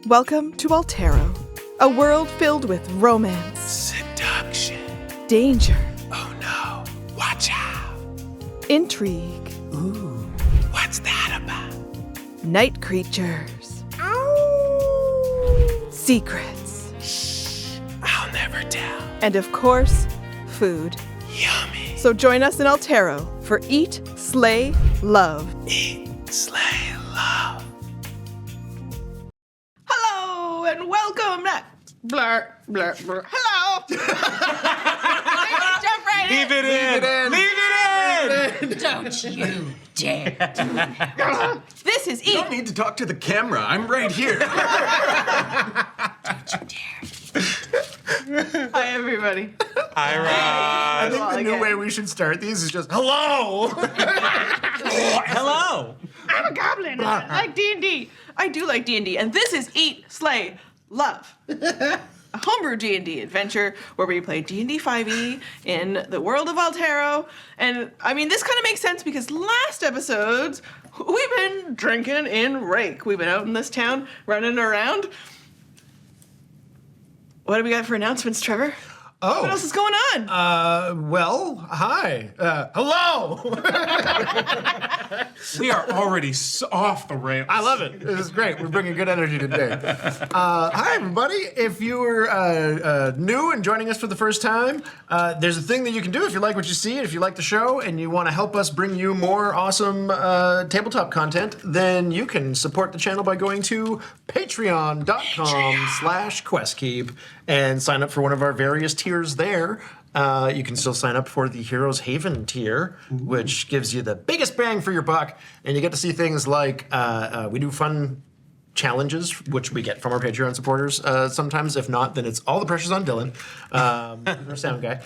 Welcome to Altero, a world filled with romance, seduction, danger, oh no, watch out, intrigue, ooh, what's that about? night creatures, secrets, Shh, I'll never tell. and of course, food. Yummy. So join us in Altero for Eat, Slay, Love. Eat, slay, love. Hello and welcome back. Blur, blur, blur. Hello. Jump right Leave it in. Leave it in. Don't you dare. This is You Eat. don't need to talk to the camera. I'm right here. Don't you dare. Hi, everybody. Hi, Rob. I think the new again. way we should start these is just hello. Hello. I'm a goblin. I like D&D. I do like D&D, and this is Eat, Slay, Love. A homebrew D&D adventure where we play D&D 5e in the world of Altero. And, I mean, this kind of makes sense because last episodes, we've been drinking in Raikk. We've been out in this town, running around. What do we got for announcements, Trevor? What else is going on? Well, hi. Hello. We are already off the rails. I love it. This is great. We're bringing good energy today. Hi, everybody. If you were new and joining us for the first time, there's a thing that you can do if you like what you see, if you like the show, and you want to help us bring you more awesome tabletop content, then you can support the channel by going to patreon.com/questkeep and sign up for one of our various tiers there. You can still sign up for the Heroes Haven tier, which gives you the biggest bang for your buck, and you get to see things like we do fun challenges, which we get from our Patreon supporters sometimes. If not, then it's all the pressure's on Dylan, our sound guy.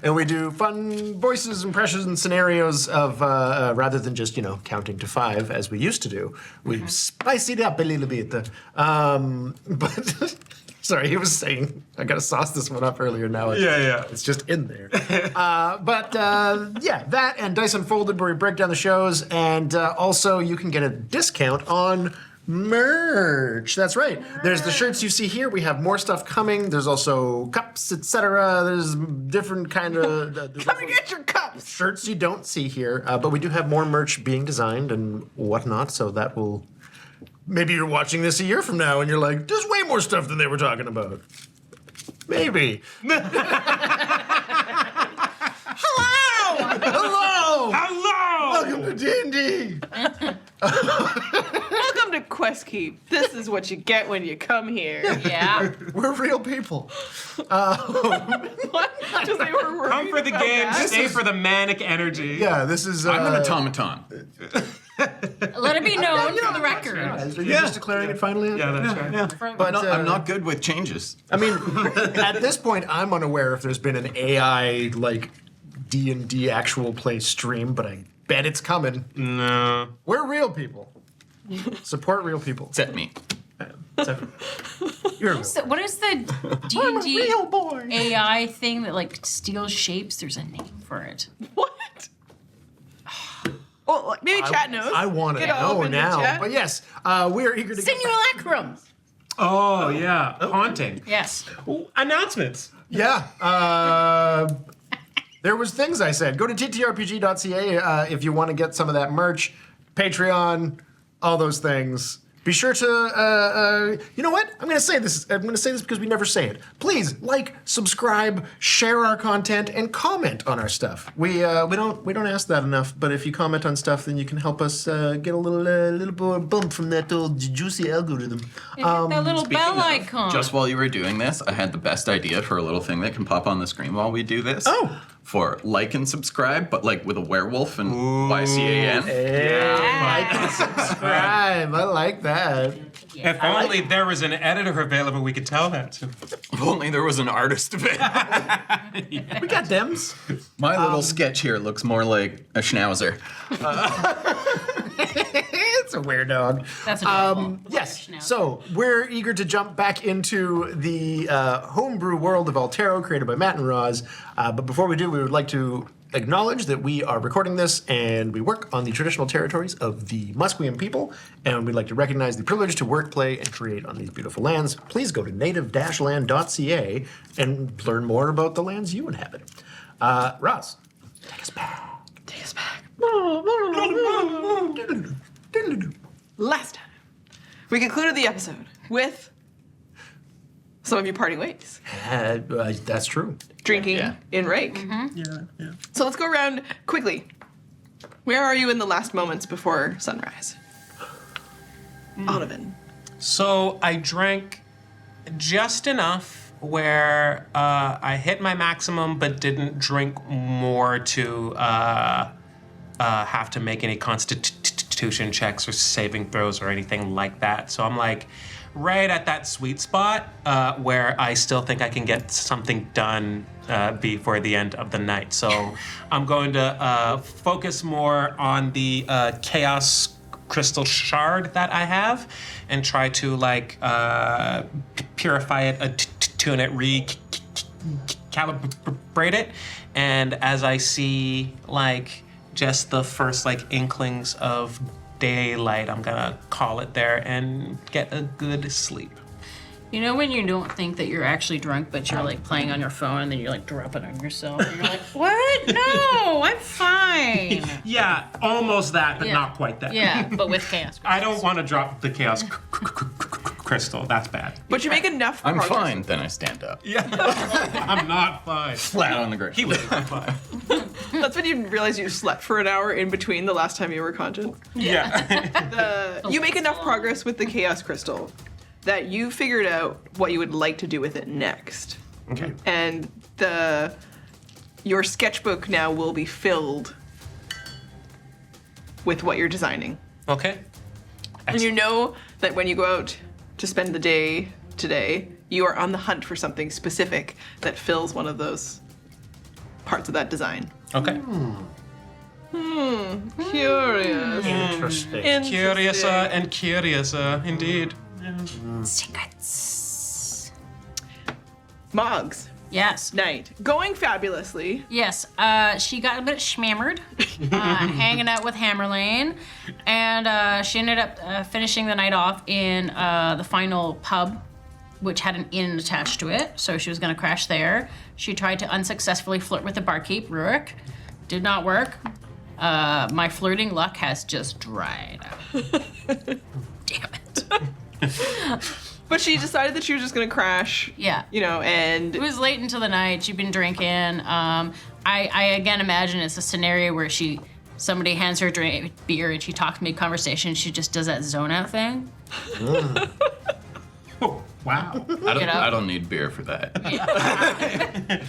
And we do fun voices, impressions, and scenarios of rather than just counting to 5 as we used to do. We spice it up a little bit. But sorry, he was saying I gotta sauce this one up earlier. Now it's just in there. But that and Dice Unfolded, where we break down the shows, and also you can get a discount on merch. That's right. There's the shirts you see here. We have more stuff coming. There's also cups, etc. There's different kind of Come and get your cups. shirts you don't see here. But we do have more merch being designed and whatnot. So that will. Maybe you're watching this a year from now and you're like, there's way more stuff than they were talking about. Maybe. Hello! Hello! Hello. Welcome to D&D. Welcome to Questkeep. This is what you get when you come here. Yeah. We're real people. What? Just they were worried Come for the about game, that. stay for the manic energy. Yeah, this is... I'm an automaton. Let it be known for the record. Are you just declaring it finally? Yeah, that's right. But I'm not good with changes. I mean, at this point, I'm unaware if there's been an AI, like, D&D actual play stream, but I bet it's coming. No. We're real people. Support real people. Except me. You're a real So what is the I'm a D&D real boy. AI thing that like steals shapes? There's a name for it. What? Well, maybe chat knows. I want to Get all know up in the now. chat. But yes, we are eager to get Simulacrum. Oh, yeah. Haunting. Yes. Ooh, announcements. Yeah. There was things I said. Go to ttrpg.ca if you want to get some of that merch. Patreon, all those things. Be sure to, you know what? I'm going to say this. I'm going to say this because we never say it. Please like, subscribe, share our content, and comment on our stuff. We don't ask that enough. But if you comment on stuff, then you can help us get a little bump from that old juicy algorithm. Hit that little bell icon. Just while you were doing this, I had the best idea for a little thing that can pop on the screen while we do this. Oh. For like and subscribe, but like with a werewolf and YCAN. Like and subscribe. I like that. If only there was an editor available we could tell that to. If only there was an artist available. We got thems. My little sketch here looks more like a schnauzer. It's a weird dog. That's adorable. Yes, so we're eager to jump back into the homebrew world of Altero, created by Matt and Roz. But before we do, we would like to acknowledge that we are recording this and we work on the traditional territories of the Musqueam people, and we'd like to recognize the privilege to work, play, and create on these beautiful lands. Please go to native-land.ca and learn more about the lands you inhabit. Ross, take us back. Take us back. Last time, we concluded the episode with some of your parting ways. That's true. Drinking Yeah. in Raikk. Yeah. So let's go around quickly. Where are you in the last moments before sunrise? Onovan. So I drank just enough where I hit my maximum, but didn't drink more to have to make any constitution checks or saving throws or anything like that. So I'm like right at that sweet spot where I still think I can get something done before the end of the night. So I'm going to focus more on the chaos crystal shard that I have and try to like purify it, tune it, recalibrate it. And as I see like just the first like inklings of daylight, I'm gonna call it there and get a good sleep. You know when you don't think that you're actually drunk, but you're like playing on your phone and then you like drop it on yourself and you're like, what? No, I'm fine. Yeah, almost that, but Yeah. not quite that. Yeah, but with chaos. I don't want to drop the chaos crystal. That's bad. But you make enough I'm progress. fine. Then I stand up. Yeah, I'm not fine. Flat on the ground. He was not fine. That's when you realize you slept for an hour in between the last time you were conscious. Yeah. You make enough progress with the chaos crystal that you figured out what you would like to do with it next. Okay. And your sketchbook now will be filled with what you're designing. Okay. And you know that when you go out to spend the day today, you are on the hunt for something specific that fills one of those parts of that design. Okay. Curious. Interesting. Curiouser, indeed. Secrets. Mog's Yes. night. Going fabulously. Yes, she got a bit schmammered, hanging out with Hammerlane, and she ended up finishing the night off in the final pub, which had an inn attached to it, so she was going to crash there. She tried to unsuccessfully flirt with the barkeep, Raikk. Did not work. My flirting luck has just dried up. Damn it. But she decided that she was just gonna crash. Yeah. You know, and It was late into the night. She'd been drinking. I again imagine it's a scenario where somebody hands her a drink, beer and she talks mid-conversation. She just does that zone out thing. Oh, wow. I don't need beer for that.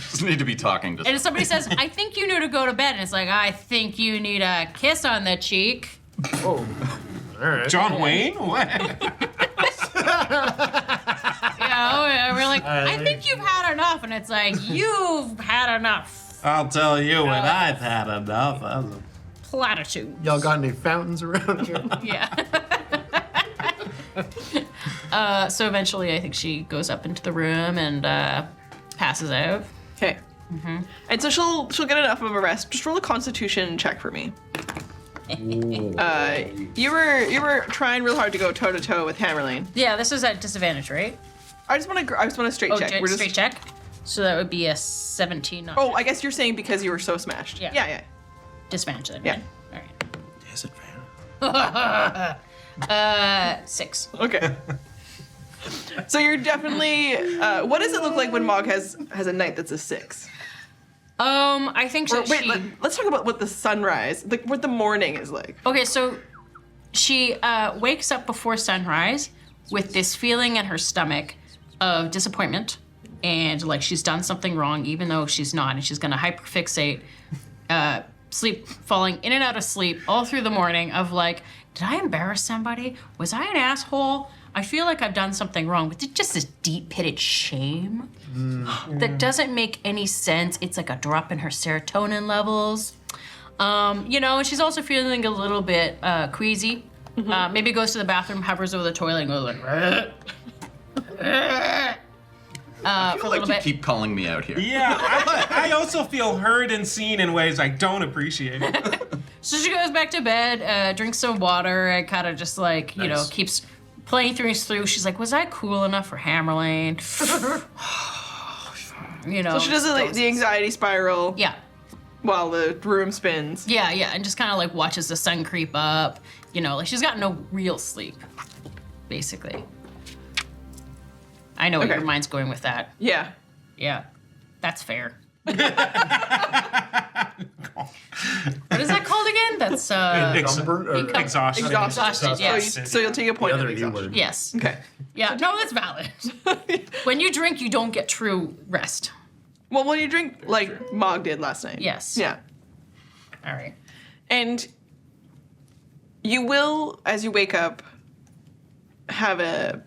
Just need to be talking to. And if somebody says, I think you need to go to bed, and it's like, I think you need a kiss on the cheek. Oh, all right. John Wayne? What? You know, and we're like, I think you've had enough. And it's like, you've had enough. I'll tell you when I've had enough. Platitude. Y'all got any fountains around here? Yeah. So eventually, I think she goes up into the room and passes out. okay. And so she'll get enough of a rest. Just roll a Constitution check for me. You were trying real hard to go toe to toe with Hammerlane. Yeah, this is at disadvantage, right? I just want a straight check. We're just, Straight check. So that would be a 17. Not Oh, I guess you're saying because you were so smashed. Yeah. Yeah. disadvantage then. Yeah. Right? Disadvantage. All right. 6. Okay. So you're definitely. What does it look like when Mog has a night that's a 6? I think so. Or, wait, let's talk about what the sunrise, like what the morning is like. Okay, so she wakes up before sunrise with this feeling in her stomach of disappointment and like she's done something wrong, even though she's not, and she's gonna hyperfixate, falling in and out of sleep all through the morning of like, did I embarrass somebody? Was I an asshole? I feel like I've done something wrong, but it's just this deep-pitted shame that doesn't make any sense. It's like a drop in her serotonin levels. You know, and she's also feeling a little bit queasy. Maybe goes to the bathroom, hovers over the toilet, and goes like, for I a feel little like you bit. keep calling me out here. Yeah, I also feel heard and seen in ways I don't appreciate. So she goes back to bed, drinks some water, and kind of just like, you know, Nice. keeps playing things through. She's like, was I cool enough for Hammerlane? You know. So she does the anxiety spiral Yeah. while the room spins. Yeah, yeah, and just kind of like watches the sun creep up. You know, like she's got no real sleep, basically. I know where Okay. your mind's going with that. Yeah. Yeah, that's fair. What is that called again? That's Encumbered or- Exhaustion. exhausted. Yes. So you'll take a point The of other U exhaustion. word. Yes. Okay. Yeah. No, that's valid. When you drink, you don't get true rest. Well, when you drink like Mog did last night. Yes. Yeah. All right. And you will, as you wake up, have a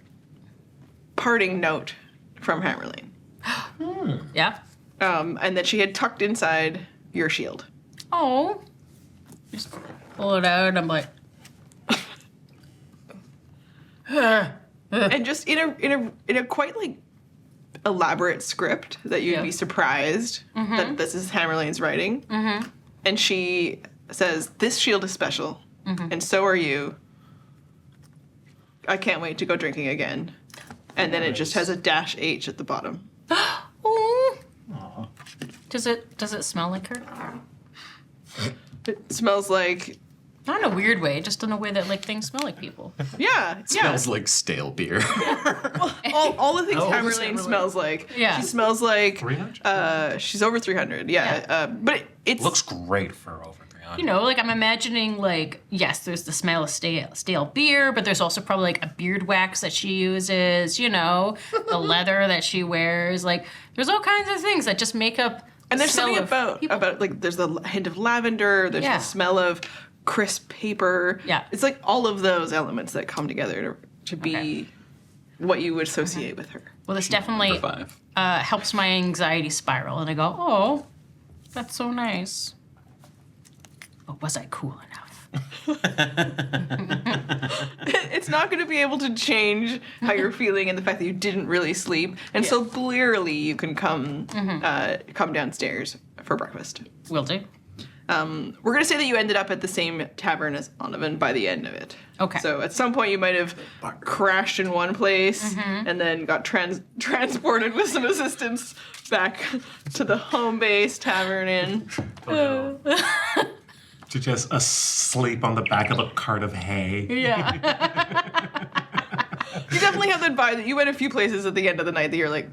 parting note from Hammerlane. Yeah. And that she had tucked inside your shield. Oh. Just pull it out. And I'm like, And just in a quite like elaborate script that you'd Yeah. be surprised that this is Hammerlane's writing. And she says, "This shield is special, and so are you. I can't wait to go drinking again." And then it just has a -H at the bottom. ooh. Does it smell like her? It smells like Not in a weird way, just in a way that like things smell like people. yeah. Smells like stale beer. All the things How old is Hammerlane Hammerlane? smells like. Yeah. She smells like 300? she's over 300. Yeah. Yeah. But it's Looks great for over 300. You know, like I'm imagining like, yes, there's the smell of stale beer, but there's also probably like a beard wax that she uses, you know, the leather that she wears. Like there's all kinds of things that just make up and there's smell something of people. about like there's the hint of lavender, there's Yeah. the smell of crisp paper. Yeah. It's like all of those elements that come together to be Okay. what you would associate with her. Well, this definitely Number 5. helps my anxiety spiral, and I go, oh, that's so nice. But was I cool enough? It's not going to be able to change how you're feeling and the fact that you didn't really sleep, and so clearly you can come downstairs for breakfast. Will do. We're going to say that you ended up at the same tavern as Onovan by the end of it. Okay. So at some point you might have crashed in one place and then got transported with some assistance back to the home base tavern inn. To just asleep on the back of a cart of hay. Yeah. You definitely have that vibe that you went a few places at the end of the night that you're like,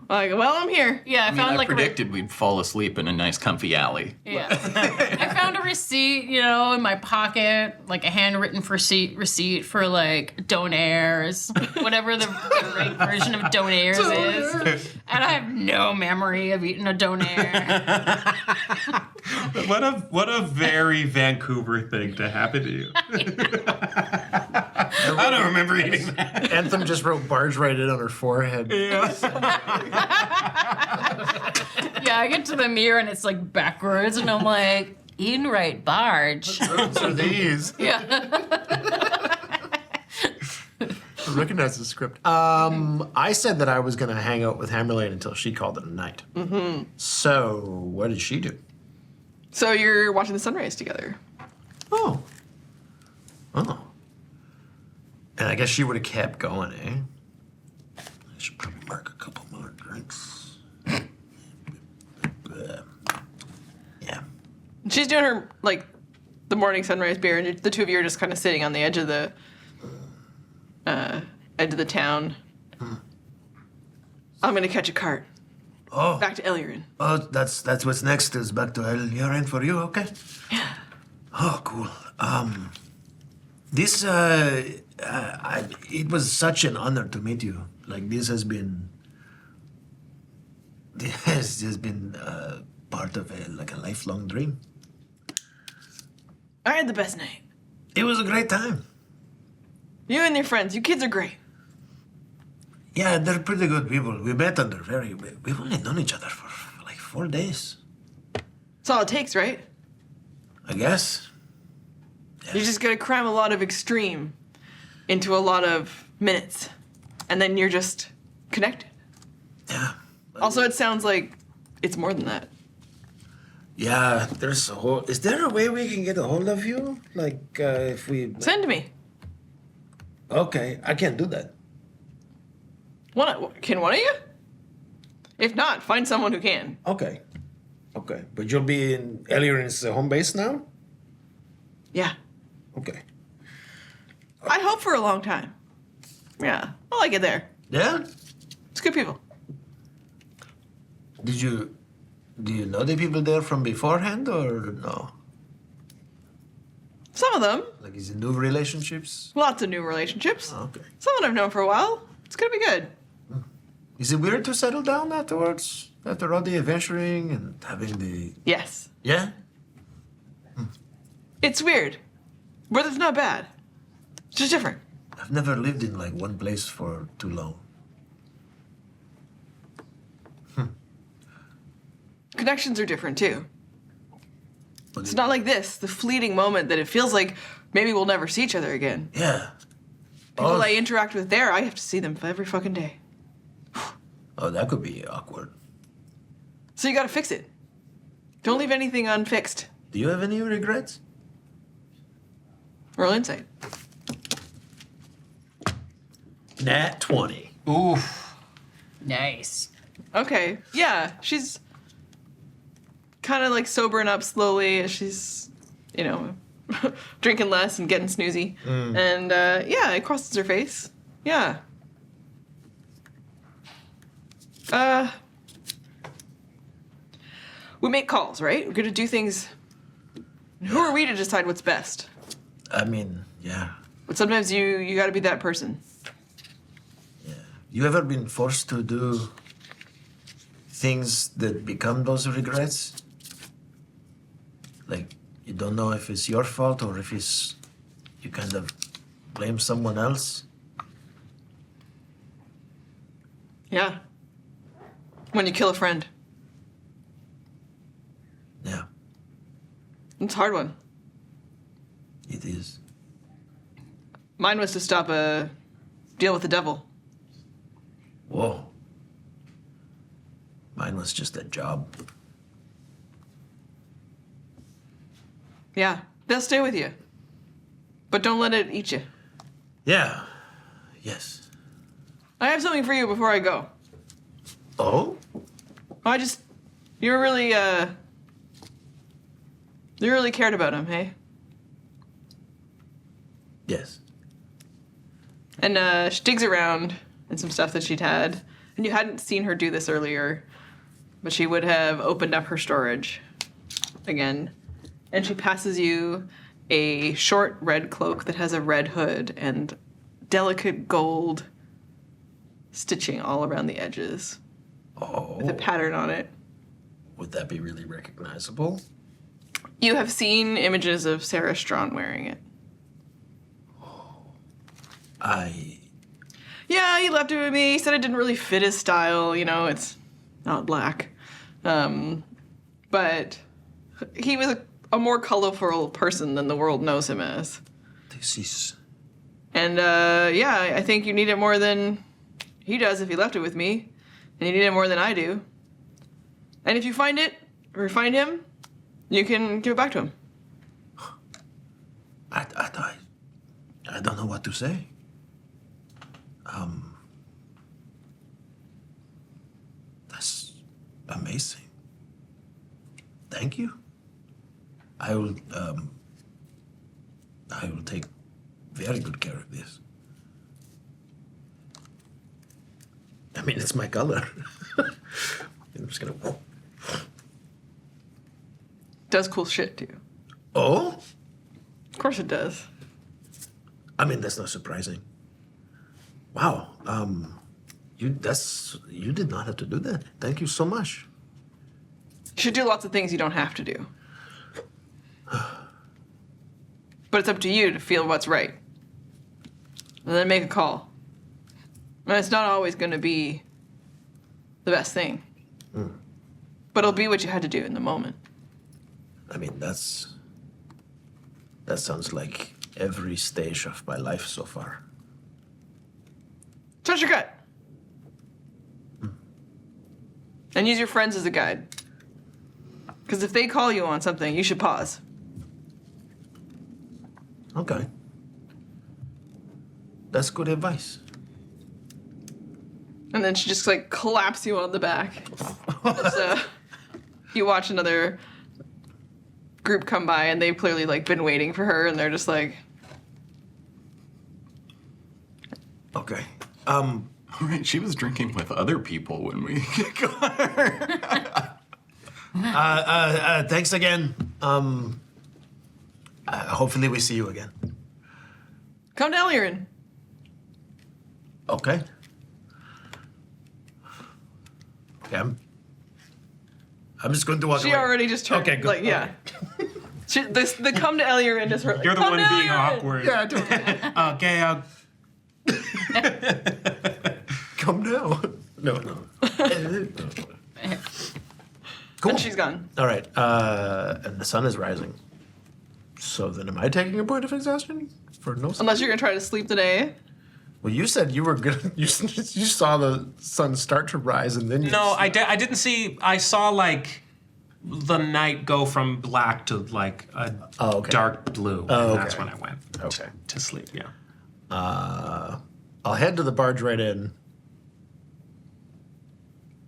well, I'm here. Yeah, I I mean, found I like predicted we'd fall asleep in a nice, comfy alley. Yeah. I found a receipt, you know, in my pocket, like a handwritten receipt for like Donairs, whatever the right version of Donairs is. And I have no memory of eating a Donair. What a very Vancouver thing to happen to you. I don't remember eating that. Anthem just wrote barge right in on her forehead. Yeah, I get to the mirror and it's like backwards, and I'm like, eating right barge. What are these? Yeah. I recognize the script. I said that I was going to hang out with Hammerlane until she called it a night. Mm-hmm. So, what did she do? So you're watching the sunrise together. Oh. And I guess she would have kept going, eh? I should probably mark a couple more drinks. Yeah. She's doing her, like, the morning sunrise beer, and the two of you are just kind of sitting on the edge of the town. I'm gonna catch a cart. Oh, Back to Ellerin. oh, that's what's next is back to El Urine for you, okay? Yeah. Oh, cool. This it was such an honor to meet you. Like this has been part of a lifelong dream. I had the best night. It was a great time. You and your friends, you kids are great. Yeah, they're pretty good people. We met under we've only known each other for like 4 days, That's all it takes, right? I guess. You just gotta cram a lot of extreme into a lot of minutes, and then you're just connected. Yeah. Also, it sounds like it's more than that. Yeah, there's a whole. Is there a way we can get a hold of you? Like, if we. Send me. Okay, I can't do that. Can one of you? If not, find someone who can. Okay. Okay. But you'll be in Elliorin's home base now? Yeah. Okay. I hope for a long time. Yeah, I like it there. Yeah? It's good people. Do you know the people there from beforehand or no? Some of them. Like, is it new relationships? Lots of new relationships. Okay. Someone I've known for a while. It's gonna be good. Is it weird to settle down afterwards? After all the adventuring and having the. Yes. Yeah? It's weird, but it's not bad. It's just different. I've never lived in like one place for too long. Connections are different too. It's not like this, the fleeting moment that it feels like maybe we'll never see each other again. Yeah. People I interact with there, I have to see them every fucking day. Oh, that could be awkward. So you gotta fix it. Don't leave anything unfixed. Do you have any regrets? Roll insight. Nat 20. Oof. Nice. Okay, yeah, she's kind of like sobering up slowly as she's, drinking less and getting snoozy. And yeah, it crosses her face. Yeah. We make calls, right? We're gonna do things. Who are we to decide what's best? I mean, yeah. But sometimes you gotta be that person. Yeah. You ever been forced to do things that become those regrets? Like, you don't know if it's your fault or if it's you kind of blame someone else? Yeah. When you kill a friend. Yeah, It's a hard one. it is. Mine was to stop a deal with the devil. Whoa. Mine was just a job. Yeah, they'll stay with you. But don't let it eat you. Yeah. Yes. I have something for you before I go. Oh? You really cared about him, hey? Yes. And she digs around in some stuff that she'd had. And you hadn't seen her do this earlier, but she would have opened up her storage again. And she passes you a short red cloak that has a red hood and delicate gold stitching all around the edges Oh. with a pattern on it. Would that be really recognizable? You have seen images of Sarah Strawn wearing it. Yeah, he left it with me. He said it didn't really fit his style. It's not black. But he was a more colorful person than the world knows him as. This is. And yeah, I think you need it more than he does if he left it with me. And you need it more than I do. And if you find it, or find him, you can give it back to him. I don't know what to say. That's amazing. Thank you. I will take very good care of this. I mean, it's my color. I'm just gonna. Does cool shit too. Oh? Of course it does. I mean, that's not surprising. Wow. You did not have to do that. Thank you so much. You should do lots of things you don't have to do. But it's up to you to feel what's right. And then make a call. And it's not always going to be the best thing. But it'll be what you had to do in the moment. I mean, that sounds like every stage of my life so far. Trust your gut. And use your friends as a guide. Because if they call you on something, you should pause. Okay. That's good advice. And then she just like claps you on the back. So you watch another group come by and they've clearly like been waiting for her and they're just like, Okay. All right, she was drinking with other people when we got her. Thanks again. Hopefully we see you again. come to Elirin. Okay. Okay. I'm just going to walk She away. already just turned, Okay, good. like, yeah. The come to Elirin is her like, You're the "Come one to being Elirin." awkward. Yeah, I do. Okay, Come now. No. Cool. And she's gone. All right. And the sun is rising. So then, am I taking a point of exhaustion for no? Unless you're gonna try to sleep today. Well, you said you were gonna. You saw the sun start to rise, and then you. no, I didn't see. I saw like the night go from black to like a okay. dark blue. Oh, and that's okay. when I went Okay. to sleep. Yeah. I'll head to the barge right in,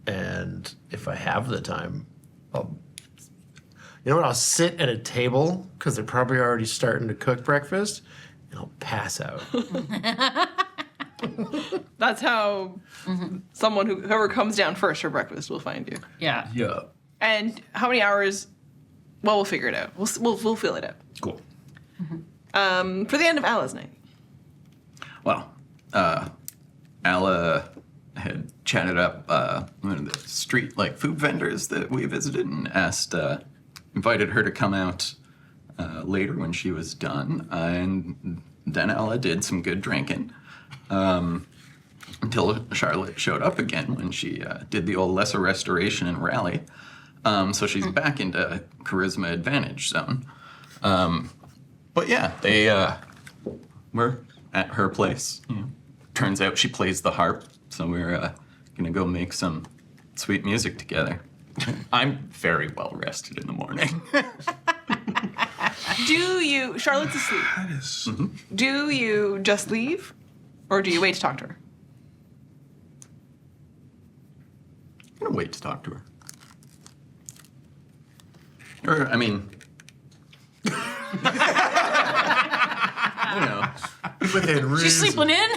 and if I have the time, you know what? I'll sit at a table because they're probably already starting to cook breakfast, and I'll pass out. That's how whoever comes down first for breakfast will find you. Yeah. Yeah. And how many hours? Well, we'll figure it out. We'll fill it out. Cool. For the end of Alla's night. Well, Alla had chatted up one of the street food vendors that we visited and invited her to come out later when she was done. And then Alla did some good drinking until Charlotte showed up again when she did the old lesser restoration and rally. So she's back into charisma advantage zone. But yeah, they were at her place. Turns out she plays the harp, so we're gonna go make some sweet music together. I'm very well rested in the morning. Charlotte's asleep. That is. Do you just leave? Or do you wait to talk to her? I'm gonna wait to talk to her. Or, I mean, you know, Within reason. She's sleeping in?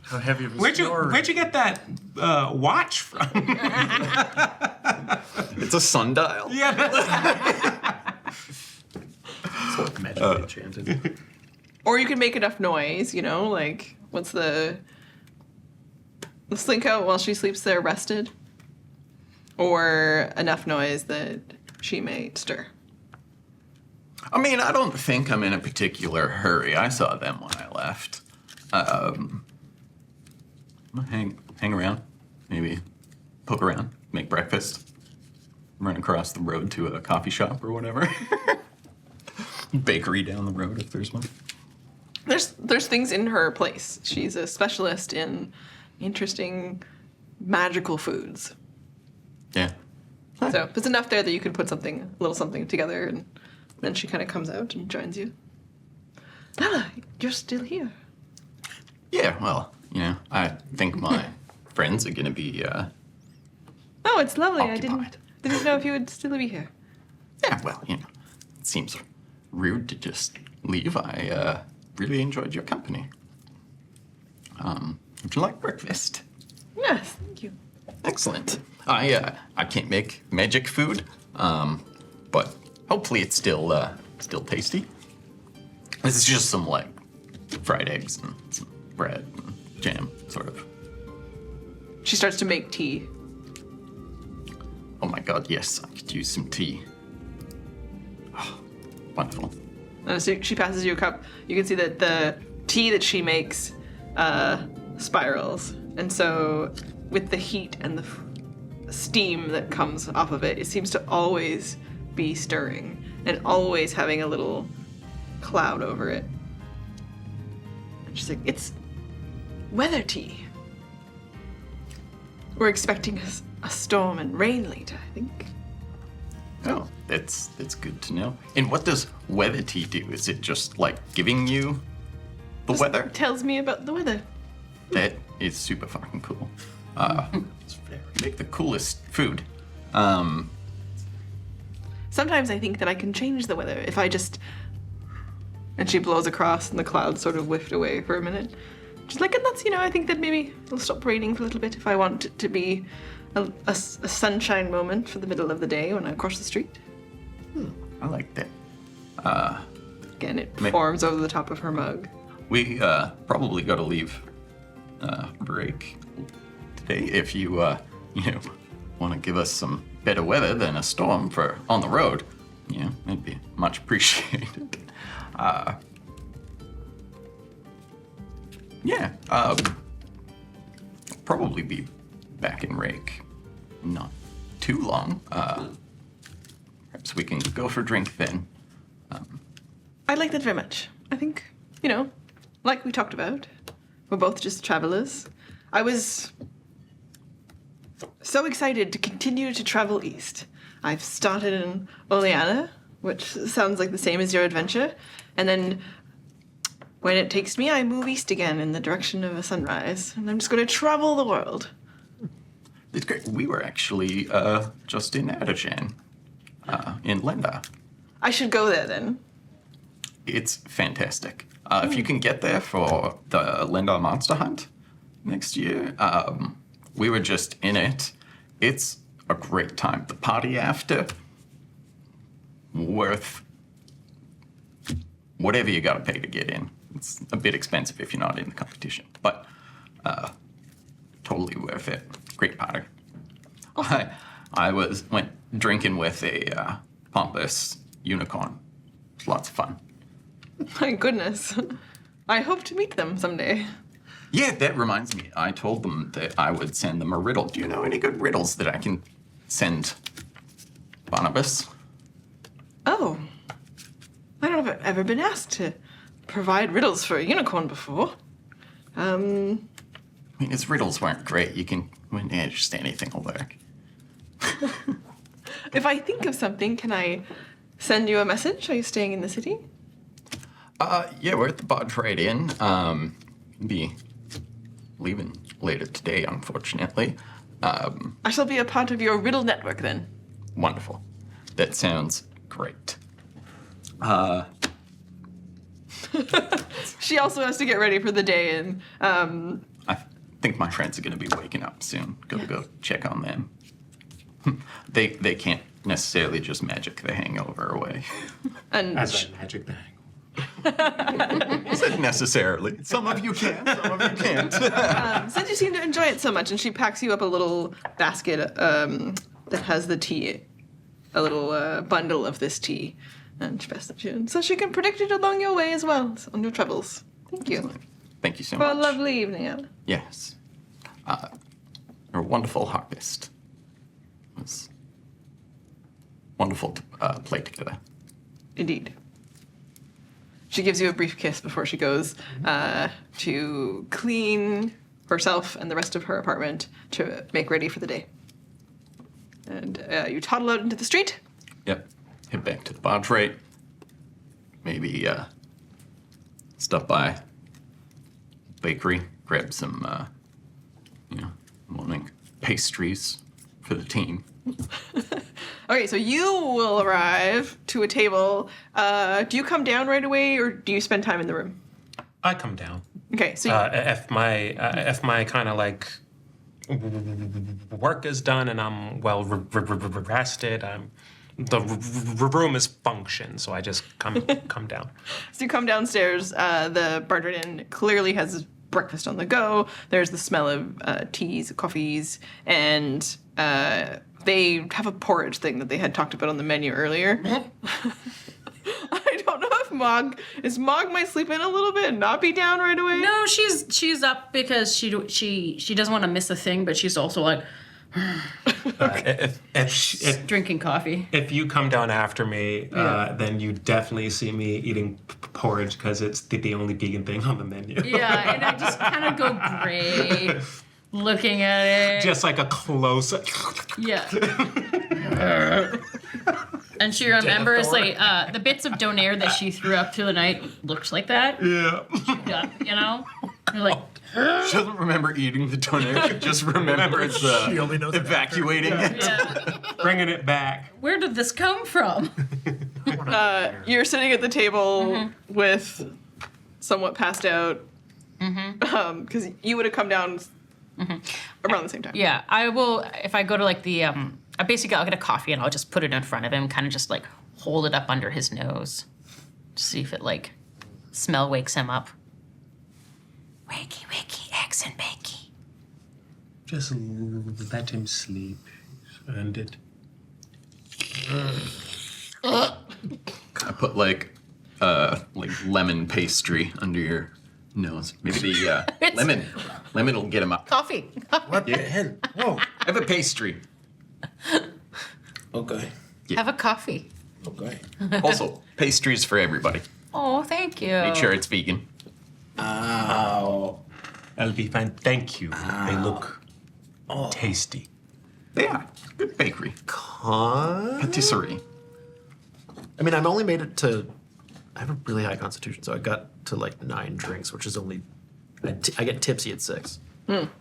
How heavy of a Where'd snore. you get that watch from? it's a sundial. Yeah. Magically enchanted. Or you can make enough noise, like, what's the slink out while she sleeps there rested? Or enough noise that she may stir. I mean, I don't think I'm in a particular hurry. I saw them when I left. Hang around, maybe poke around, make breakfast, run across the road to a coffee shop or whatever. Bakery down the road if there's one. There's things in her place. She's a specialist in interesting magical foods. Yeah. So if it's enough there that you could put a little something together, and then she kind of comes out and joins you. Ella, you're still here. Yeah, well, I think my friends are gonna be, Oh, it's lovely. I Occupied. didn't know if you would still be here. yeah, well, it seems rude to just leave. I, really enjoyed your company. Would you like breakfast? Yes, thank you. Excellent. I can't make magic food, but hopefully it's still tasty. This is just some fried eggs and some bread and jam, sort of. She starts to make tea. Oh my god, yes, I could use some tea. Oh, wonderful. And as she passes you a cup, you can see that the tea that she makes spirals. And so with the heat and the steam that comes off of it, it seems to always be stirring and always having a little cloud over it. And she's like, it's weather tea. We're expecting a storm and rain later, I think. Oh, that's good to know. And what does weather tea do? Is it just like giving you the weather? Tells me about the weather. That is super fucking cool. Make the coolest food. Sometimes I think that I can change the weather if I just... And she blows across and the clouds sort of whiffed away for a minute. She's like, and that's, I think that maybe it'll stop raining for a little bit if I want it to be a sunshine moment for the middle of the day when I cross the street. I like that. Again, it forms over the top of her mug. We probably got to leave Raikk today if you want to give us some better weather than a storm for on the road. It'd be much appreciated. Probably be back in Raikk not too long. Perhaps we can go for a drink then. I like that very much. I think, like we talked about, we're both just travelers. I was so excited to continue to travel east. I've started in Oleana, which sounds like the same as your adventure, and then when it takes me, I move east again in the direction of a sunrise, and I'm just going to travel the world. It's great. We were actually just in Adajan, in Lenda. I should go there then. It's fantastic. If you can get there for the Lenda Monster Hunt next year, we were just in it. It's a great time. The party after, worth whatever you gotta pay to get in. It's a bit expensive if you're not in the competition, but totally worth it. Great party. I went drinking with a pompous unicorn. It was lots of fun. My goodness. I hope to meet them someday. Yeah, that reminds me. I told them that I would send them a riddle. Do you know any good riddles that I can send Barnabas? Oh. I don't know if I've ever been asked to provide riddles for a unicorn before. I mean, his riddles weren't great. Just anything will work. If I think of something, can I send you a message? Are you staying in the city? Yeah, we're at the Bodge right in. Be leaving later today, unfortunately. I shall be a part of your riddle network then. Wonderful. That sounds great. She also has to get ready for the day, and I think my friends are going to be waking up soon. Gotta go check on them. They can't necessarily just magic the hangover away. and As I magic the hangover. I said necessarily. Some of you can, some of you can't. since you seem to enjoy it so much, and she packs you up a little basket that has the tea, a little bundle of this tea, and she passes it to you, so she can predict it along your way as well on your travels. Thank you. Thank you so For much. a lovely evening, Anne. Yes. A wonderful harvest. It was wonderful to play together. Indeed. She gives you a brief kiss before she goes to clean herself and the rest of her apartment to make ready for the day. And you toddle out into the street. Yep. Head back to the barge rate. Maybe stop by bakery, grab some morning pastries for the team. Okay, so you will arrive to a table. Do you come down right away, or do you spend time in the room? I come down. Okay, so If my kind of like work is done and I'm well rested, the room is function, so I just come down. So you come downstairs. The bartender Inn clearly has breakfast on the go. There's the smell of teas, coffees, and they have a porridge thing that they had talked about on the menu earlier. I don't know if Mog might sleep in a little bit and not be down right away. No, she's up because she doesn't want to miss a thing, but she's also like If drinking coffee. if you come down after me, then you definitely see me eating porridge because it's the only vegan thing on the menu. Yeah, and I just kind of go gray. looking at it. Just like a close up. Yeah. And she remembers like the bits of donair that she threw up through the night looks like that. Yeah. Yeah, you know? You're like, She doesn't remember eating the donair. She just remembers She only knows evacuating it. yeah. Bringing it back. Where did this come from? You're sitting at the table with somewhat passed out. Because you would have come down around the same time. Yeah, I will. If I go to like the, basically I'll get a coffee and I'll just put it in front of him, kind of just like hold it up under his nose, to see if it like smell wakes him up. Wakey, wakey, eggs and bakey. Just let him sleep. He's earned it. I put like lemon pastry under your nose. Maybe the lemon will get him up. Coffee. What the hell? Whoa. Have a pastry. Okay. Have a coffee. Okay. Also, pastries for everybody. Oh, thank you. Make sure it's vegan. Ow. That'll be fine. Thank you. They look tasty. They are. Good bakery. Con? Patisserie. I mean, I've only made it to. I have a really high constitution, so I got to like 9 drinks, which is only. I get tipsy at 6.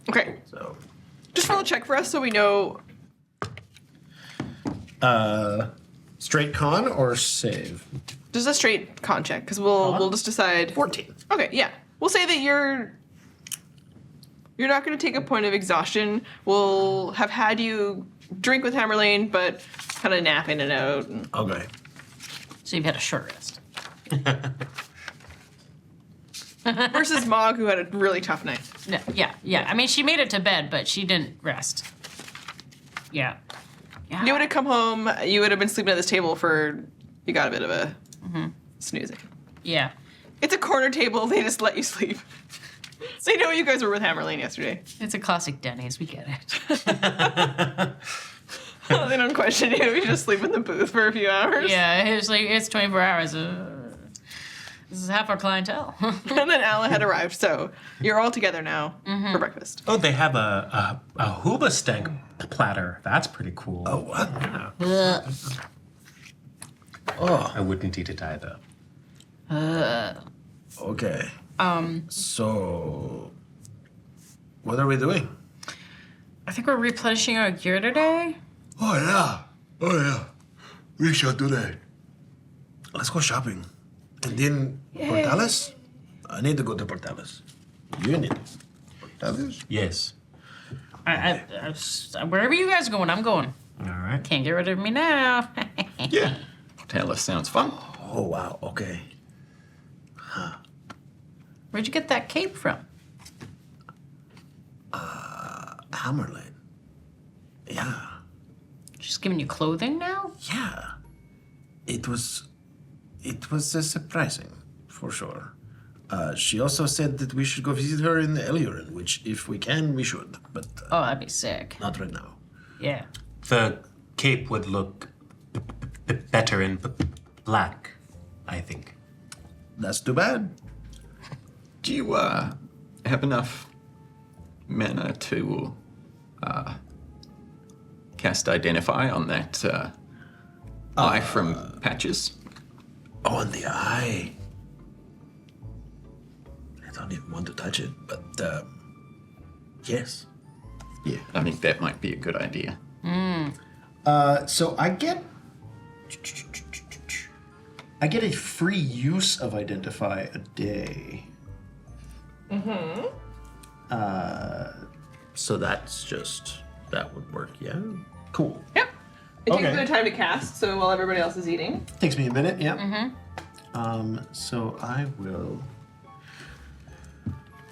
Okay. So. Just roll a check for us so we know. Straight con or save? Just a straight con check, because we'll just decide. 14. Okay, yeah. We'll say that you're not going to take a point of exhaustion. We'll have had you drink with Hammerlane, but kind of nap in and out. And Okay. So you've had a short rest. versus Mog, who had a really tough night. No, yeah. I mean, she made it to bed, but she didn't rest. Yeah. Yeah. You would have come home. You would have been sleeping at this table for. You got a bit of a snoozing. Yeah. It's a corner table. They just let you sleep. So you know you guys were with Hammerlane yesterday. It's a classic Denny's. We get it. They don't question you. You just sleep in the booth for a few hours. Yeah, it's like it's 24 hours. This is half our clientele. And then Alan had arrived, so you're all together now for breakfast. Oh, they have a hooba stank platter. That's pretty cool. Oh, what? I wouldn't eat it either. Okay. So, what are we doing? I think we're replenishing our gear today. Oh, yeah. Oh, yeah. We shall do that. Let's go shopping. And then, Portales? I need to go to Portales. You need Portales? Yes. I, wherever you guys are going, I'm going. All right. Can't get rid of me now. Yeah. Portales sounds fun. Oh, wow. Okay. Where'd you get that cape from? Hammerlane. Yeah. She's giving you clothing now? Yeah. It was surprising, for sure. She also said that we should go visit her in Eliorin, which, if we can, we should. But Oh, that'd be sick. not right now. Yeah. The cape would look better in black, I think. That's too bad. Do you have enough mana to cast Identify on that eye from Patches? Oh, and the eye. I don't even want to touch it, but yes. Yeah, I think that might be a good idea. So I get a free use of Identify a day. So that would work, yeah? Cool. Yep. It takes Okay. a bit of time to cast, so while everybody else is eating. Takes me a minute, yeah. So I will.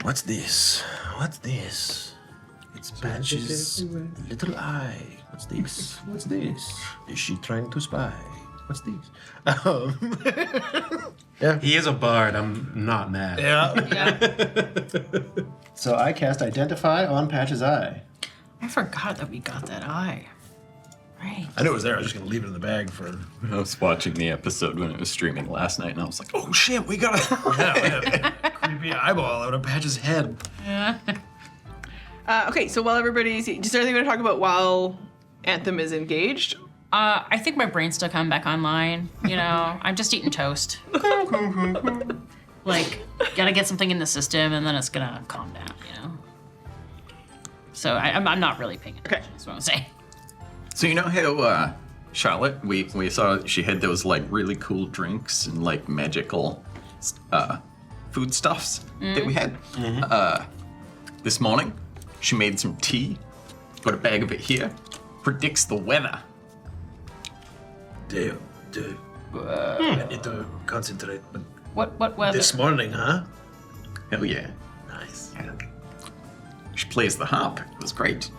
What's this? What's this? It's Patches' little eye. What's this? What's this? Is she trying to spy? What's this? He is a bard. I'm not mad. Yeah. Yeah. So I cast Identify on Patch's eye. I forgot that we got that eye. Right. I knew it was there. I was just going to leave it in the bag for. I was watching the episode when it was streaming last night, and I was like, oh shit, we got Yeah, creepy eyeball out of Patch's head. Yeah. Okay, so while everybody's... Is there anything you want to talk about while Anthem is engaged? I think my brain's still coming back online. You know, I'm just eating toast. Like, gotta get something in the system, and then it's gonna calm down. You know. So I'm not really paying attention. That's what I'm saying. So you know how Charlotte, we saw she had those like really cool drinks and like magical foodstuffs that we had. This morning, she made some tea. Got a bag of it here. Predicts the weather. Damn. I need to concentrate. But What weather? this morning, huh? Hell yeah. Nice. She plays the harp. It was great.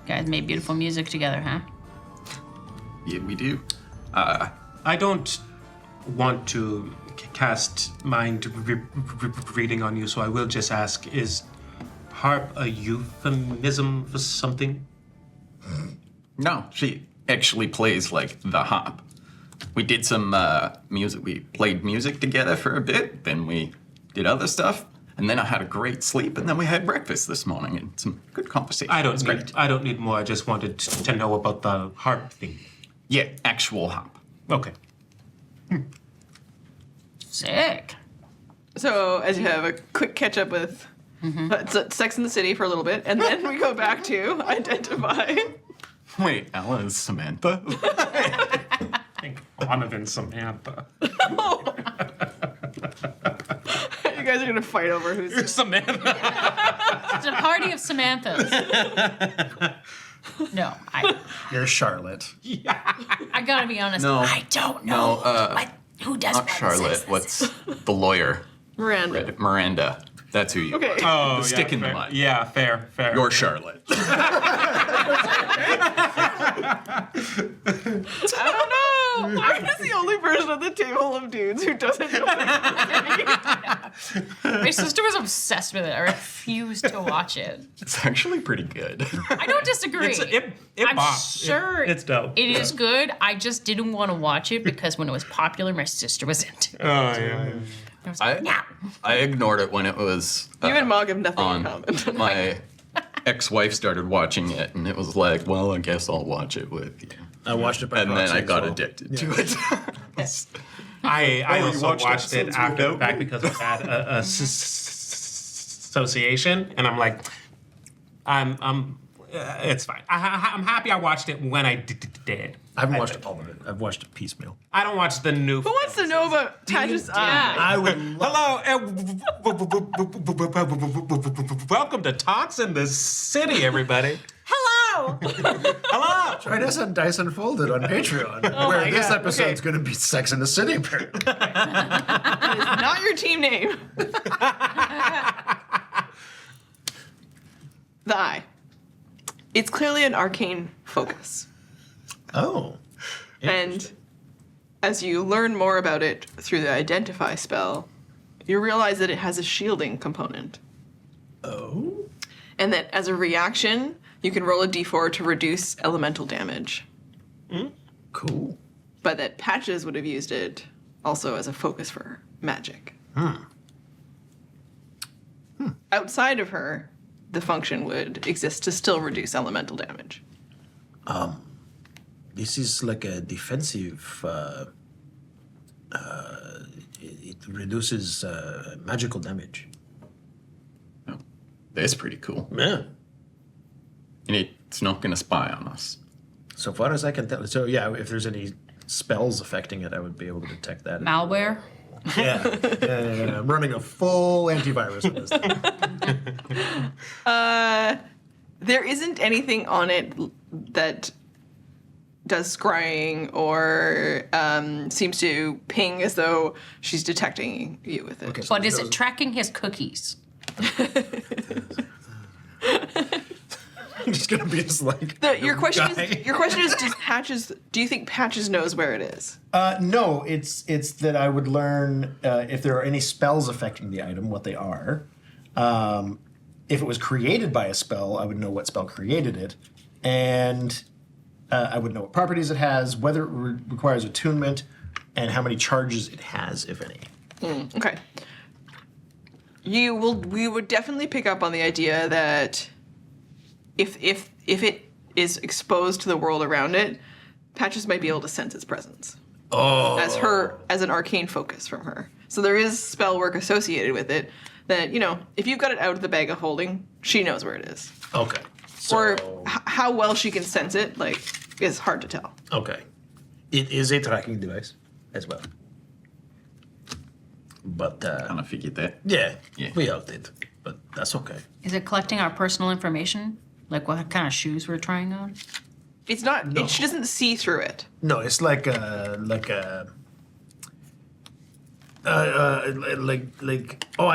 Guys made beautiful music together, huh? Yeah, we do. I don't want to cast mind reading on you, so I will just ask, is harp a euphemism for something? No, she actually plays like the harp. We did some music. We played music together for a bit, then we did other stuff, and then I had a great sleep, and then we had breakfast this morning and some good conversation. I It was don't need more. I just wanted to know about the harp thing. Yeah, actual harp. Okay. Sick. So as you have a quick catch up with Sex in the City for a little bit, and then we go back to identify. Wait, Ella is Samantha? I think Onovan Samantha. You guys are gonna fight over who's. Samantha. It's a party of Samanthas. No, You're Charlotte. I gotta be honest. No. I don't know. No, who does Not Charlotte. What's the lawyer? Miranda. Miranda. That's who you Okay. Oh, The stick in the fair. mud. Yeah, fair. You're Charlotte. I don't know. I'm just the only person at the table of dudes who doesn't know. My sister was obsessed with it. I refused to watch it. It's actually pretty good. I don't disagree. It I'm bops. sure It's dope. It is good. I just didn't want to watch it because when it was popular, my sister was into it. Oh, yeah. I was like, nah. I ignored it when it was You and Mog have nothing in on. common. My ex-wife started watching it, and it was like, well, I guess I'll watch it with you. I watched it by And then proxy I as got well. addicted to it. I you also watched watched it episodes after the without fact me? because I had a association, and I'm like, it's fine. I'm happy I watched it when I did. I haven't watched all of it. I've watched it piecemeal. I don't watch the new. Who wants to know about Taj's eye? I would love. Hello, and welcome to Talks in the City, everybody. Hello. Hello. Try this on Dice Unfolded on Patreon, Oh where my this God, episode's okay. going to be Sex in the City, apparently. Not your team name. The eye. It's clearly an arcane focus. Oh. And as you learn more about it through the identify spell, you realize that it has a shielding component. Oh? And that as a reaction, you can roll a d4 to reduce elemental damage. Cool. But that Patches would have used it also as a focus for magic. Outside of her, the function would exist to still reduce elemental damage. This is like a defensive. It reduces magical damage. That's pretty cool. Yeah. And it's not going to spy on us. So far as I can tell. So yeah, if there's any spells affecting it, I would be able to detect that. Malware. Yeah. I'm running a full antivirus list. There isn't anything on it that does scrying or seems to ping as though she's detecting you with it. Okay. But is it tracking his cookies? I'm just going to be this, like. Your question guy. is does Patches, do you think Patches knows where it is? No, it's that I would learn if there are any spells affecting the item, what they are. If it was created by a spell, I would know what spell created it. And I would know what properties it has, whether it requires attunement, and how many charges it has, if any. Okay. We would definitely pick up on the idea that if it is exposed to the world around it, Patches might be able to sense its presence. Oh. As an arcane focus from her. So there is spell work associated with it that, if you've got it out of the bag of holding, she knows where it is. Okay. Or how well she can sense it, is hard to tell. Okay. It is a tracking device as well. But, Kind of figured that. yeah, Yeah. we all did. But that's okay. Is it collecting our personal information? Like what kind of shoes we're trying on? It's not. No. She doesn't see through it. No, it's like I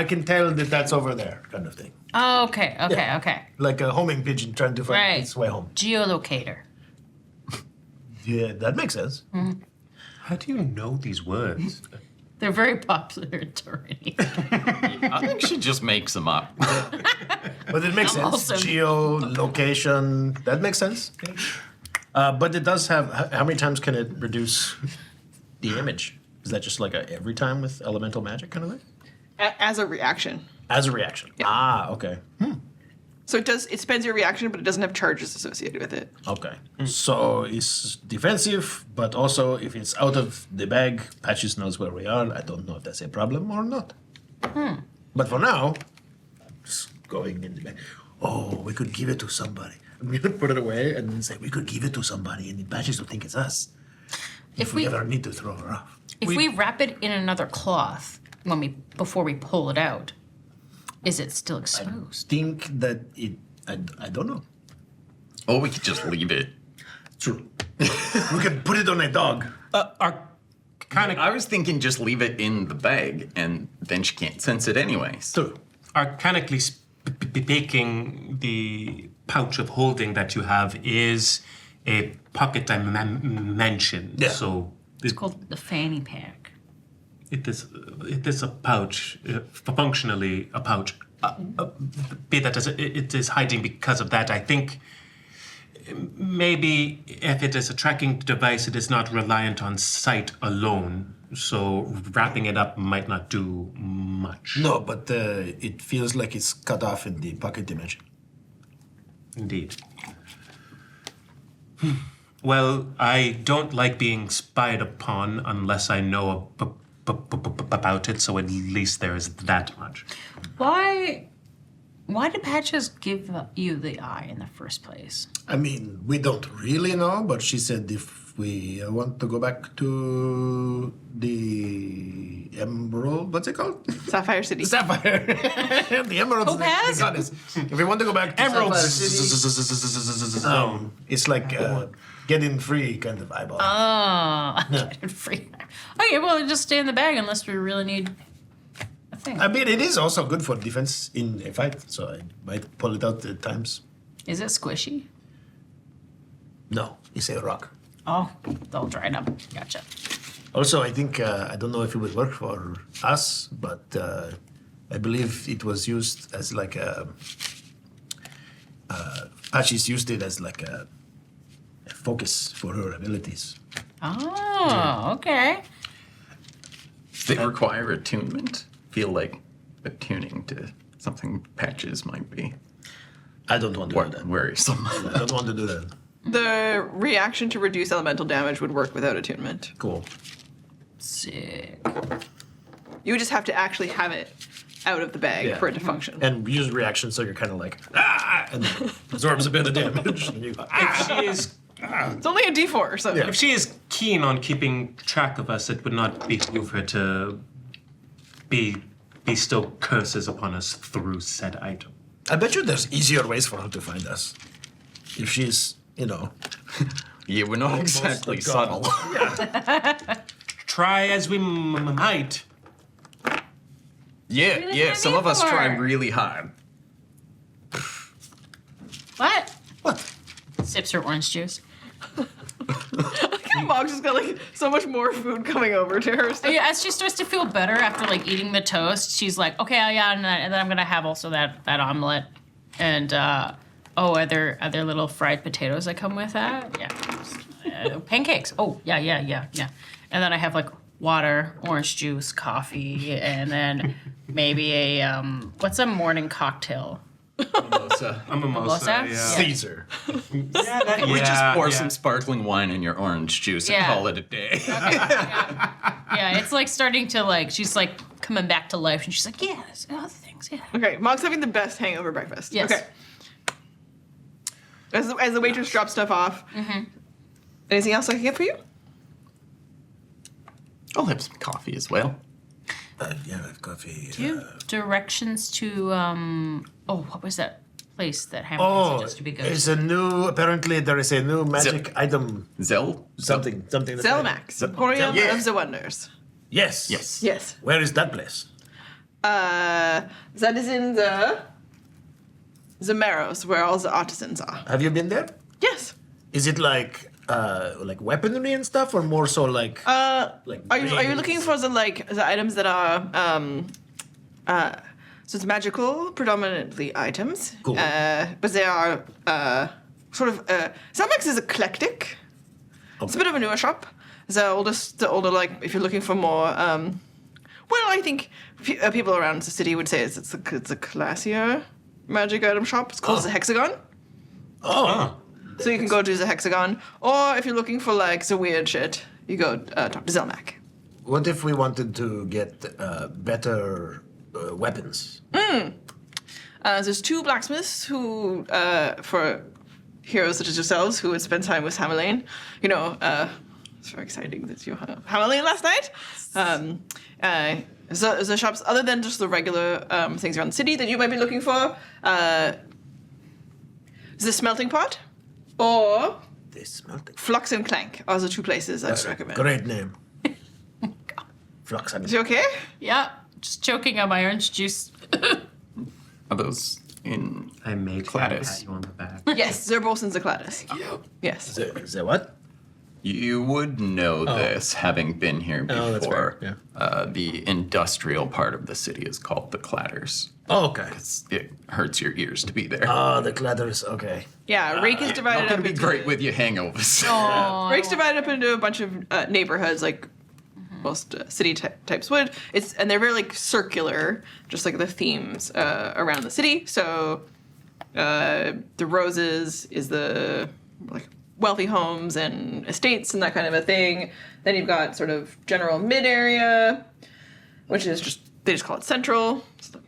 can tell that that's over there kind of thing. Oh, okay. Okay. Like a homing pigeon trying to find Right. its way home. Geolocator. Yeah, that makes sense. How do you know these words? They're very popular in Torini. I think she just makes them up. But it makes sense. Awesome. Geolocation, that makes sense. But it does have, how many times can it reduce the image? Is that just like a every time with elemental magic kind of thing? As a reaction. As a reaction. Yeah. Ah, okay. So it spends your reaction, but it doesn't have charges associated with it. Okay. So it's defensive, but also if it's out of the bag, Patches knows where we are. I don't know if that's a problem or not. But for now, just going in the bag. Oh, we could give it to somebody. We could put it away and then say, we could give it to somebody, and the Patches will think it's us. If we ever need to throw her off. If we wrap it in another cloth before we pull it out, is it still exposed? Think that I don't know. Or we could just leave it. True. We could put it on a dog. I was thinking just leave it in the bag, and then she can't sense it anyways. True. Arcanically speaking, the pouch of holding that you have is a pocket dimension. Yeah. So It's called the fanny pack. it is a pouch, functionally a pouch. Be that as it is hiding because of that. I think maybe if it is a tracking device, it is not reliant on sight alone. So wrapping it up might not do much. No, but it feels like it's cut off in the pocket dimension. Indeed. Well, I don't like being spied upon unless I know about it, so at least there is that much. Why did Patches give you the eye in the first place? I mean, we don't really know, but she said if we want to go back to the Emerald, what's it called? Sapphire City. Sapphire. The Emerald. Topaz? If we want to go back to Emerald Sapphire City, it's like getting free kind of eyeball. Oh, free. Okay, well, just stay in the bag unless we really need a thing. I mean, it is also good for defense in a fight, so I might pull it out at times. Is it squishy? No, it's a rock. Oh, it's all dried up. Gotcha. Also, I think, I don't know if it would work for us, but I believe it was used as like a... Patches used it as like a focus for her abilities. Oh, okay. They require attunement. Feel like attuning to something Patches might be I don't want to do that. worrisome. I don't want to do that. The reaction to reduce elemental damage would work without attunement. Cool. Sick. You would just have to actually have it out of the bag Yeah. for it to function. And use reaction so you're kind of like, and then absorbs a bit of damage. And you go, If she is It's only a D4, so if she is keen on keeping track of us, it would not behoove her to bestow curses upon us through said item. I bet you there's easier ways for her to find us. If she's, Yeah, we're not exactly subtle. Try as we might. Yeah, some of us try really hard. What? What? Sips her orange juice. Mog's just got like so much more food coming over to her. So Yeah, as she starts to feel better after like eating the toast, she's like, okay, yeah, and then I'm gonna have also that omelet, and are there little fried potatoes that come with that? Yeah, pancakes. Oh, yeah. And then I have like water, orange juice, coffee, and then maybe a what's a morning cocktail? Mimosa. A mimosa, Mimosa? yeah. Caesar. We just pour some sparkling wine in your orange juice and Yeah. call it a day. Yeah, it's like starting to like she's like coming back to life, and she's like, yeah, there's other things, yeah. Okay, Mog's having the best hangover breakfast. Yes. Okay. As the waitress drops stuff off. Anything else I can get for you? I'll have some coffee as well. Yeah, coffee. Do you have directions to what was that place that Hamilton Oh, suggested we go it's to? a new. Apparently, there is a new magic item. Something. Zelmak, Emporium Yeah. of the Wonders. Yes. Yes. Yes. Where is that place? That is in the Marrows, where all the artisans are. Have you been there? Yes. Is it like weaponry and stuff, or more so like? Like Are you rings? looking for the items that are so it's magical predominantly items. Cool. But they are Zelmak's is eclectic. It's a bit of a newer shop. The older like if you're looking for more I think people around the city would say it's a classier magic item shop. It's called the Hexagon. Oh. So you can go to the Hexagon, or if you're looking for like the weird shit, you go talk to Zelmak. What if we wanted to get better weapons? There's two blacksmiths who, for heroes such as yourselves, who would spend time with Hammerlane. It's very exciting that you have Hammerlane last night. The shops, other than just the regular things around the city that you might be looking for, the smelting pot, or This smelting. Flux and Clank are the two places I would recommend. Great name. Flux and Is you okay? Yeah, just choking on my orange juice. Are those in I made sure I Gladys? pat you on the back. Yes, they're both in the Gladys. Yes. the what? You would know this, having been here Oh, that's before. fair, The industrial part of the city is called the Clatters. Oh, okay. It hurts your ears to be there. Oh, the clatters. Okay. Yeah, Raikk is Not divided gonna up be into great with your hangovers. Raik's divided up into a bunch of neighborhoods, like most city types would. And they're very like circular, just like the themes around the city. So the Roses is the like wealthy homes and estates and that kind of a thing. Then you've got sort of general mid area, which is they just call it central. It's the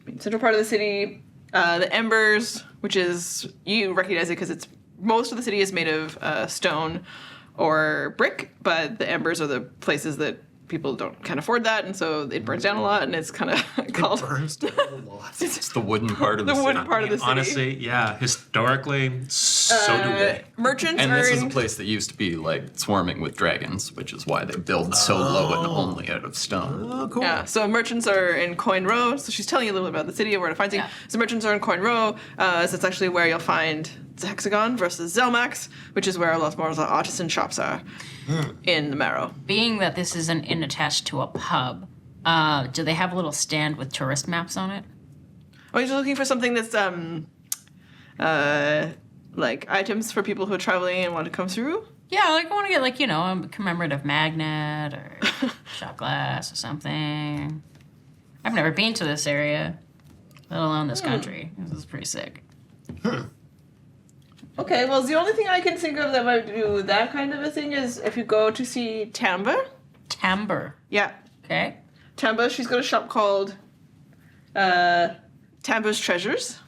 main central part of the city. The Embers, which is, you recognize it because it's most of the city is made of stone or brick, but the Embers are the places that people can't afford that, and so it burns down a lot, and it's kind of called Burns down a lot. It's the wooden part of the, the city. wooden part of the city. Honestly, yeah. Historically, so do we. Merchants And are this is a in, place that used to be like swarming with dragons, which is why they build so low and only out of stone. Oh, cool. yeah. So merchants are in Coin Row. So she's telling you a little bit about the city and where to find things. Yeah. So merchants are in Coin Row. So it's actually where you'll find the Hexagon versus Zelmak's, which is where a lot more of the artisan shops are in the Marrow. Being that this is an inn attached to a pub, do they have a little stand with tourist maps on it? Oh, you're looking for something that's like items for people who are traveling and want to come through? Yeah, like I want to get like, a commemorative magnet or shot glass or something. I've never been to this area, let alone this country. This is pretty sick. Okay, well, the only thing I can think of that might do that kind of a thing is if you go to see Tamba. Timbre. Yeah. Okay. Tamba, she's got a shop called Tamba's Treasures.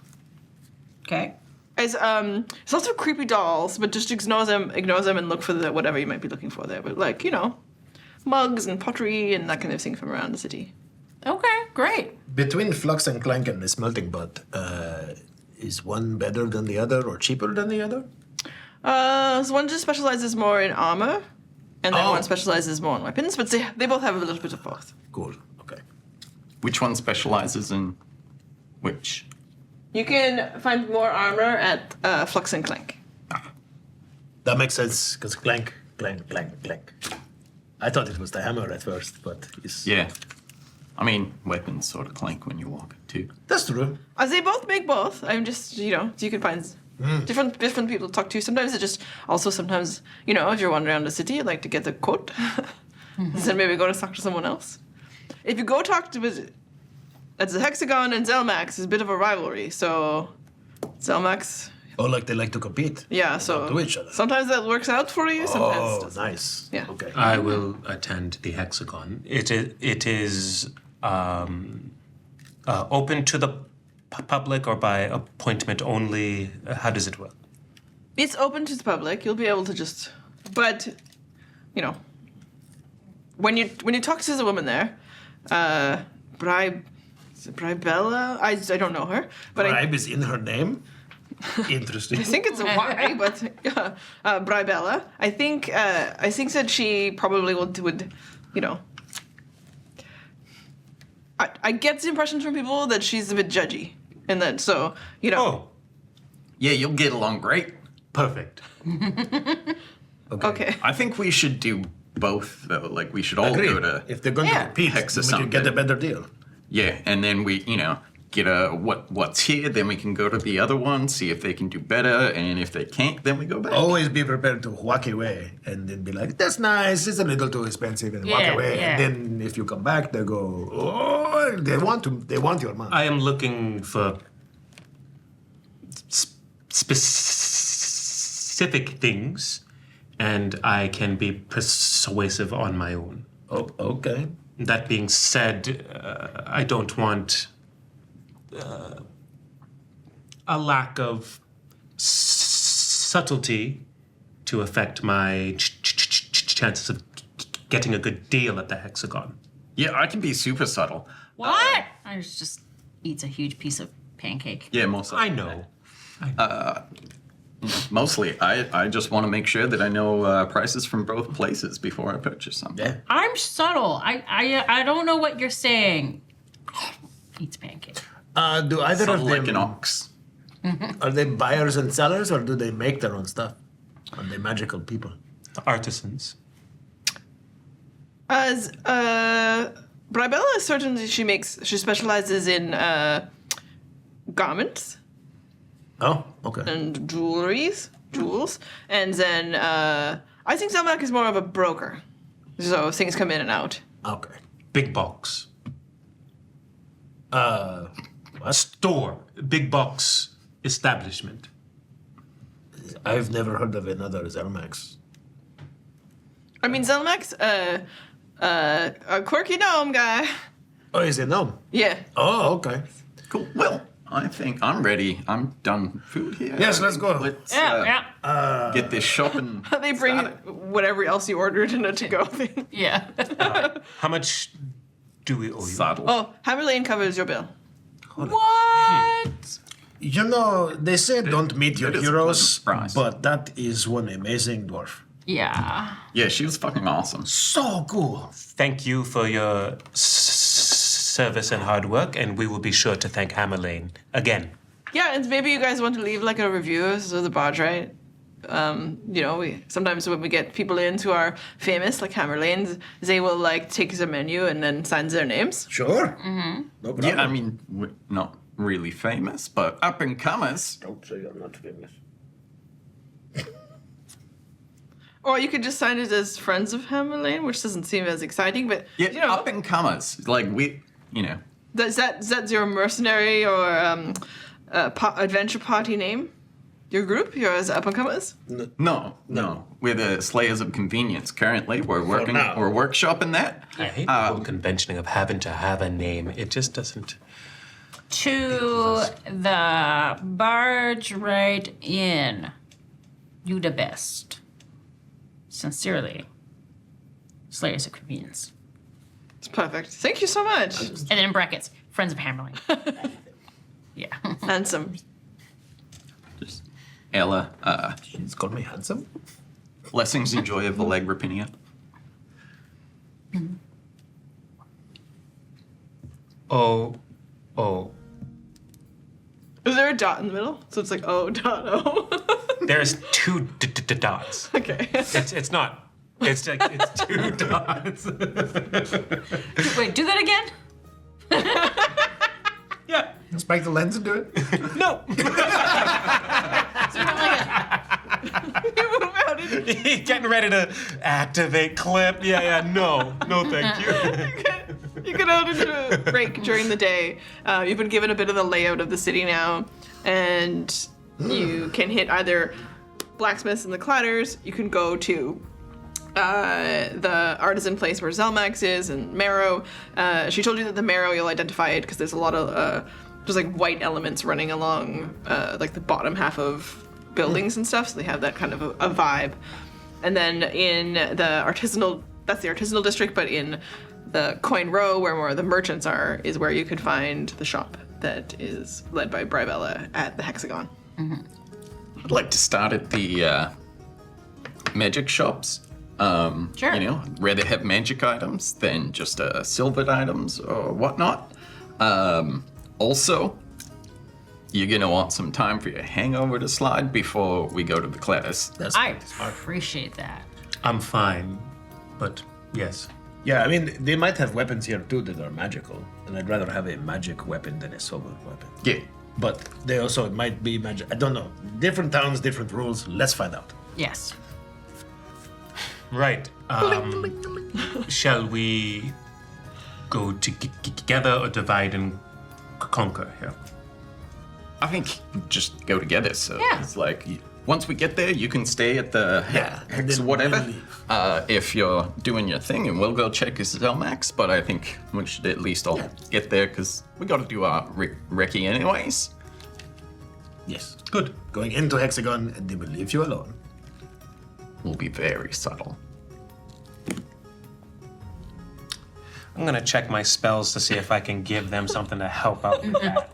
Okay. It's lots of creepy dolls, but just ignore them and look for whatever you might be looking for there. But like, mugs and pottery and that kind of thing from around the city. Okay, great. Between Flux and Clank and the smelting pot, is one better than the other or cheaper than the other? So one just specializes more in armor, and then Oh. one specializes more in weapons, but they both have a little bit of both. Cool. Okay. Which one specializes in which? You can find more armor at Flux and Clank. That makes sense, because Clank. I thought it was the hammer at first, but it's... Yeah. I mean, weapons sort of clank when you walk too. That's true. They both make both. I'm just, you can find different people to talk to. Sometimes it just, also sometimes, if you're wandering around the city, you like to get the quote Then maybe go to talk to someone else. If you go talk to that's the Hexagon and Zelmak is a bit of a rivalry. So Zelmak's Oh, like they like to compete. yeah. So To each other. sometimes that works out for you. Sometimes Oh, doesn't. nice. Yeah. Okay. I will attend the Hexagon. It is open to the public or by appointment only. How does it work? It's open to the public. You'll be able to just, but, you know, when you talk to the woman there, Bribella. I don't know her, but Bribe is in her name. Interesting. I think it's a Y. But yeah, Bribella. I think that she probably would, you know. I get the impression from people that she's a bit judgy, and that so you know. Oh, Yeah, you'll get along great. perfect. Okay. I think we should do both, though. Like, we should all Agreed. go to... If they're going Yeah. to compete, Hex or we can get a something. better deal. Yeah, and then we, get what's here, then we can go to the other one, see if they can do better, and if they can't, then we go back. Always be prepared to walk away and then be like, that's nice, it's a little too expensive, and walk Yeah, away. yeah. And then if you come back, they go, oh, they want your money. I am looking for specific things, and I can be persuasive on my own. Oh, okay. That being said, I don't want a lack of subtlety to affect my chances of getting a good deal at the Hexagon. Yeah, I can be super subtle. What? I just eats a huge piece of pancake. Yeah, mostly. I know. Mostly. I just want to make sure that I know prices from both places before I purchase something. Yeah. I'm subtle. I don't know what you're saying. Eats pancake. Do either Subtle of them, like an ox. are they buyers and sellers, or do they make their own stuff? Are they magical people? Artisans. As Bribella is certainly she specializes in garments Oh, okay. and jewels, and then I think Zelmak is more of a broker, so things come in and out. Okay. Big box. What? Store. Big box establishment. I've never heard of another Zelmax. I mean, Zelmak's a quirky gnome guy. Oh, is it no? Yeah. Oh, okay. Cool. Well, I think I'm ready. I'm done food here. Yes, let's go. Let's Yeah, get this shopping. They bring started. whatever else you ordered in a to-go thing. yeah. How much do we owe you? Saddle. Oh, Hammer Lane covers your bill. What? You know, they say don't meet your It is a heroes, pleasant price. but that is one amazing dwarf. Yeah. Yeah, she was fucking awesome. So cool. Thank you for your service and hard work, and we will be sure to thank Hammerlane again. Yeah, and maybe you guys want to leave like a review so the barge, right? You know, we sometimes when we get people in who are famous, like Hammer Lanes, they will like take the menu and then sign their names. Sure. Mm-hmm. No problem. Yeah, I mean, we're not really famous, but up and comers. Don't say you're not famous. Or you could just sign it as friends of Hammer Lane, which doesn't seem as exciting, but Yeah, you know, up and comers. Like is that your mercenary or adventure party name? Your group, your up and comers? No. We're the Slayers of Convenience. Currently, we're working, now. we're workshopping that. I hate the whole convention of having to have a name. It just doesn't. To the barge right in. You the best. Sincerely. Slayers of Convenience. It's perfect. Thank you so much. And then in brackets, Friends of Hammerling. Yeah. Handsome. Just Ella, She's called me handsome. blessings and joy of the leg Rapinia. Oh. Is there a dot in the middle? So it's like O.O. There's two dots. Okay. It's not. It's like it's two dots. Wait, do that again? Yeah. Spike the lens into it. No. So we got like a, How did you Getting ready to activate clip. Yeah, no, thank you. You can out into Raikk during the day. You've been given a bit of the layout of the city now, and you can hit either blacksmiths and the cladders. You can go to the artisan place where Zelmak is and marrow. She told you that the marrow you'll identify it because there's a lot of just like white elements running along like the bottom half of buildings and stuff, so they have that kind of a vibe. And then in the artisanal, that's the artisanal district, but in the coin row where more of the merchants are is where you could find the shop that is led by Brivella at the Hexagon. I'd like to start at the magic shops. Sure. You know, where they have magic items than just silvered items or whatnot. Also, you're gonna want some time for your hangover to slide before we go to the class. I appreciate that. I'm fine, but yes. Yeah, I mean, they might have weapons here too that are magical, and I'd rather have a magic weapon than a silver weapon. Yeah. But they also might be magic. I don't know. Different towns, different rules. Let's find out. Yes. Right. Shall we go together or divide and conquer here? I think just go together. So Yeah. it's like once we get there, you can stay at the and Hex then whatever. we'll leave. If you're doing your thing, and we'll go check his Zelmax. But I think we should at least all get there because we got to do our recce anyways. Yes. Good. Going into Hexagon, and they will leave you alone. We'll be very subtle. I'm gonna check my spells to see if I can give them something to help out with that.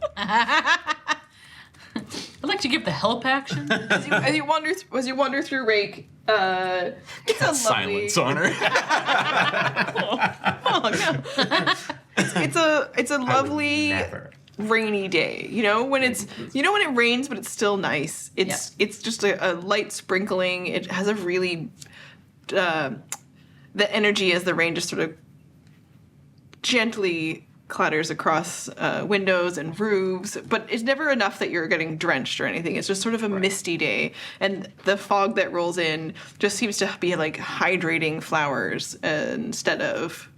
I'd like to give the help action. As you wander through Raikk, it's a lovely. Silence on her. Oh, no. It's a lovely Never. rainy day. You know when it rains, but it's still nice. It's just a light sprinkling. It has a really the energy as the rain just sort of gently clatters across windows and roofs, but it's never enough that you're getting drenched or anything. It's just sort of a misty day, and the fog that rolls in just seems to be like hydrating flowers instead of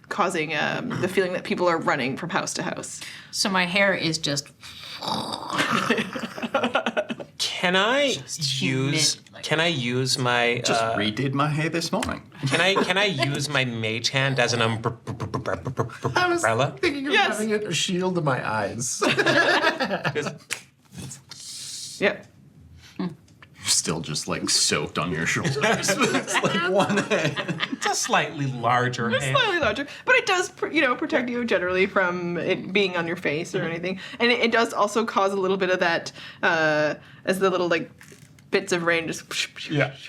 causing the feeling that people are running from house to house. So my hair is just Can I use? humid, like- Can I use my? Just redid my hair this morning. Can I use my mage hand as an umbrella? Thinking of Yes. having a shield in my eyes. Yep. Still just like soaked on your shoulders. It's like one hand. It's a slightly larger hand. Slightly larger, but it does, protect you generally from it being on your face or anything. And it does also cause a little bit of that, as the little like bits of rain just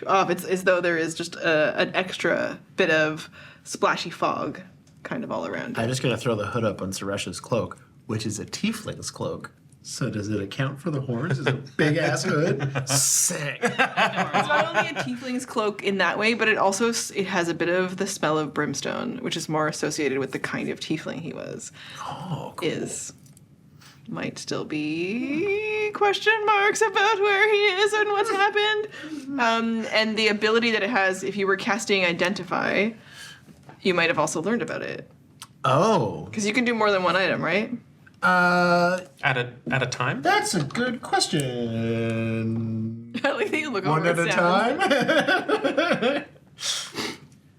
off. It's as though there is just an extra bit of splashy fog, kind of all around. I'm just gonna throw the hood up on Suresh's cloak, which is a tiefling's cloak. So does it account for the horns? Is it a big ass hood? Sick. It's not only a tiefling's cloak in that way, but it has a bit of the smell of brimstone, which is more associated with the kind of tiefling he was. Oh, cool. Might still be question marks about where he is and what's happened. And the ability that it has, if you were casting Identify, you might have also learned about it. Oh. Because you can do more than one item, right? At a time? That's a good question. I like that you look One over at a time.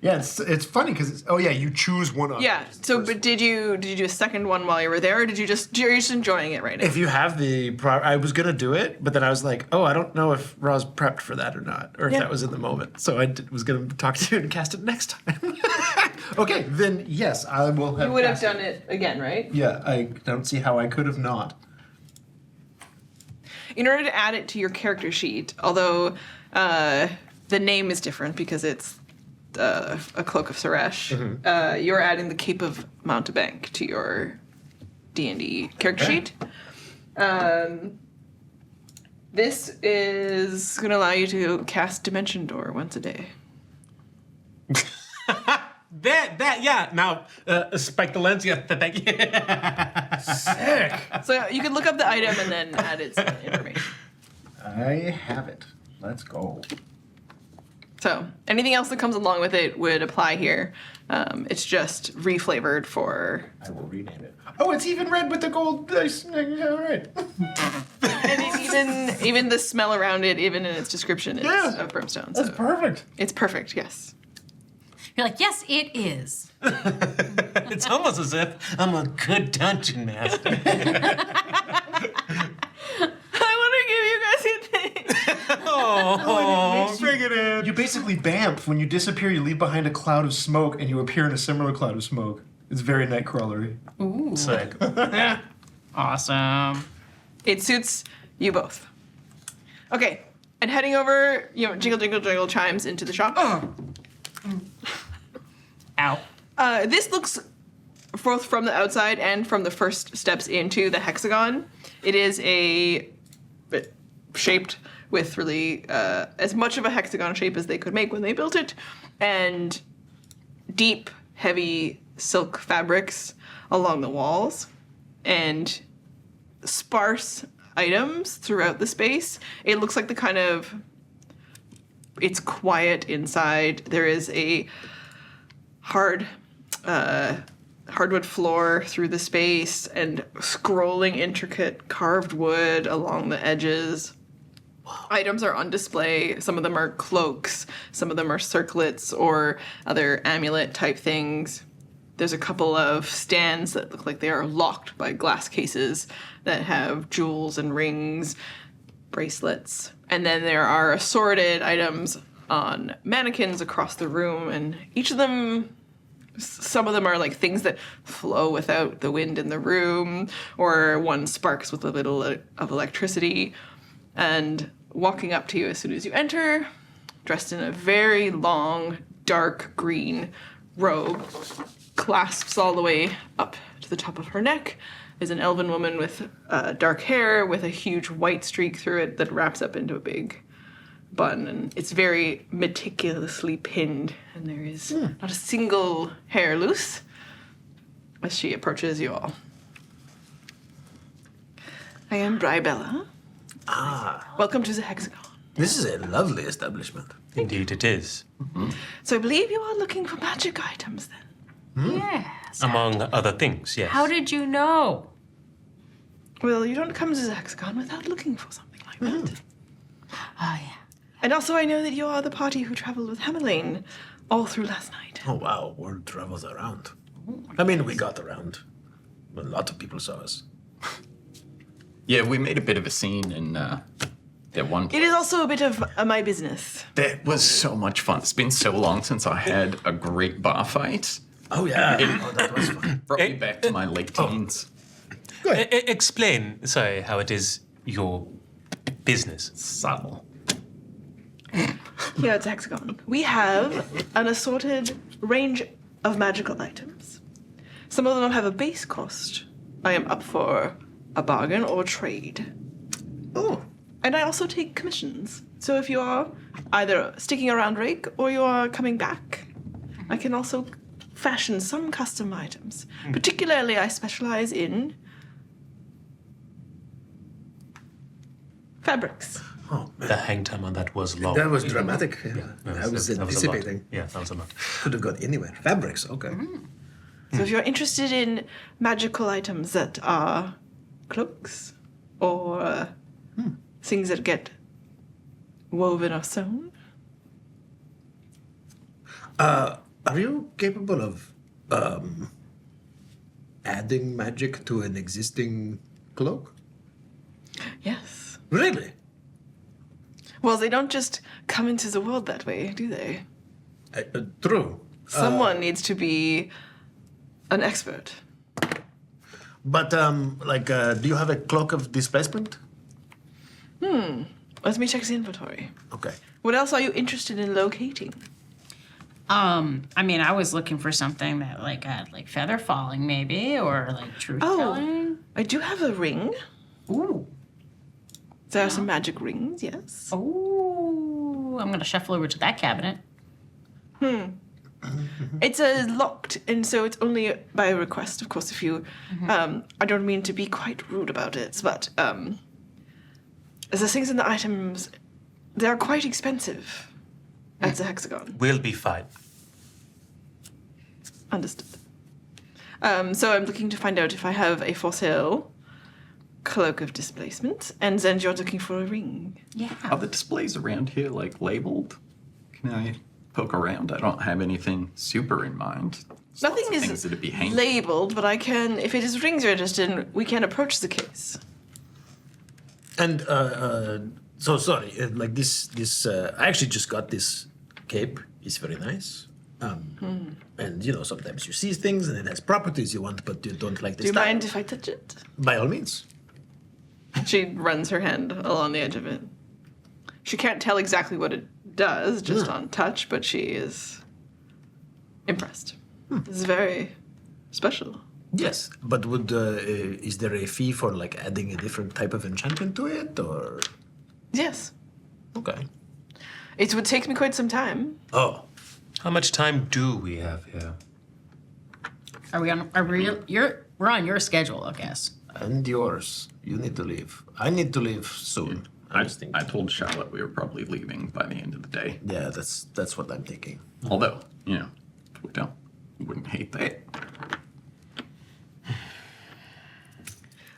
Yeah, it's funny because you choose one. Yeah. So, but did you do a second one while you were there, or you're just enjoying it right now? If you have I was gonna do it, but then I was like, oh, I don't know if Roz prepped for that or not, or if that was in the moment. So I was gonna talk to you and cast it next time. Okay, then yes, I will have. You would have cast done it again, right? Yeah, I don't see how I could have not. In order to add it to your character sheet, although the name is different because it's a Cloak of Suresh, you're adding the Cape of Mountebank to your D&D character sheet. This is going to allow you to cast Dimension Door once a day. Now, spike the lens. Yeah, thank you. Sick. So you can look up the item and then add its information. I have it. Let's go. So anything else that comes along with it would apply here. It's just reflavored for. I will rename it. Oh, it's even red with the gold dice. All right. And it's even the smell around it, even in its description, is of brimstone. That's So perfect. it's perfect. Yes. You're like, yes, it is. It's almost as if I'm a good dungeon master. I want to give you guys a thing. Oh, bring it in. You basically bamf. When you disappear, you leave behind a cloud of smoke, and you appear in a similar cloud of smoke. It's very Nightcrawlery. Ooh. Sick. Awesome. It suits you both. Okay, and heading over, jingle, jingle, jingle chimes into the shop. Ow. This looks, both from the outside and from the first steps into the Hexagon, it is shaped with really as much of a hexagon shape as they could make when they built it, and deep, heavy silk fabrics along the walls, and sparse items throughout the space. It looks like it's quiet inside. There is a hardwood floor through the space and scrolling intricate carved wood along the edges. Items are on display. Some of them are cloaks, some of them are circlets or other amulet type things. There's a couple of stands that look like they are locked by glass cases that have jewels and rings, bracelets. And then there are assorted items on mannequins across the room, and each of them, some of them are like things that flow without the wind in the room, or one sparks with a little of electricity. And walking up to you as soon as you enter, dressed in a very long, dark green robe, clasps all the way up to the top of her neck, is an elven woman with dark hair with a huge white streak through it that wraps up into a big bun, and it's very meticulously pinned, and there is not a single hair loose as she approaches you all. I am Brybella. Welcome to the Hexagon. This is a lovely establishment. Indeed it is. So I believe you are looking for magic items then? Yes. Among other things, yes. How did you know? Well, you don't come to the Hexagon without looking for something like that. Oh, yeah. And also I know that you are the party who traveled with Hammerlane all through last night. Oh, wow. Word travels around. I mean, we got around. A lot of people saw us. Yeah, we made a bit of a scene in that one place. It is also a bit of my business. That was so much fun. It's been so long since I had a great bar fight. Oh, yeah. Oh, that was fun. Brought me back to my late teens. Explain, sorry, how it is your business. Subtle. Here at the Hexagon, we have an assorted range of magical items. Some of them have a base cost. I am up for a bargain or trade. Oh, And I also take commissions. So if you are either sticking around Raikk or you are coming back, I can also fashion some custom items. Particularly, I specialize in fabrics. oh, man. The hang time on that was long. That was dramatic. Yeah. I was That was a lot. anticipating. Yeah, that was a lot. Could have got anywhere. Fabrics, okay. So if you're interested in magical items that are cloaks or things that get woven or sewn, Are you capable of adding magic to an existing cloak? yes. Really? Well, they don't just come into the world that way, do they? True. Someone needs to be an expert. But, do you have a cloak of displacement? Let me check the inventory. Okay. What else are you interested in locating? I mean, I was looking for something that had feather falling maybe, or truth telling. I do have a ring. Ooh. There are some magic rings, yes. Ooh. I'm gonna shuffle over to that cabinet. It's locked, and so it's only by request, of course, if you... I don't mean to be quite rude about it, but the things in the items, they are quite expensive. at the Hexagon. We'll be fine. Understood. So I'm looking to find out if I have a for sale cloak of displacement, and then you're looking for a ring. Yeah. Are the displays around here like labeled? Can I poke around? I don't have anything super in mind. There's Nothing lots of is things that'd be hanging. labeled, but I can, if it is rings you're interested in, we can approach the case. And so sorry, like this. I actually just got this cape. It's very nice. And you know, sometimes you see things and it has properties you want, but you don't like this. Do you style. mind if I touch it? By all means. She runs her hand along the edge of it. She can't tell exactly what it does, just on touch, but she is impressed. This is very special. Yes, but would is there a fee for like adding a different type of enchantment to it, or? Yes. Okay. It would take me quite some time. Oh, How much time do we have here? We're on your schedule, I guess. and yours. You need to leave. I need to leave soon. I told Charlotte we were probably leaving by the end of the day. Yeah, that's what I'm thinking. Although, you know, we wouldn't hate that.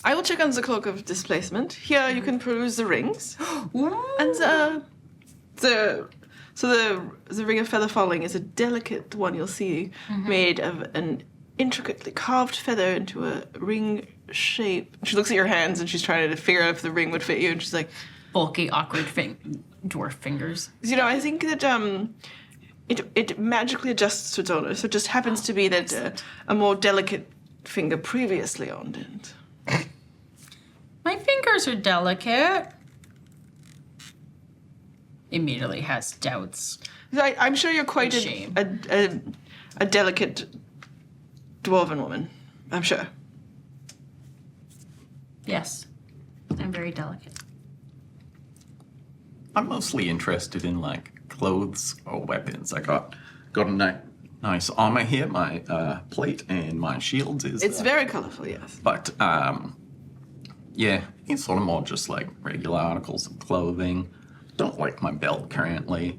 I will check on the cloak of displacement. Here you can peruse the rings. And the ring of feather falling is a delicate one you'll see, made of an intricately carved feather into a ring shape. She looks at your hands and she's trying to figure out if the ring would fit you, and she's like, Bulky, awkward dwarf fingers. you know, I think that it magically adjusts to its owner, so it just happens to be that a more delicate finger previously owned it. My fingers are delicate. Immediately has doubts. I'm sure you're quite Shame. a delicate dwarven woman. I'm sure. Yes, I'm very delicate. I'm mostly interested in like clothes or weapons. I got a nice armor here. My plate and my shields is. It's very colorful, yes. But yeah, it's sort of more just like regular articles of clothing. Don't like my belt currently,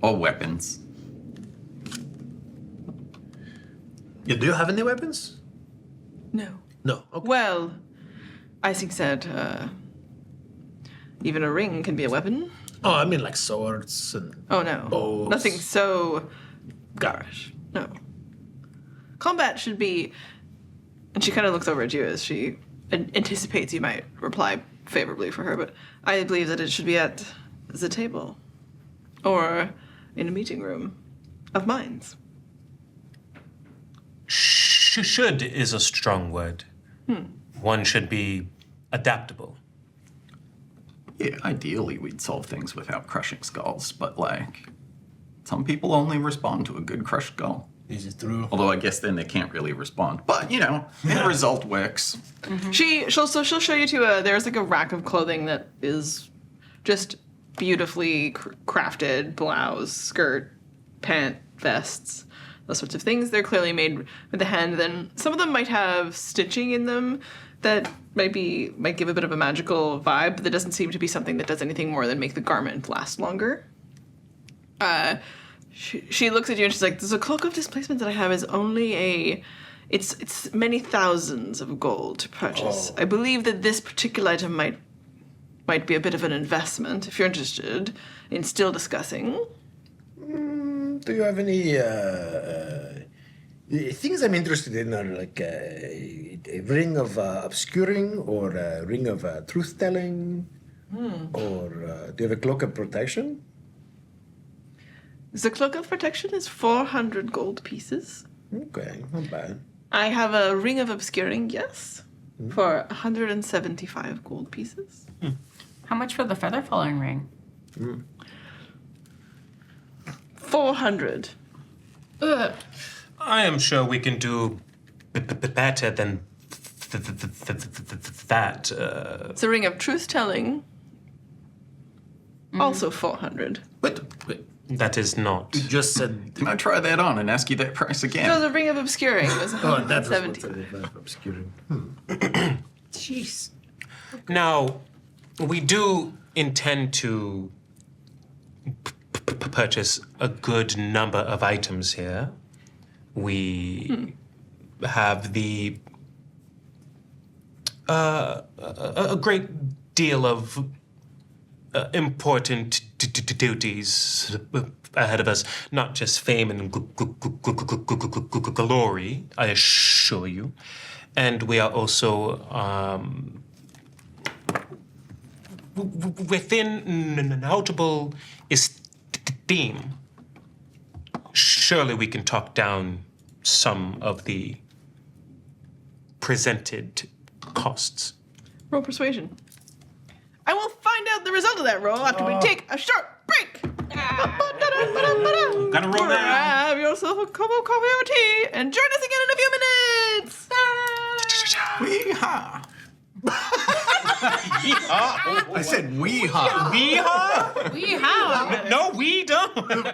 or weapons. Yeah, do you have any weapons? No. No. Okay. Well, I think that even a ring can be a weapon. Oh, I mean like swords and. Oh no. Bows. Nothing so garish. No. Combat should be. And she kind of looks over at you as she anticipates you might reply favorably for her, but I believe that it should be at the table or in a meeting room of minds. Should is a strong word. One should be adaptable. Yeah, ideally we'd solve things without crushing skulls, but like, some people only respond to a good crushed skull. Is it true? Although I guess then they can't really respond. But you know, end result works. She'll show you to there's like a rack of clothing that is just beautifully crafted blouse, skirt, pant, vests, those sorts of things. They're clearly made with the hand. Then some of them might have stitching in them that might give a bit of a magical vibe, but that doesn't seem to be something that does anything more than make the garment last longer. She looks at you and she's like, "There's a cloak of displacement that I have is only it's many thousands of gold to purchase. I believe that this particular item might be a bit of an investment if you're interested in still discussing." Do you have any things I'm interested in are like a ring of obscuring or a ring of truth telling, or do you have a cloak of protection? The cloak of protection is 400 gold pieces. Okay, not bad. I have a ring of obscuring, yes, for 175 gold pieces. How much for the feather falling ring? 400. Ugh. I am sure we can do better than that. It's a ring of truth telling, also 400. Wait, That is not. You just said. can I try that on and ask you that price again? No, the ring of obscuring was Oh, that was 175. obscuring. Jeez. Now, we do intend to purchase a good number of items here. We have a great deal of important duties ahead of us, not just fame and glory, I assure you. And we are also within notable esteem. Surely we can talk down some of the presented costs. Roll persuasion. I will find out the result of that roll after we take a short break. Gotta roll now. Grab yourself a cup of coffee or tea and join us again in a few minutes. Wee-haw. I said wee-haw. Yeehaw! No, we don't.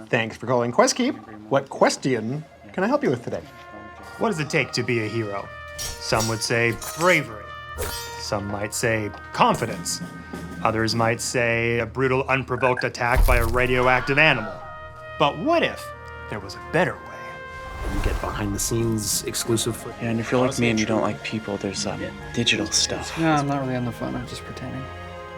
Thanks for calling QuestKeep. What question can I help you with today? What does it take to be a hero? Some would say bravery. Some might say confidence. Others might say a brutal, unprovoked attack by a radioactive animal. But what if there was a better way? You get behind-the-scenes exclusive footage. Yeah, and if you're like me and you don't like people, there's digital stuff. No, I'm not really on the phone. I'm just pretending.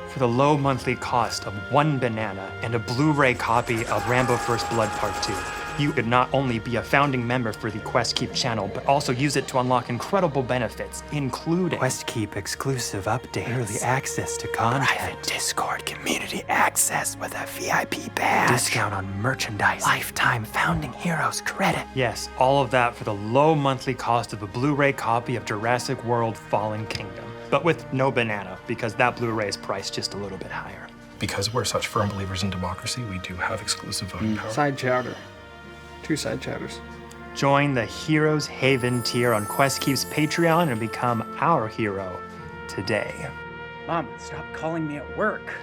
For the low monthly cost of 1 banana and a Blu-ray copy of Rambo First Blood Part 2, you could not only be a founding member for the QuestKeep channel, but also use it to unlock incredible benefits, including QuestKeep exclusive updates, early access to content, private Discord community access with a VIP badge, discount on merchandise, lifetime founding heroes credit. Yes, all of that for the low monthly cost of a Blu-ray copy of Jurassic World Fallen Kingdom. But with no banana, because that Blu-ray is priced just a little bit higher. Because we're such firm believers in democracy, we do have exclusive voting power. Side chowder. 2 side chowders. Join the Heroes Haven tier on QuestKeep's Patreon and become our hero today. Mom, stop calling me at work.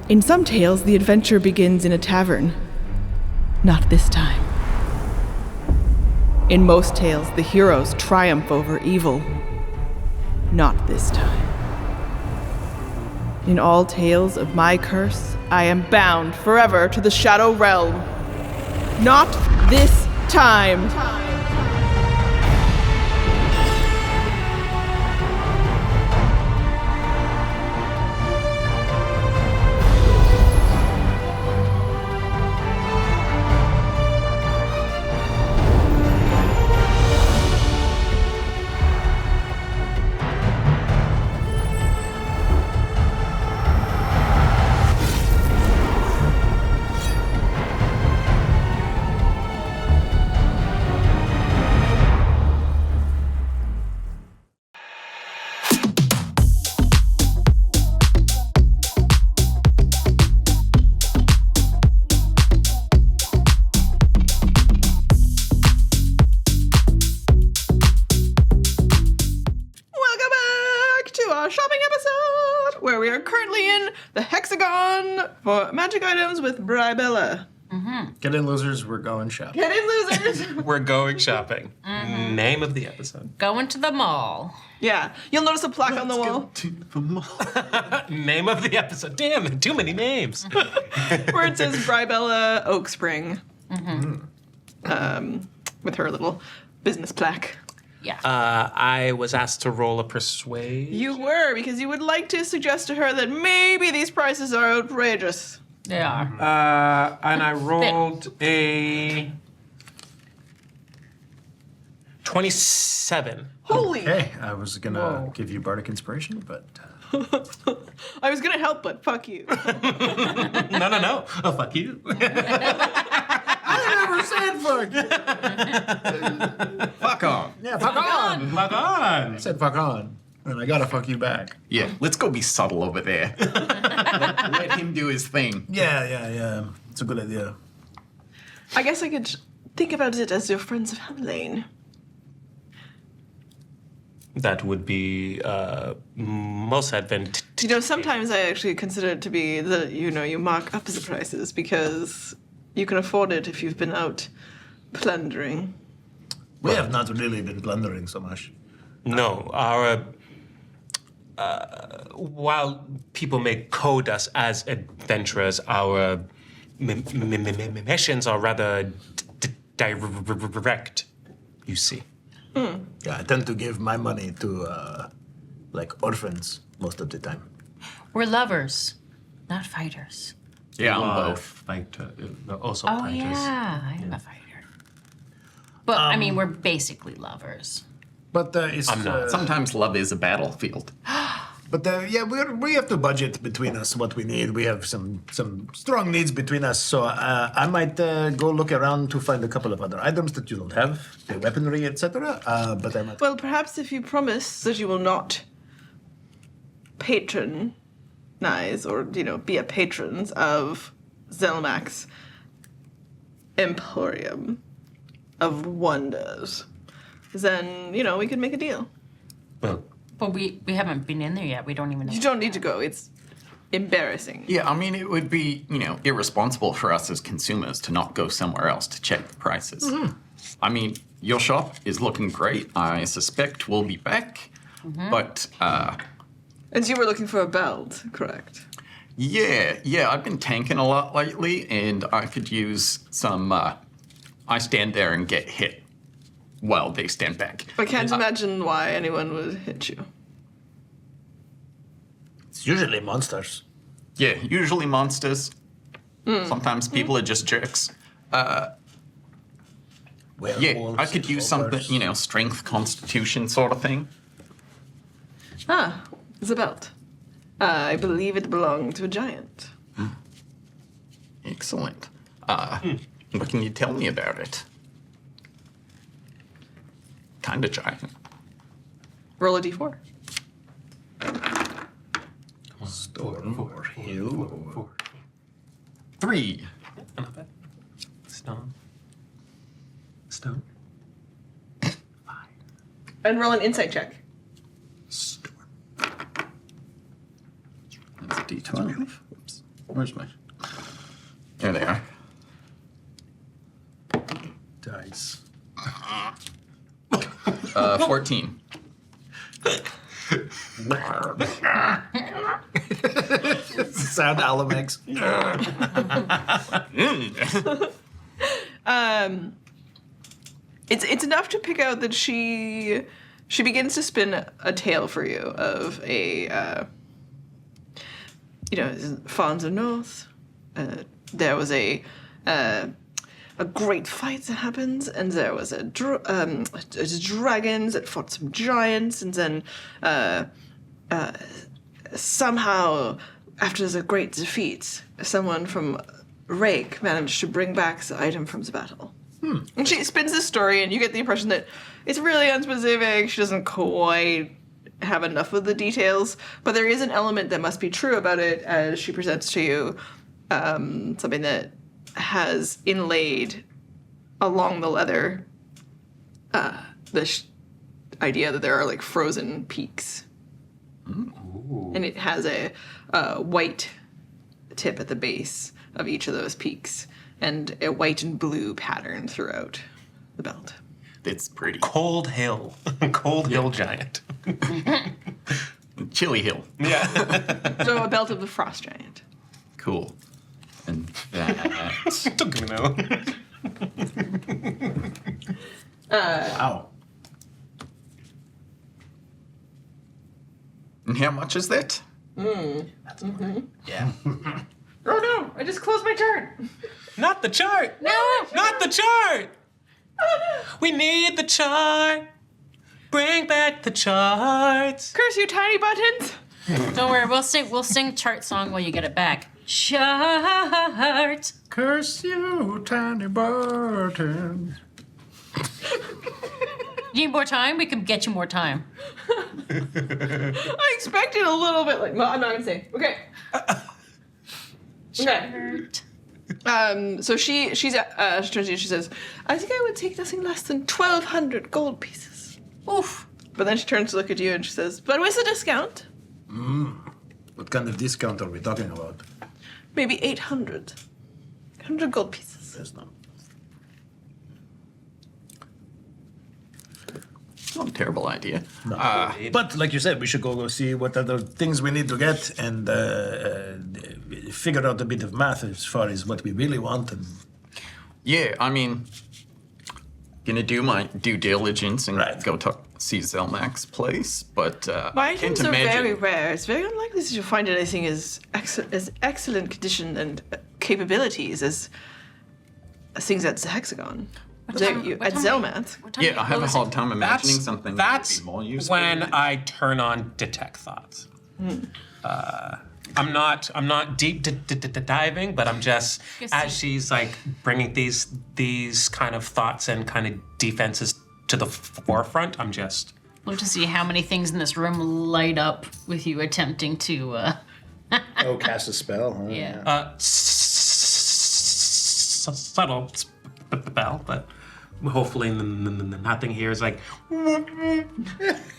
In some tales, the adventure begins in a tavern. Not this time. In most tales, the heroes triumph over evil. Not this time. In all tales of my curse, I am bound forever to the Shadow Realm. Not this time. Where we are currently in the Hexagon for magic items with Bribella. Get in, losers. We're going shopping. Get in, losers! We're going shopping. Name of the episode. Going to the mall. Yeah, you'll notice a plaque on the wall Name of the episode. Damn it, too many names. where it says Bribella Oak Spring. With her little business plaque. Yeah. I was asked to roll a persuade. You were, because you would like to suggest to her that maybe these prices are outrageous. They are. And I rolled a 27. Holy! Hey, I was gonna give you bardic inspiration, but I was gonna help, but fuck you. No. Oh, fuck you. I never said fuck. Fuck on. Yeah, fuck on. Fuck on. I said fuck on, and I gotta fuck you back. Yeah, let's go be subtle over there. let him do his thing. Yeah. It's a good idea. I guess I could think about it as your friends of Hamlane. That would be most advantageous. You know, sometimes I actually consider it to be that, you mock up the prices because, You can afford it if you've been out plundering. We have not really been plundering so much. No, our while people may code us as adventurers, our missions are rather direct. You see. Yeah, I tend to give my money to, like, orphans most of the time. We're lovers, not fighters. Yeah, I'm Both both. fighter, also Oh fighters. yeah, I'm a fighter. But I mean, we're basically lovers. But it's... I'm not. Sometimes love is a battlefield. But yeah, we have to budget between us what we need. We have some strong needs between us. So I might go look around to find a couple of other items that you don't have, the weaponry, etc. But I might. Well, perhaps if you promise that you will not patronize or, be a patrons of Zelmak's Emporium of Wonders, then, we could make a deal. Well, But we haven't been in there yet. We don't even know. You don't need to go. It's embarrassing. Yeah, I mean, it would be, irresponsible for us as consumers to not go somewhere else to check the prices. I mean, your shop is looking great. I suspect we'll be back. But, And you were looking for a belt, correct? yeah, I've been tanking a lot lately, and I could use some, I stand there and get hit while they stand back. I can't imagine why anyone would hit you. It's usually monsters. Yeah, usually monsters. Sometimes people are just jerks. Yeah, I could use something, strength, constitution sort of thing. Ah, it's a belt. I believe it belonged to a giant. Excellent. What can you tell me about it? Kind of giant. Roll a d4. Storm or hill. 3. Stone. Stone. And roll an insight check. Storm. That's a D12. Oops. Where's my... There they are. Dice. 14. Sound Ala makes. It's enough to pick out that she begins to spin a tale for you of a Fawns of North. There was a great fight that happens, and there was dragons that fought some giants, and then somehow, after the great defeat, someone from Raikk managed to bring back the item from the battle. And she spins this story, and you get the impression that it's really unspecific. She doesn't quite have enough of the details, but there is an element that must be true about it as she presents to you something that has inlaid along the leather this idea that there are like frozen peaks. Ooh. And it has a white tip at the base of each of those peaks and a white and blue pattern throughout the belt. It's pretty. Cold Hill. Cold Hill giant. Chilly Hill. Yeah. So a belt of the frost giant. Cool. And that... Don't know. Wow. And how much is that? Yeah. Oh no, I just closed my turn. Not the chart. No. Not the chart. We need the chart. Bring back the charts. Curse you, tiny buttons. Don't worry, we'll sing chart song while you get it back. Chart. Curse you, tiny buttons. You need more time? We can get you more time. I expected a little bit like, no, I'm not gonna say. Okay. Okay. So she turns to you and she says, I think I would take nothing less than 1,200 gold pieces. Oof. But then she turns to look at you and she says, but with a discount, What kind of discount are we talking about? maybe 800. 100 gold pieces. There's none. Not a terrible idea. But like you said, we should go see what other things we need to get and figure out a bit of math as far as what we really want. And Yeah, I mean, gonna do my due diligence and go see Zelmak's place, but My can't items are imagine. very rare. It's very unlikely that you'll find anything as excellent condition and capabilities as things at Hexagon. At Zelmak. Yeah, I have a hard time imagining something that That's would be more useful. when I turn on detect thoughts. I'm not deep diving, but I'm just as she's like bringing these kind of thoughts and kind of defenses to the forefront. I'm just Look to see how many things in this room light up with you attempting to. cast a spell. Huh? Yeah. subtle spell, but hopefully nothing here is like.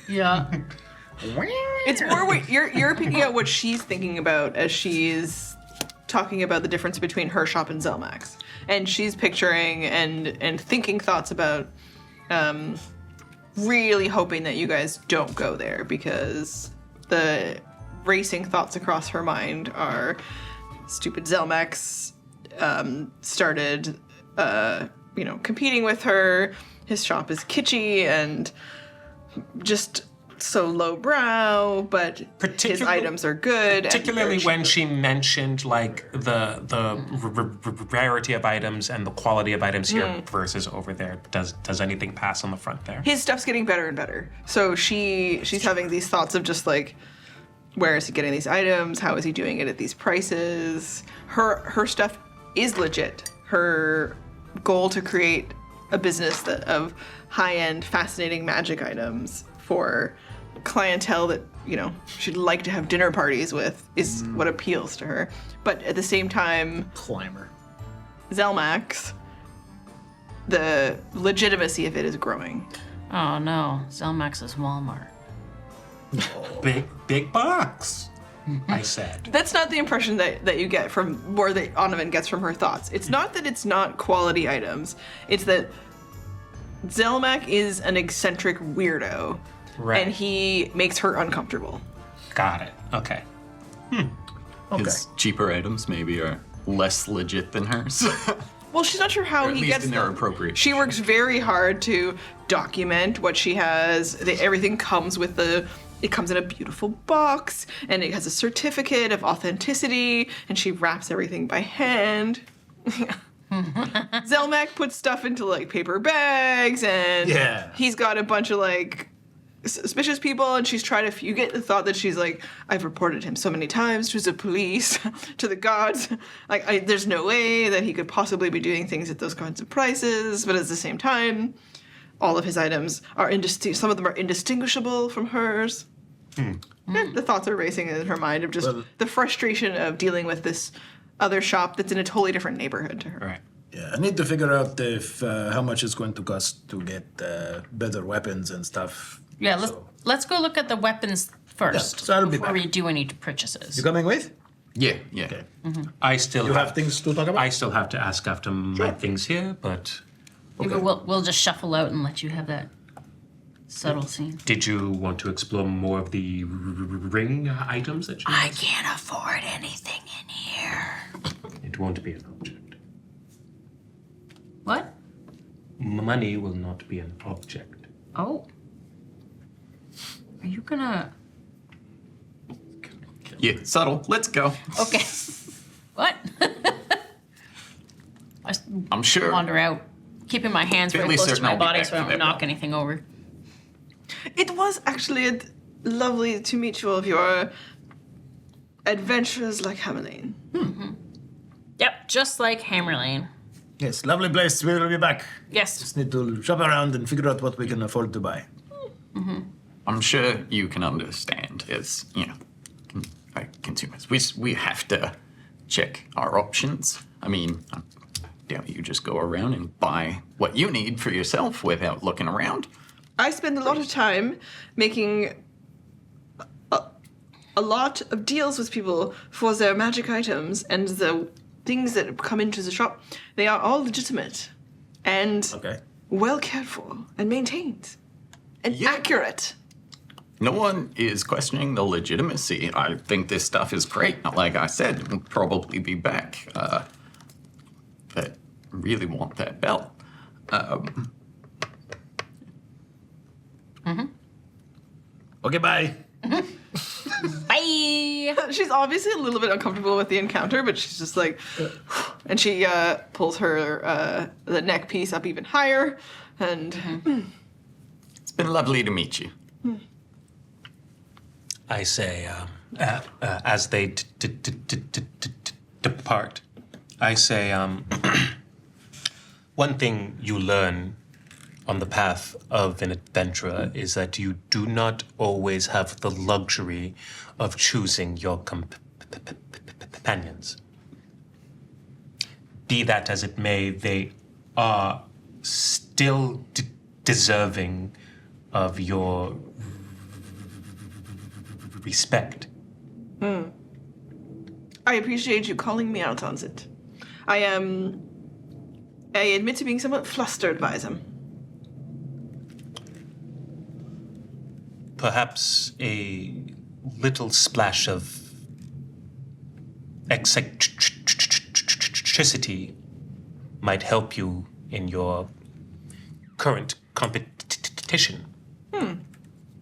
Yeah. It's more what you're picking out what she's thinking about as she's talking about the difference between her shop and Zelmak's, and she's picturing and thinking thoughts about really hoping that you guys don't go there, because the racing thoughts across her mind are stupid Zelmak's started competing with her. His shop is kitschy and just so lowbrow, but his items are good. Particularly when she mentioned like the rarity of items and the quality of items here versus over there. Does anything pass on the front there? His stuff's getting better and better. So she's having these thoughts of just like, where is he getting these items? How is he doing it at these prices? Her stuff is legit. Her goal to create a business of high-end, fascinating magic items for clientele that, she'd like to have dinner parties with is what appeals to her. But at the same time, Climber. Zelmak's, the legitimacy of it is growing. Oh no, Zelmak's is Walmart. Big box, I said. That's not the impression that you get from, or that Onovan gets from her thoughts. It's not that it's not quality items. It's that Zelmak is an eccentric weirdo. Right. And he makes her uncomfortable. Got it. Okay. His cheaper items maybe are less legit than hers. Well, she's not sure how At he least gets in their them. appropriate She works very hard to document what she has. Everything comes with it comes in a beautiful box, and it has a certificate of authenticity, and she wraps everything by hand. Zelmak puts stuff into like paper bags, and he's got a bunch of like suspicious people, and she's trying to. You get the thought that she's like, I've reported him so many times to the police, to the gods. Like, there's no way that he could possibly be doing things at those kinds of prices. But at the same time, all of his items are some of them are indistinguishable from hers. The thoughts are racing in her mind of just the frustration of dealing with this other shop that's in a totally different neighborhood to her. Right. Yeah, I need to figure out if how much it's going to cost to get better weapons and stuff. Yeah, let's go look at the weapons first so I'll be before back. we do any purchases. You coming with? Yeah. Okay. I still You have things to talk about? I still have to ask after my things here, but Maybe we'll just shuffle out and let you have that subtle scene. did you want to explore more of the ring items that you I can't afford anything in here. It won't be an object. What? Money will not be an object. Oh. Are you gonna... Yeah, subtle. Let's go. Okay. What? I'm sure. Wander out, keeping my hands very Fairly close to certain my I'll be body back so I for don't that knock one. anything over. It was actually lovely to meet you all of your adventures like Hammerlane. Yep, just like Hammer Lane. Yes, lovely place. We will be back. Yes. Just need to shop around and figure out what we can afford to buy. I'm sure you can understand as, consumers. We have to check our options. I mean, I doubt you just go around and buy what you need for yourself without looking around. I spend a lot of time making a lot of deals with people for their magic items, and the things that come into the shop, they are all legitimate and well cared for and maintained and accurate. No one is questioning the legitimacy. I think this stuff is great. Like I said, we'll probably be back. But really want that belt. Okay, bye. Bye. She's obviously a little bit uncomfortable with the encounter, but she's just like, and she pulls her the neck piece up even higher, and It's been lovely to meet you. I say, as they depart, I say, one thing you learn on the path of an adventurer is that you do not always have the luxury of choosing your companions. Be that as it may, they are still deserving of your respect. I appreciate you calling me out on it. I admit to being somewhat flustered by them. Perhaps a little splash of eccentricity might help you in your current competition.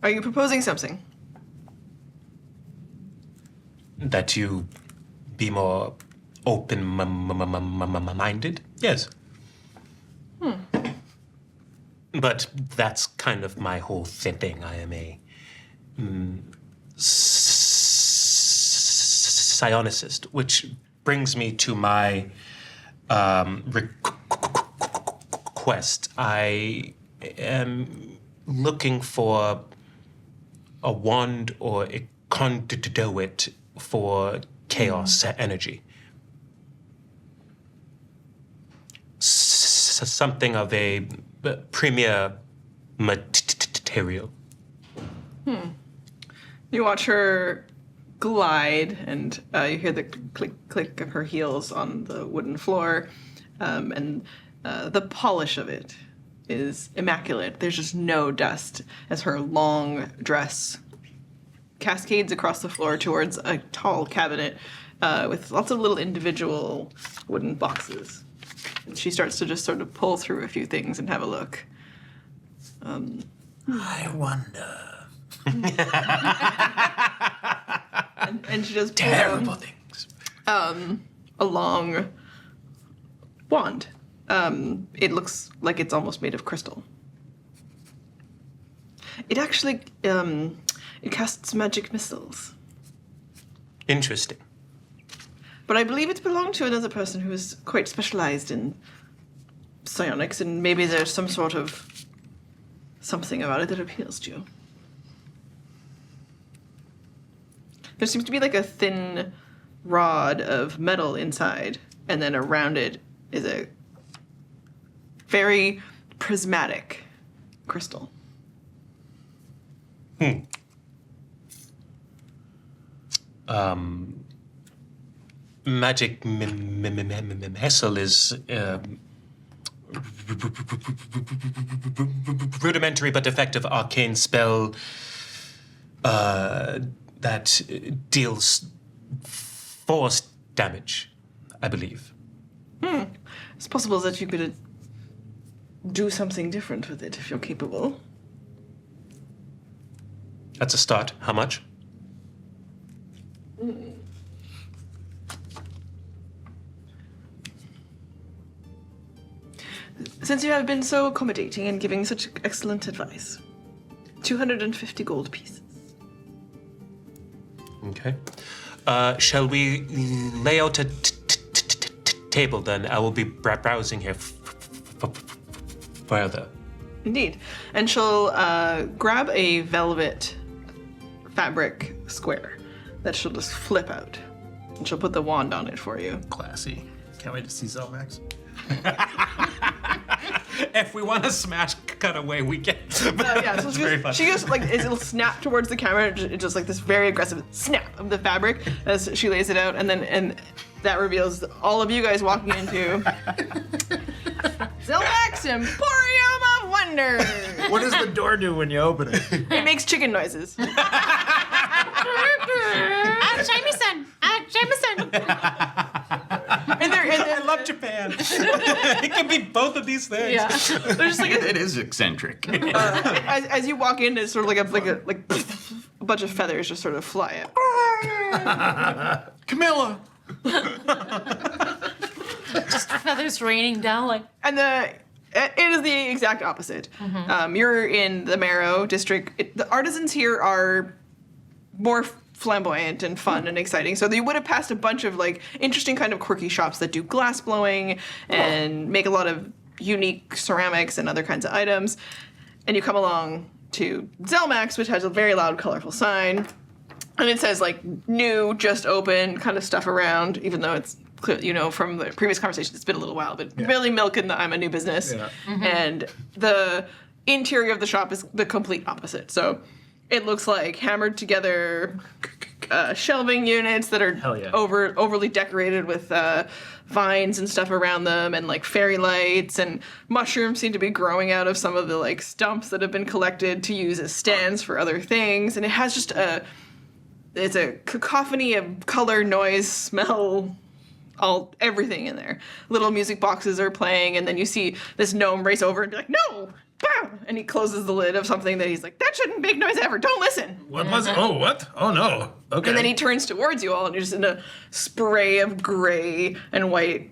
Are you proposing something? That you be more open-minded? Yes. But that's kind of my whole thing. I am a psionicist, which brings me to my request. I am looking for a wand or a conduit for chaos energy. Something of a premier material. You watch her glide, and you hear the click, click of her heels on the wooden floor, and the polish of it is immaculate. There's just no dust as her long dress cascades across the floor towards a tall cabinet with lots of little individual wooden boxes. And she starts to just sort of pull through a few things and have a look. I wonder. And she does pull Terrible things. a long wand. It looks like it's almost made of crystal. It actually it casts magic missiles. Interesting. But I believe it belonged to another person who is quite specialized in psionics, and maybe there's some sort of something about it that appeals to you. There seems to be like a thin rod of metal inside, and then around it is a very prismatic crystal. Magic missile is rudimentary but effective arcane spell that deals force damage, I believe. It's possible that you could do something different with it if you're capable. That's a start. How much? Since you have been so accommodating and giving such excellent advice, 250 gold pieces. Okay. Shall we lay out a table then? I will be browsing here further. Indeed. And she'll grab a velvet fabric square that she'll just flip out. And she'll put the wand on it for you. Classy. Can't wait to see Zelmak's. If we want to smash cut away, we can. Yeah, so very fun. she just like it'll snap towards the camera. It's just like this very aggressive snap of the fabric as she lays it out, and then that reveals all of you guys walking into Zelmak's Emporium of Wonder. What does the door do when you open it? It makes chicken noises. Jameson! Jameson! And I love Japan. It can be both of these things. yeah, there's just like It is eccentric. as you walk in, it's sort of like a bunch of feathers just sort of fly out. Camilla! Just feathers raining down like. And it is the exact opposite. You're in the Marrow district. The artisans here are more flamboyant and fun and exciting. So you would have passed a bunch of like interesting kind of quirky shops that do glass blowing and make a lot of unique ceramics and other kinds of items. And you come along to Zelmak's, which has a very loud, colorful sign. And it says like new, just open kind of stuff around, even though it's clear, from the previous conversation, it's been a little while, but really milking the I'm a new business. Yeah. And the interior of the shop is the complete opposite. So it looks like hammered together shelving units that are overly decorated with vines and stuff around them, and like fairy lights, and mushrooms seem to be growing out of some of the like stumps that have been collected to use as stands for other things. And it has just it's a cacophony of color, noise, smell, everything in there. Little music boxes are playing, and then you see this gnome race over and be like, no! Bow! And he closes the lid of something that he's like, that shouldn't make noise ever, don't listen. What was it? Oh, what? Oh, no. Okay. And then he turns towards you all, and you're just in a spray of gray and white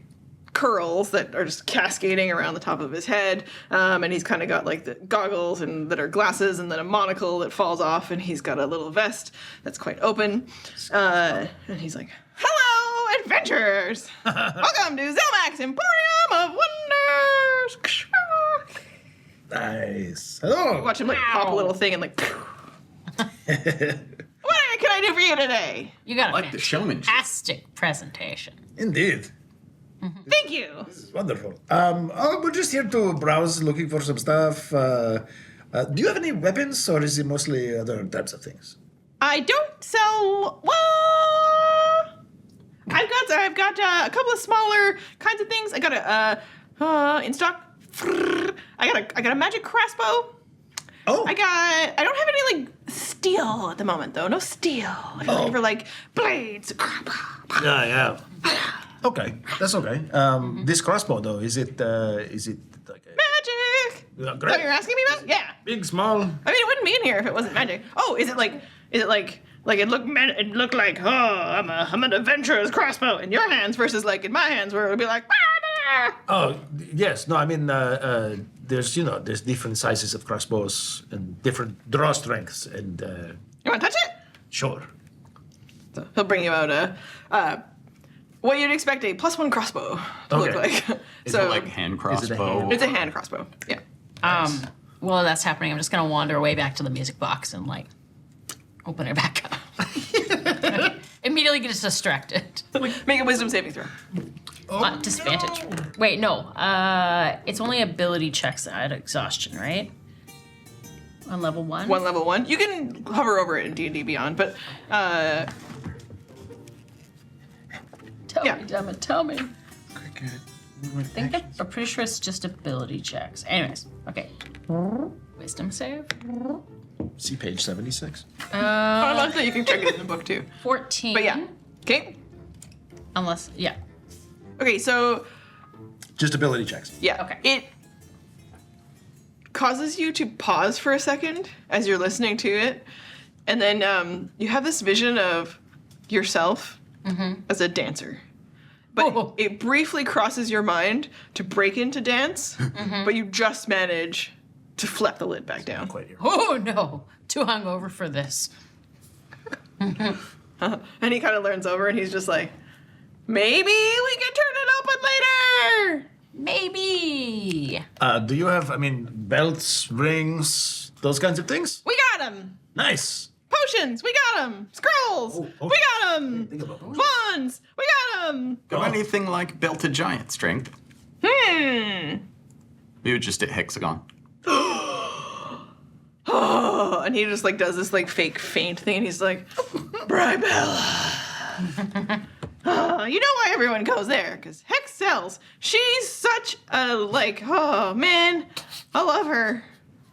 curls that are just cascading around the top of his head. And he's kind of got like the goggles that are glasses, and then a monocle that falls off, and he's got a little vest that's quite open. And he's like, hello, adventurers! Welcome to Zelmak's Emporium of Wonders! Nice. Hello. Watch him like pop a little thing and like. What can I do for you today? You got Like the showmanship. fantastic presentation. Indeed. Thank you. This is wonderful. We're just here to browse, looking for some stuff. Do you have any weapons, or is it mostly other types of things? I don't sell. Well, I've got a couple of smaller kinds of things. I got a in stock. I got a magic crossbow. Oh. I don't have any like steel at the moment though. No steel. I'm looking for like blades. Yeah. Okay, that's okay. This crossbow though, is it like a Magic. Yeah, Is great. that what you're asking me about? Yeah. Big, small? I mean, it wouldn't be in here if it wasn't magic. Oh, is it like it looked like I'm an adventurer's crossbow in your hands versus like in my hands where it would be like. Oh, yes. No, I mean, there's different sizes of crossbows and different draw strengths, and You want to touch it? sure. So he'll bring you out what you'd expect a +1 crossbow to look like. Is So it like hand crossbow? it's a hand crossbow. Yeah. While that's happening, I'm just gonna wander way back to the music box and like open it back up. Immediately gets distracted. Make a wisdom saving throw. Disadvantage. Wait, no. It's only ability checks at exhaustion, right? On level 1? One level 1. You can hover over it in D&D Beyond, but Tell yeah. me, damn it, tell me. Okay, I'm pretty sure it's just ability checks. Anyways, okay. Wisdom save. See page 76. I love that you can check it in the book too. 14. But yeah. Okay. Unless, yeah. Okay, so Just ability checks. yeah. Okay. It causes you to pause for a second as you're listening to it. And then you have this vision of yourself as a dancer. But it briefly crosses your mind to break into dance, but you just manage to flip the lid back down. Oh no, too hungover for this. And he kind of leans over and he's just like, maybe we can turn it open later. Maybe. Do you have, belts, rings, those kinds of things? We got him. Nice. Potions, we got them. Scrolls, we got them. Wands, we got them. Got anything like belted giant strength? We would just hit Hexagon. And he just like does this like fake faint thing, and he's like, Bribella. you know why everyone goes there? Because Hex sells. She's such a, like, oh, man. I love her.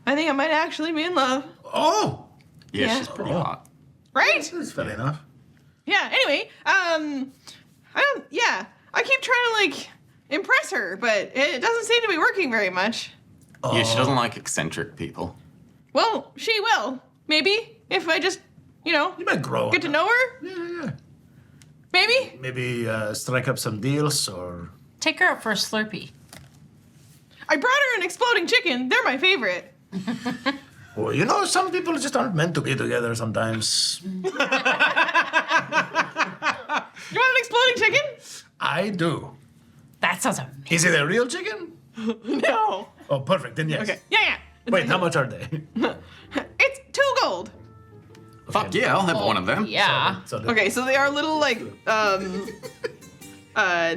I think I might actually be in love. Oh! Yeah, she's pretty hot. Right? That's fair enough. Yeah, anyway, I keep trying to, like, impress her, but it doesn't seem to be working very much. Yeah, she doesn't like eccentric people. Well, she will. Maybe. If I just, You might grow. get to know her. Yeah. Maybe. Maybe strike up some deals or. Take her out for a Slurpee. I brought her an exploding chicken. They're my favorite. Well, some people just aren't meant to be together sometimes. You want an exploding chicken? I do. That sounds amazing. Is it a real chicken? No. Oh, perfect. Then yes. Okay. Yeah. Wait, how much are they? It's 2 gold. Fuck yeah, I'll have one of them. Yeah. Okay, so they are little, like,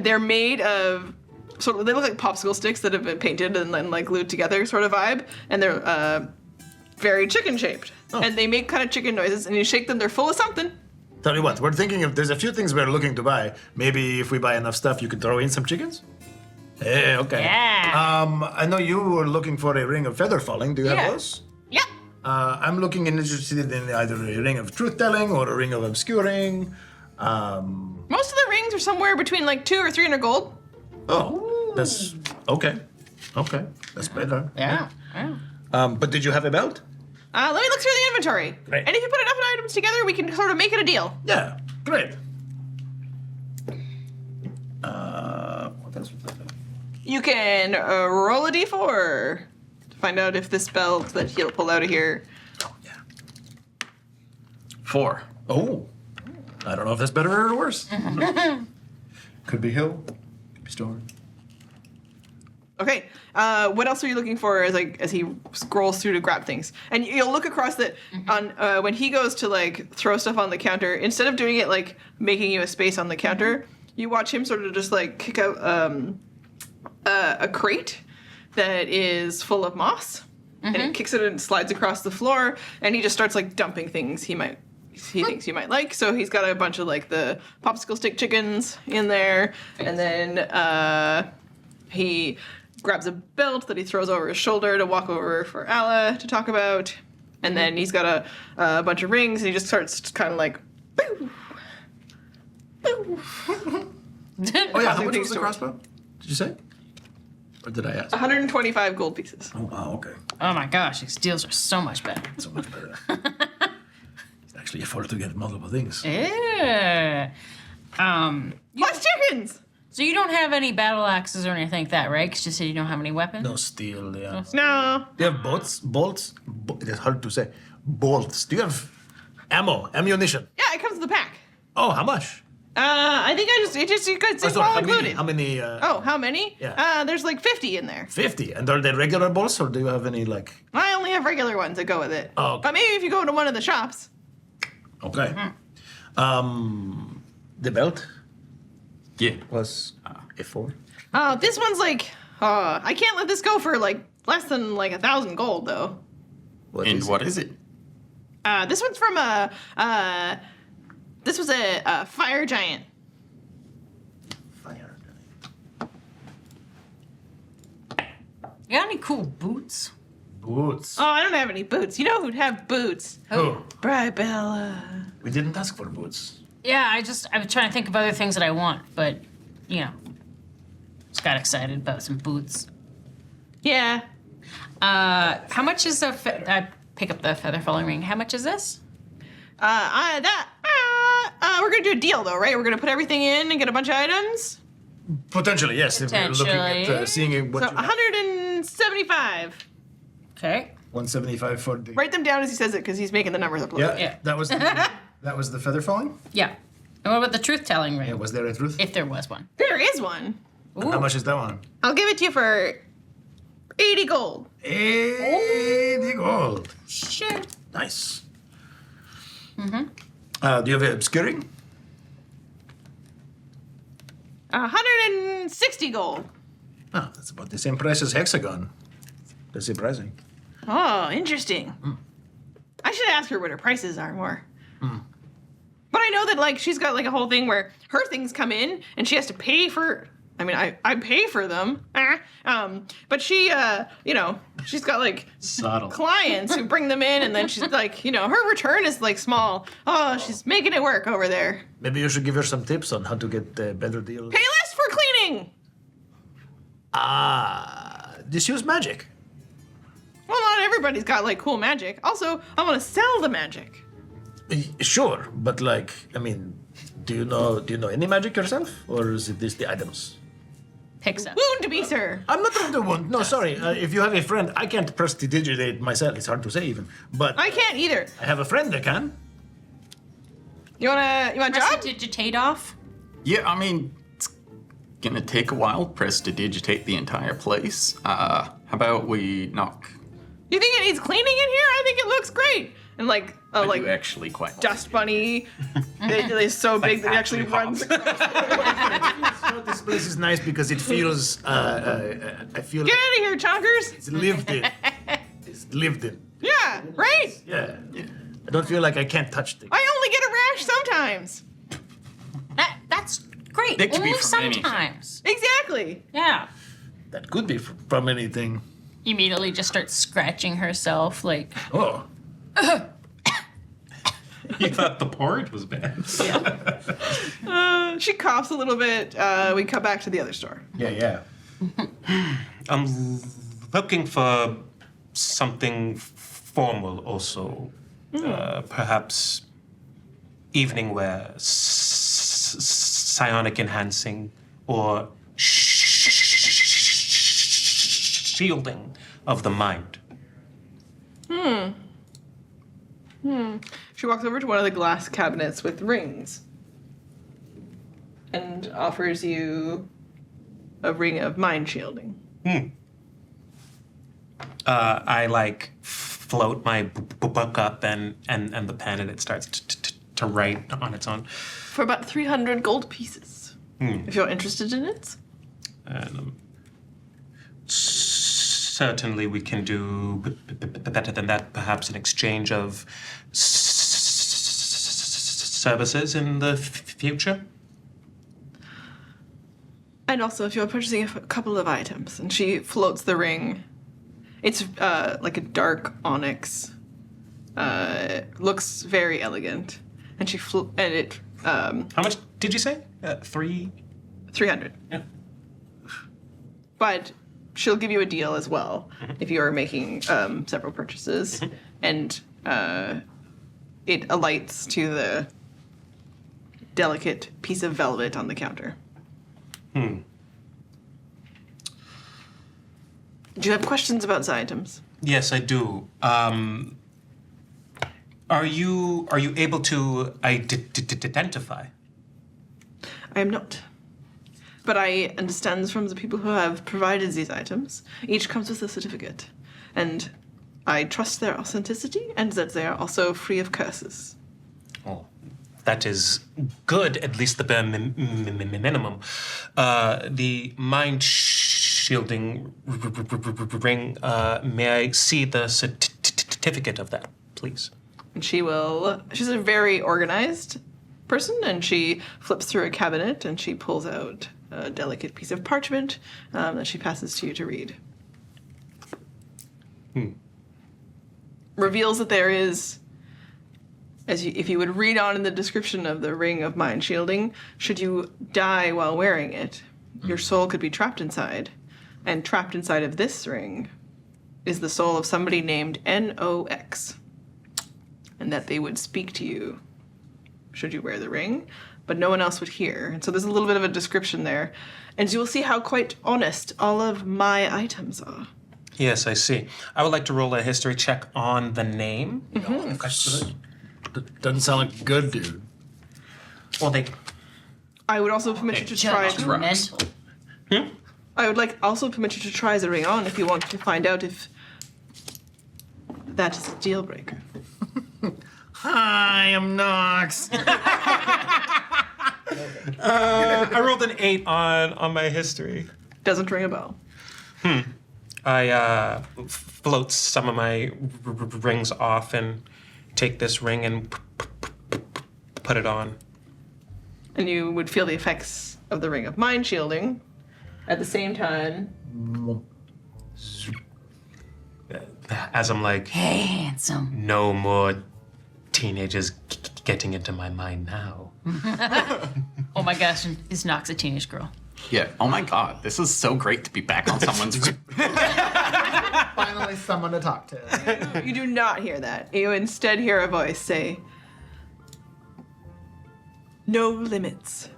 they're made of, sort of, they look like popsicle sticks that have been painted and then, like, glued together sort of vibe. And they're, very chicken-shaped. Oh. And they make kind of chicken noises, and you shake them, they're full of something. Tell me what, we're thinking of, there's a few things we're looking to buy. Maybe if we buy enough stuff, you could throw in some chickens? Hey, okay. Yeah. I know you were looking for a ring of feather falling. Do you have Yeah. those? Yeah. I'm looking and interested in either a ring of truth telling or a ring of obscuring. Most of the rings are somewhere between, like, 200 or 300 gold. Oh, that's okay. Okay, that's better. Yeah. But did you have a belt? Let me look through the inventory. Great. And if you put enough items together, we can sort of make it a deal. Yeah, great. What else was that? You can roll a d4 to find out if this belt that he'll pull out of here. Oh, yeah. 4. Oh, I don't know if that's better or worse. Could be hill, could be storm. Okay. What else are you looking for as he scrolls through to grab things? And you'll look across that on when he goes to like throw stuff on the counter. Instead of doing it like making you a space on the counter, you watch him sort of just like kick out a crate that is full of moss, and he kicks it and slides across the floor. And he just starts like dumping things he thinks you might like. So he's got a bunch of like the popsicle stick chickens in there, and then he grabs a belt that he throws over his shoulder to walk over for Alla to talk about. And then he's got a bunch of rings, and he just starts kind of like, boo, boo. Oh yeah, how much things was the to- crossbow? Did you say? Or did I ask? 125 gold pieces. Oh wow, okay. Oh my gosh, these deals are so much better. So much better. It's actually afford to get multiple things. Yeah. Plus chickens! So you don't have any battle axes or anything like that, right? 'Cause you said you don't have any weapons? No steel, yeah. No. Do you have bolts? It's hard to say. Bolts. Do you have ammunition? Yeah, it comes with the pack. Oh, how much? I think it's all how included. How many? Oh, how many? Yeah. There's like 50 in there. 50. And are they regular bolts, or do you have any like? I only have regular ones that go with it. Oh, okay. But maybe if you go to one of the shops. Okay. The belt Yeah. was a 4. Oh, this one's like, I can't let this go for like less than like 1,000 gold though. What is it? This one's from this was a fire giant. Fire. You got any cool boots? Boots. Oh, I don't have any boots. You know who'd have boots? Oh, Bribella. we didn't ask for boots. Yeah, I was trying to think of other things that I want, but, you know, just got excited about some boots. Yeah. How much is I pick up the feather falling ring. How much is this? We're gonna do a deal though, right? We're gonna put everything in and get a bunch of items. Potentially, yes. If we're looking at Potentially. seeing what So you have. 175. Okay. 175 for the. Write them down as he says it because he's making the numbers up. Yeah, Yeah. that was the feather falling. Yeah. And what about the truth-telling ring? Yeah, was there a truth? If there was one. There is one. How much is that one? I'll give it to you for 80 gold. 80 gold. Sure. Nice. Do you have obscuring? 160 gold. Oh, that's about the same price as Hexagon. That's surprising. Oh, interesting. I should ask her what her prices are more. But But I know that like she's got like a whole thing where her things come in and she has to pay for. I mean, I pay for them. But she, she's got like Subtle. clients who bring them in, and then she's like, her return is like small. Oh, she's making it work over there. Maybe you should give her some tips on how to get better deals. Pay less for cleaning. Just use magic. Well, not everybody's got like cool magic. Also, I want to sell the magic. Sure, but like, I mean, do you know any magic yourself, or is it just the items? Picks up. Wound to be, sir. I'm not trying to want. No, sorry. If you have a friend, I can't prestidigitate myself. It's hard to say even. But I can't either. I have a friend that can. You want a job? Prestidigitate off. Yeah, I mean, it's gonna take a while to prestidigitate the entire place. How about we knock? You think it needs cleaning in here? I think it looks great. And like I like do actually quite. dust bunny. It's so big that it actually runs. This place is nice because it feels. I feel Get out of here, chonkers. it's lived in. It's lived in. Yeah, right. Yeah. I don't feel like I can't touch things. I only get a rash sometimes. That's great. That could be Only from anything. sometimes. Exactly. Yeah. That could be from anything. Immediately just starts scratching herself, like. Oh. You thought the porridge was bad. She coughs a little bit. We cut back to the other store. Yeah. I'm looking for something formal also. Perhaps evening wear, psionic enhancing, or shielding of the mind. She walks over to one of the glass cabinets with rings and offers you a ring of mind shielding. I like float my book up and the pen, and it starts to write on its own. For about 300 gold pieces. If you're interested in it. And, certainly we can do better than that, perhaps in exchange of services in the future. And also, if you're purchasing a couple of items, and she floats the ring. It's like a dark onyx. Looks very elegant, and How much did you say? 300. Yeah. But she'll give you a deal as well if you are making several purchases, and it alights to the delicate piece of velvet on the counter. Do you have questions about the items? Yes, I do. Are you able to identify? I am not. But I understand from the people who have provided these items, each comes with a certificate. And I trust their authenticity and that they are also free of curses. Oh, that is good, at least the bare minimum. The mind shielding ring, may I see the certificate of that, please? And she's a very organized person, and she flips through a cabinet and she pulls out a delicate piece of parchment that she passes to you to read. Reveals that there is, if you would read on in the description of the ring of mind shielding, should you die while wearing it, your soul could be trapped inside. And trapped inside of this ring is the soul of somebody named NOX. And that they would speak to you should you wear the ring, but no one else would hear. And so there's a little bit of a description there. And you will see how quite honest all of my items are. Yes, I see. I would like to roll a history check on the name. Doesn't sound like good, dude. Well, I would also permit you to try. Judgmental. I would also permit you to try the ring on if you want to find out if that is a deal breaker. Hi, I'm Nox. I rolled an 8 on my history. Doesn't ring a bell. I float some of my rings off and take this ring and put it on. And you would feel the effects of the Ring of Mind Shielding. At the same time, As I'm like, Hey, handsome. no more teenagers getting into my mind now. Oh my gosh, is Nox a teenage girl? Yeah. Oh my God, this is so great to be back on someone's. Finally, someone to talk to. you do not hear that. You instead hear a voice say, "No limits.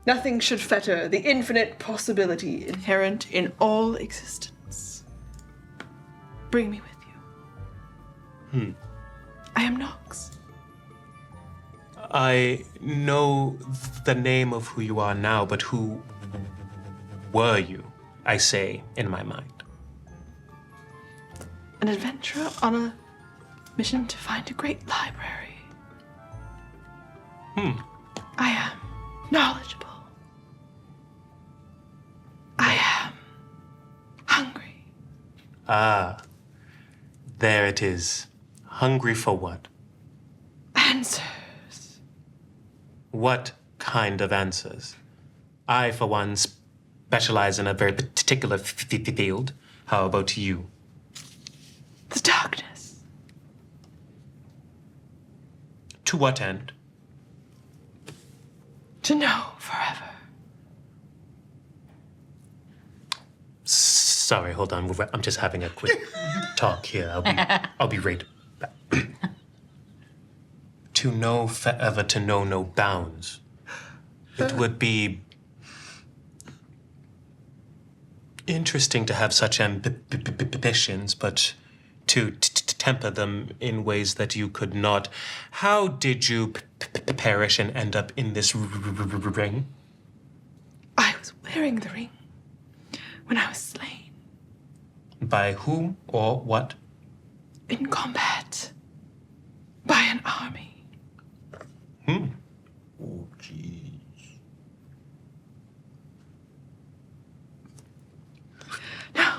Nothing should fetter the infinite possibility inherent in all existence. Bring me with you. I am Nox." I know the name of who you are now, but who were you? I say in my mind. An adventurer on a mission to find a great library. I am knowledgeable. I am hungry. Ah, there it is. Hungry for what? Answers. What kind of answers? I, for one, specialize in a very particular field. How about you? The darkness. To what end? To know forever. Sorry, hold on. I'm just having a quick talk here. I'll be right back. To know forever, to know no bounds. It would be interesting to have such ambitions, but to temper them in ways that you could not. How did you perish and end up in this ring? I was wearing the ring when I was slain. By whom or what? In combat. By an army. Oh, jeez. No.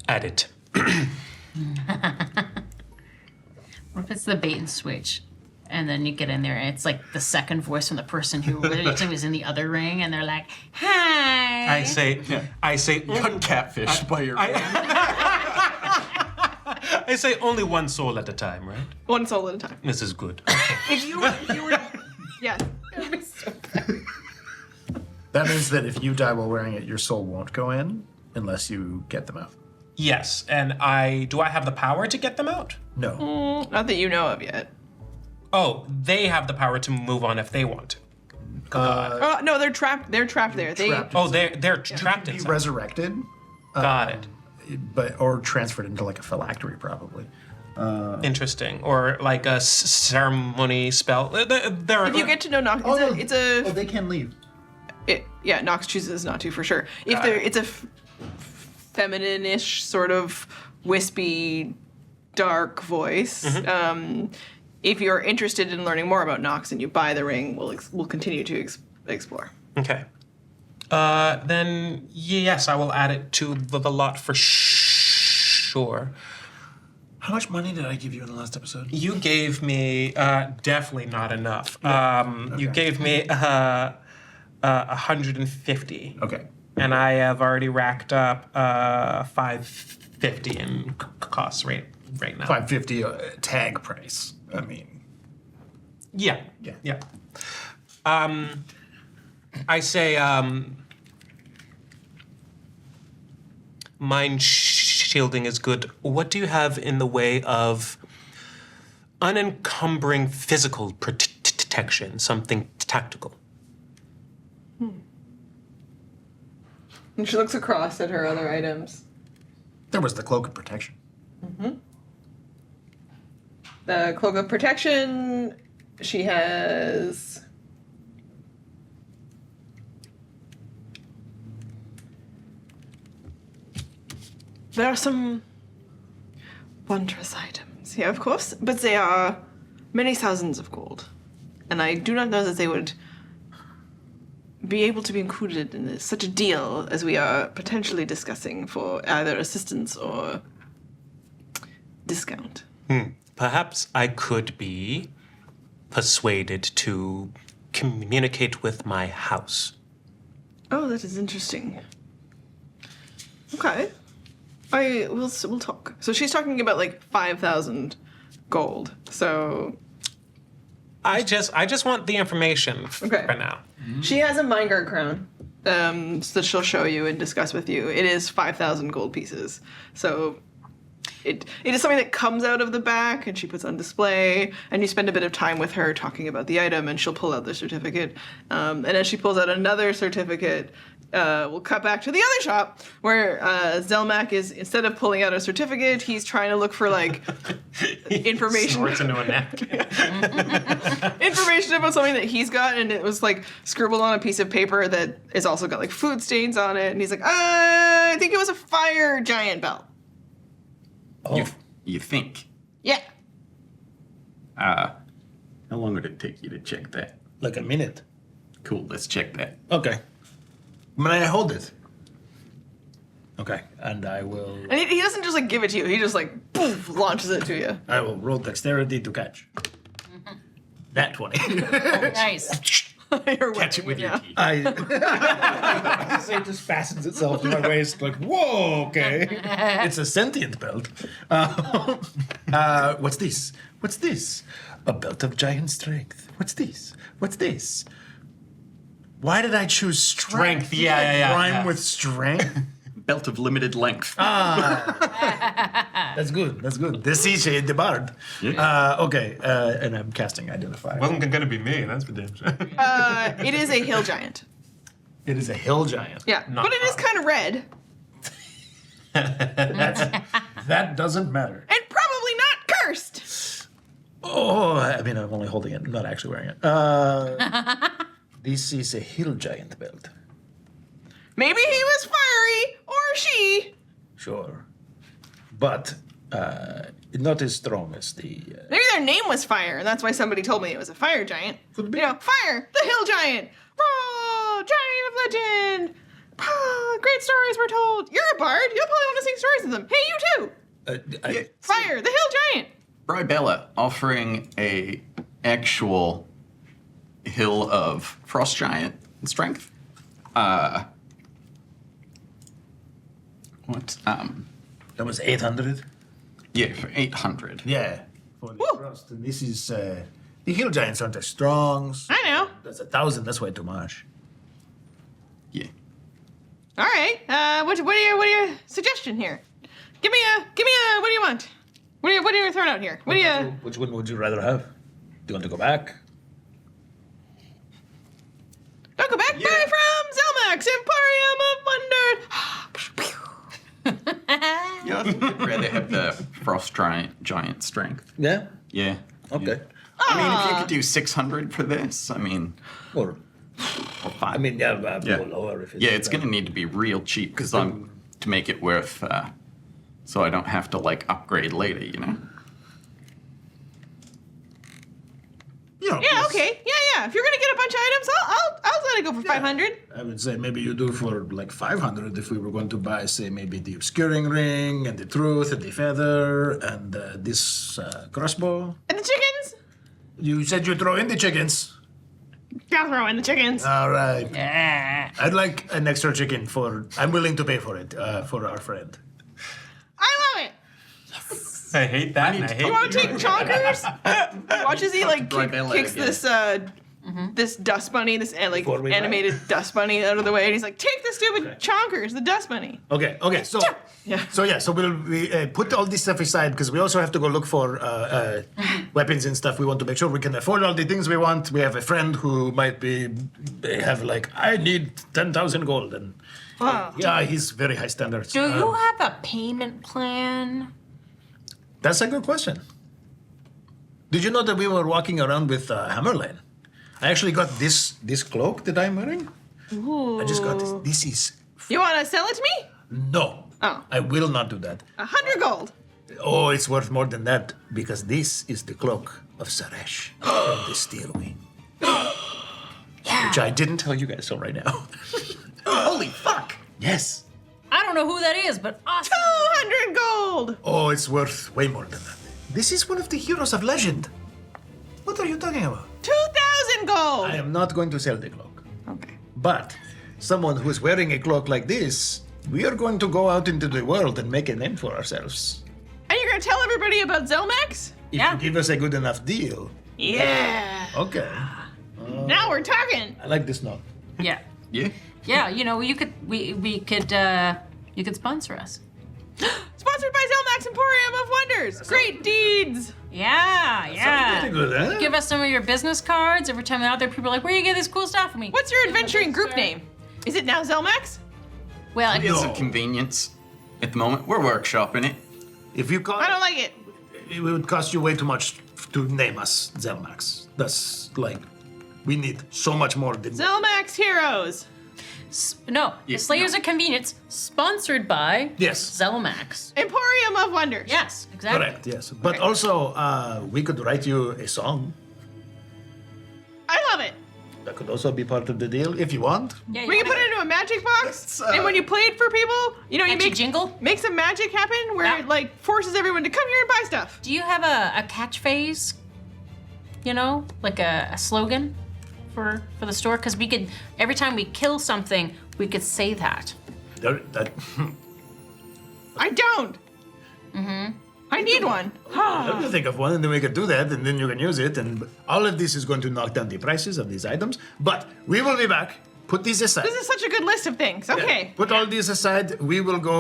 At it. What if it's the bait and switch? And then you get in there and it's like the second voice from the person who originally was in the other ring and they're like, "Hi." I say, Got catfished by your. I say only one soul at a time, right? One soul at a time. This is good. If you were, yes. That means that if you die while wearing it, your soul won't go in unless you get them out. Yes, and do I have the power to get them out? No. Not that you know of yet. Oh, they have the power to move on if they want to. No, they're trapped. They're trapped there. trapped. Oh, they're trapped in Be something. resurrected, Got it. or transferred into like a phylactery, probably. Interesting. Or like a ceremony spell. If you get to know Nox, it's a they can leave. yeah, Nox chooses not to for sure. If it's a feminine-ish sort of wispy, dark voice. If you're interested in learning more about Nox and you buy the ring, we'll continue to explore. Okay. Then yes, I will add it to the lot for sure. How much money did I give you in the last episode? You gave me definitely not enough. You gave me 150. Okay. And I have already racked up 550 in costs right now. 550 tag price. I mean. Yeah. Yeah. I say mind shielding is good. What do you have in the way of unencumbering physical protection? Something tactical. And she looks across at her other items. There was the cloak of protection. The cloak of protection, she has. There are some wondrous items, yeah, of course, but they are many thousands of gold. And I do not know that they would be able to be included in such a deal as we are potentially discussing for either assistance or discount. perhaps I could be persuaded to communicate with my house. Oh, that is interesting. Okay. We'll talk. So she's talking about like 5,000 gold. So I just want the information for now. she has a Mindguard crown that she'll show you and discuss with you. It is 5,000 gold pieces. So it is something that comes out of the back and she puts on display, and you spend a bit of time with her talking about the item, and she'll pull out the certificate. And as she pulls out another certificate, we'll cut back to the other shop where Zelmak is, instead of pulling out a certificate, he's trying to look for like information. Snorts into a napkin. Information about something that he's got, and it was like scribbled on a piece of paper that has also got like food stains on it. And he's like, I think it was a fire giant belt. Oh. You think? Yeah. How long would it take you to check that? Like a minute. Cool, let's check that. Okay. May I hold it? Okay, and I will. And he doesn't just like give it to you. He just like poof, launches it to you. I will roll dexterity to catch. That 20. Nice. Catch it with your teeth. It just fastens itself to my waist. Like, whoa, okay. It's a sentient belt. What's this? What's this? A belt of giant strength. What's this? What's this? Why did I choose strength? Yeah. Rhyme with strength? Belt of limited length. That's good. That's good. This is the bard. Yeah. Okay, and I'm casting Identify. Wasn't gonna be me, that's for damn sure. It is a hill giant. It is a hill giant. Yeah, but it is kind of red. That doesn't matter. And probably not cursed. Oh, I mean, I'm only holding it, I'm not actually wearing it. This is a hill giant belt. Maybe he was fiery, or she. Sure. But not as strong as the... Maybe their name was Fire, and that's why somebody told me it was a fire giant. Could be. You know, Fire, the hill giant. Roar, giant of legend. Great stories were told. You're a bard. You'll probably want to sing stories with them. Hey, you too. Fire, the hill giant. Brybella offering a actual hill of frost giant strength. What? That was 800? Yeah, for 800. Yeah. For the frost. And this is... the hill giants aren't as strong. I know. That's 1,000. That's way too much. Yeah. All right. What are your suggestion here? Give me a. What do you want? What are you throwing out here? What do you? Which one would you rather have? Do you want to go back? Don't go back. Yeah. Buy from Zelmak's Emporium of Wonder. Yeah, I think I'd rather have the frost giant strength. Yeah? Yeah. Okay. I mean, if you could do 600 for this, I mean, Or, or 5. I mean, yeah, Yeah. go lower if it's... Yeah, it's going to need to be real cheap because I'm to make it worth, so I don't have to like upgrade later, you know. You know, Yeah. Okay. Yeah. If you're gonna get a bunch of items, I'll let it go for 500. I would say maybe you do for like 500 if we were going to buy, say, maybe the obscuring ring and the truth and the feather and this crossbow. And the chickens. You said you throw in the chickens. Gotta throw in the chickens. All right. Yeah. I'd like an extra chicken I'm willing to pay for it for our friend. I love it. I hate that. And I hate You want to take chonkers? Watches he like Brybella kicks again. this this dust bunny, this like Before we animated dust bunny out of the way, and he's like, "Take the stupid chonkers, the dust bunny." Okay, so Yeah. so we'll put all this stuff aside because we also have to go look for weapons and stuff. We want to make sure we can afford all the things we want. We have a friend who might have like, I need 10,000 gold, and yeah, he's very high standards. Do you have a payment plan? That's a good question. Did you know that we were walking around with Hammerlane? I actually got this cloak that I'm wearing. Ooh. I just got this. This is You want to sell it to me? no. Oh. I will not do that. 100 gold. Oh, it's worth more than that because this is the cloak of Saresh from the Steel Wing. Which I didn't tell you guys so right now. Holy fuck! Yes. I don't know who that is, but awesome. 200 gold. Oh, it's worth way more than that. This is one of the heroes of legend. What are you talking about? 2,000 gold! I am not going to sell the cloak. Okay. But someone who is wearing a cloak like this, we are going to go out into the world and make a name for ourselves. And you're gonna tell everybody about Zelmak's? If you give us a good enough deal. Yeah. Okay. Now we're talking. I like this note. Yeah. Yeah. Yeah, you know, you could you could sponsor us. Sponsored by ZX Emporium of Wonders. Great deeds. Yeah. Pretty good, huh? Give us some of your business cards. Every time I'm out there, people are like, where do you get this cool stuff from me? What's your adventuring group name? Is it now Zelmak's? Well, It's a convenience at the moment. We're workshopping it. If you call I don't like it. it would cost you way too much to name us Zelmax. That's like, we need so much more than Zelmak's Heroes. no, the Yes, Slayers no. of Convenience, sponsored by Yes. Zelmax. Emporium of Wonders. Yes, exactly. Correct, yes. But also, we could write you a song. I love it. That could also be part of the deal if you want. Yeah, We can put it into a magic box, and when you play it for people, you know, you Catchy make jingle? make some magic happen where Yeah. it like forces everyone to come here and buy stuff. Do you have a catchphrase? You know, like a slogan for the store? Because we could, every time we kill something, we could say that. I don't. I need one. Let me think of one, and then we could do that, and then you can use it. And all of this is going to knock down the prices of these items. But we will be back. Put these aside. This is such a good list of things. Okay. Put all these aside. We will go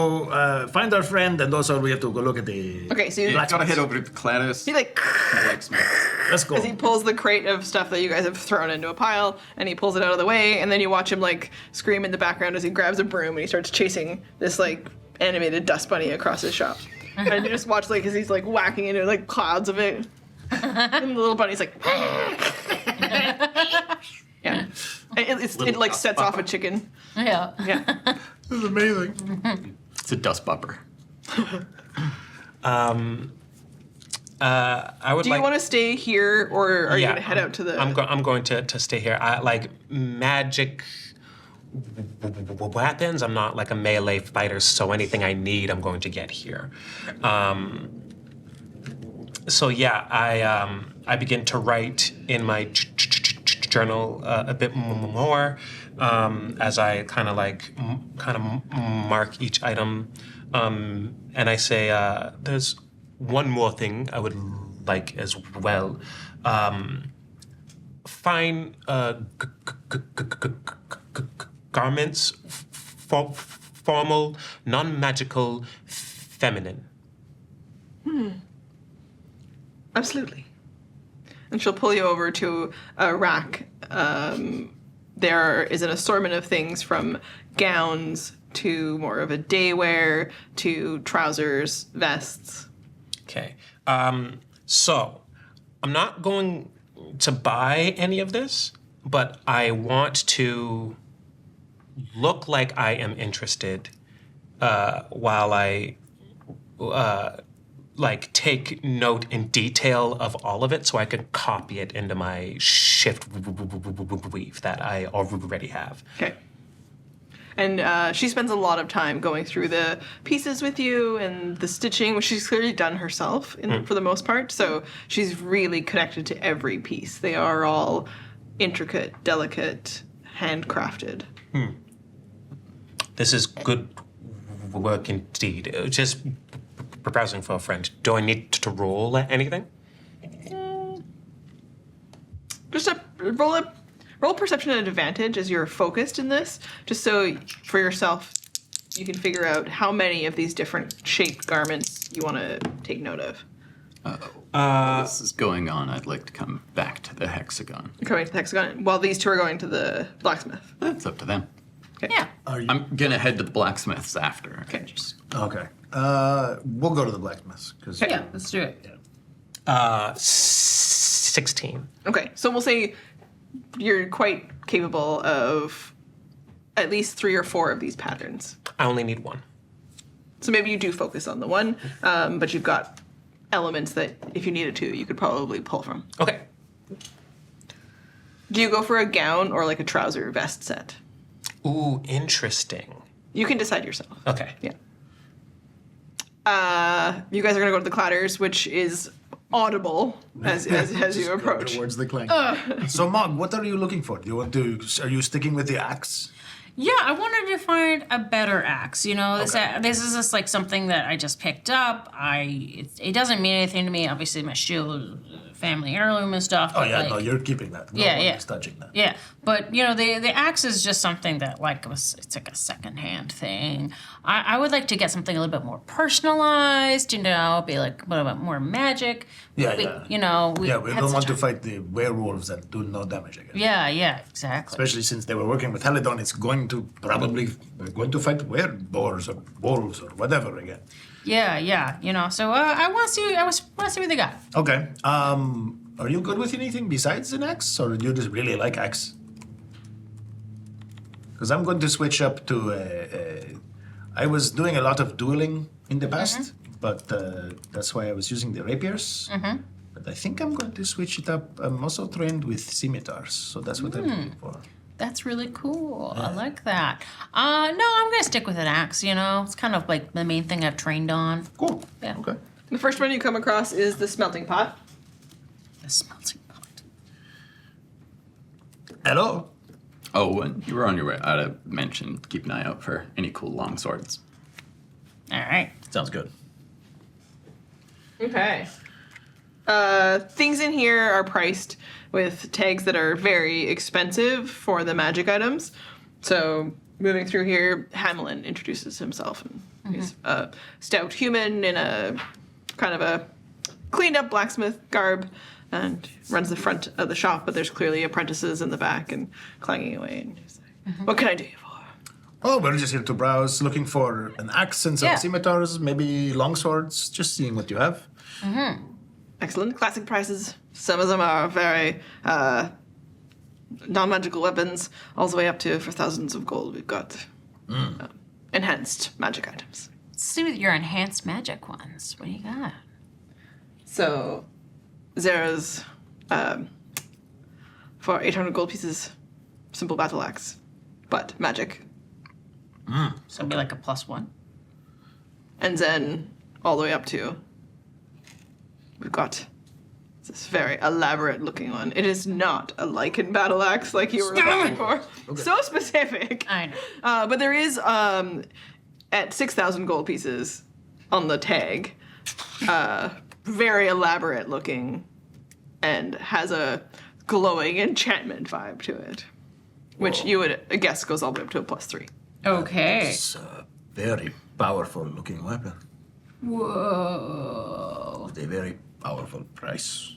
find our friend, and also we have to go look at the. Okay, so You you gotta head over to Gladys. he like Blacksmith. Let's go. as he pulls the crate of stuff that you guys have thrown into a pile, and he pulls it out of the way, and then you watch him like scream in the background as he grabs a broom and he starts chasing this like animated dust bunny across his shop. And you just watch like as he's like whacking into like clouds of it, and the little bunny's like, yeah, it like sets off a chicken. Yeah. Yeah. This is amazing. It's a dust bupper. I would Do like. you want to stay here, or are you Yeah, gonna head out to the? I'm going to stay here. I like magic weapons. I'm not like a melee fighter, so anything I need, I'm going to get here. So yeah, I begin to write in my journal a bit more as I kind of mark each item, and I say there's one more thing I would like as well. Fine garments, formal, non-magical, feminine. Absolutely. And she'll pull you over to a rack. There is an assortment of things from gowns to more of a day wear to trousers, vests. Okay. So I'm not going to buy any of this, but I want to look like I am interested while I like take note in detail of all of it so I can copy it into my shift weave that I already have. Okay. And she spends a lot of time going through the pieces with you and the stitching, which she's clearly done herself for the most part. So she's really connected to every piece. They are all intricate, delicate, handcrafted. This is good work indeed. Just browsing for a friend. Do I need to roll anything? Just roll perception at advantage as you're focused in this, just so for yourself you can figure out how many of these different shaped garments you want to take note of. While this is going on, I'd like to come back to the Hexagon. Coming to the Hexagon, while these two are going to the blacksmith. That's up to them. Okay. Yeah. I'm gonna head to the blacksmiths after. Okay. Okay. We'll go to the blacksmiths because Yeah, let's do it. 16. Okay, so we'll say you're quite capable of at least 3 or 4 of these patterns. I only need one. So maybe you do focus on the one, but you've got elements that if you needed to, you could probably pull from. Okay. Do you go for a gown or like a trouser vest set? Ooh, interesting. You can decide yourself. Okay. Yeah. You guys are gonna go to the Clatters, which is audible as you approach. Towards the clank. So, Mog, what are you looking for? Are you sticking with the axe? Yeah, I wanted to find a better axe. You know, this is just like something that I just picked up. It doesn't mean anything to me. Obviously, my shield, family heirloom and stuff. Oh yeah, like, no, you're keeping that. No one is touching that. Yeah, but you know, the axe is just something that it's like a secondhand thing. I would like to get something a little bit more personalized. You know, be like a little bit more magic. Yeah. You know, we don't want to fight the werewolves that do no damage, I guess. Yeah, exactly. Especially since they were working with Helidon, it's going to fight wereboars or wolves or whatever again. Yeah. You know, so I want to see what they got. Okay. Are you good with anything besides an axe, or do you just really like axe? Because I'm going to switch up to. I was doing a lot of dueling in the past, but that's why I was using the rapiers. But I think I'm going to switch it up. I'm also trained with scimitars, so that's what I'm looking for. That's really cool. I like that. No, I'm gonna stick with an axe. You know, it's kind of like the main thing I've trained on. Cool. Yeah. Okay. The first one you come across is the smelting pot. The smelting pot. Hello. Oh, when you were on your way, I'd have mentioned keep an eye out for any cool long swords. All right. Sounds good. Okay. Things in here are priced with tags that are very expensive for the magic items. So moving through here, Hamelin introduces himself. And he's a stout human in a kind of a cleaned up blacksmith garb and runs the front of the shop, but there's clearly apprentices in the back and clanging away. And he's like, what can I do you for? Oh, we're just here to browse, looking for an axe and some Yeah. scimitars, maybe long swords, just seeing what you have. Excellent. Classic prices. Some of them are very non-magical weapons, all the way up to for thousands of gold. We've got enhanced magic items. Let's see with your enhanced magic ones. What do you got? So there's for 800 gold pieces, simple battle axe, but magic. So it'd be like a +1. And then all the way up to, we've got this very elaborate looking one. It is not a lichen battle axe like you were looking for. Okay. So specific. I know. But there is, at 6,000 gold pieces on the tag, very elaborate looking and has a glowing enchantment vibe to it, which you would guess goes all the way up to a +3. Okay. It's a very powerful looking weapon. Whoa. At a very powerful price.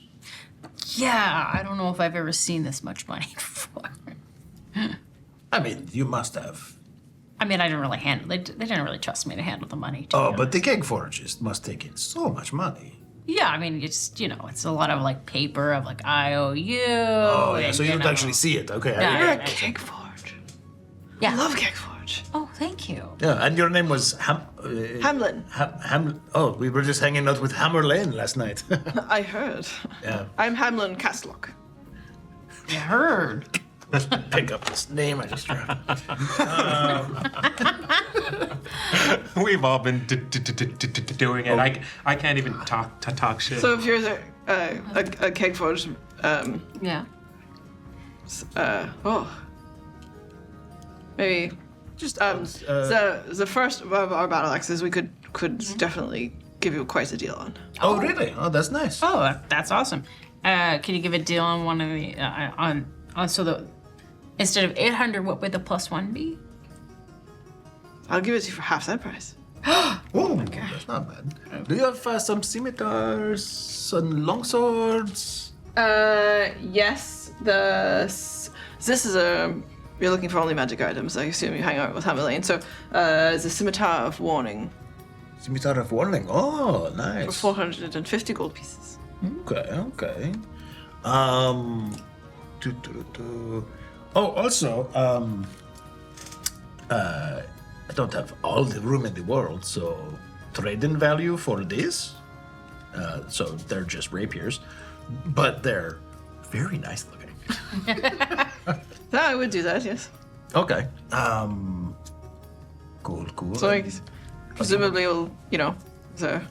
Yeah, I don't know if I've ever seen this much money before. I mean, you must have. I mean, I didn't really handle. They didn't really trust me to handle the money. Oh, but the keg forges must take in so much money. Yeah, I mean, it's it's a lot of like paper of like IOU. Oh, yeah, so you don't actually see it. Okay. Yeah, You're yeah, a keg forge. Yeah. I love keg forge. Oh, thank you. Yeah, and your name was Hamlin. Oh, we were just hanging out with Hammer Lane last night. I heard. Yeah. I'm Hamlin Castlock. I heard. Pick up this name I just dropped. We've all been doing it. I can't even talk shit. So if you're a keg forge, Yeah. maybe just the first of our battle axes we could definitely give you quite a deal on. Oh, really? Oh, that's nice. Oh, that's awesome. Can you give a deal on one of the on so the instead of 800, what would the +1 be? I'll give it to you for half that price. Oh, that's not bad. Do you have some scimitars and longswords? Yes. This is you're looking for only magic items. I assume you hang out with Hammer Lane. So, the Scimitar of Warning Scimitar of Warning. Oh, nice. for 450 gold pieces. Okay. Oh, also, I don't have all the room in the world, so trade-in value for this. So they're just rapiers, but they're very nice looking. I would do that, yes. Okay. Cool. So, presumably, you'll, so.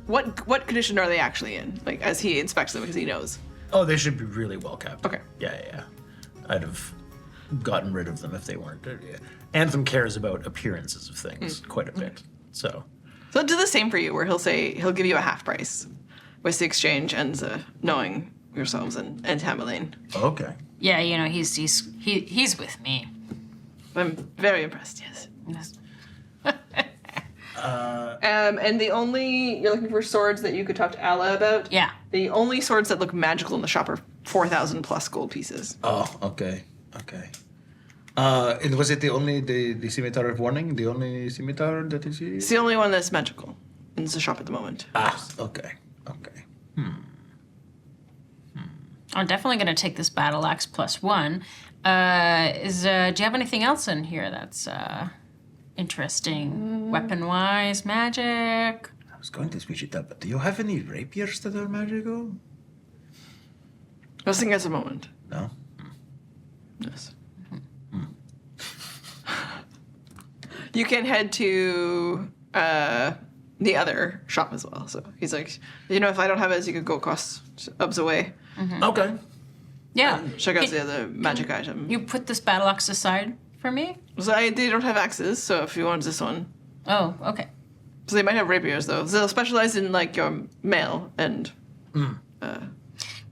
what condition are they actually in? Like as he inspects them, because he knows. Oh, they should be really well kept. Okay. Yeah. I'd have gotten rid of them if they weren't. Anthem cares about appearances of things quite a bit. So So do the same for you, where he'll give you a half price, with the exchange and knowing yourselves and Tamerlane. okay. Yeah, you know, he's with me. I'm very impressed. Yes. Yes. And you're looking for swords that you could talk to Allah about. Yeah. The only swords that look magical in the shop are 4,000 plus gold pieces. Oh, okay. And was it the scimitar of warning? The only scimitar that is here? It's the only one that's magical in the shop at the moment. Okay. I'm definitely going to take this battle axe +1. Do you have anything else in here that's interesting? Weapon-wise, magic? I was going to switch it up, but do you have any rapiers that are magical? Nothing at the moment. No? Yes. You can head to the other shop as well. So he's like, if I don't have it, you could go across Ubs away. Okay. Yeah. Check out the other magic item. You put this battle axe aside for me? So they don't have axes, so if you want this one. Oh, okay. So they might have rapiers, though. They'll specialize in, like, your mail and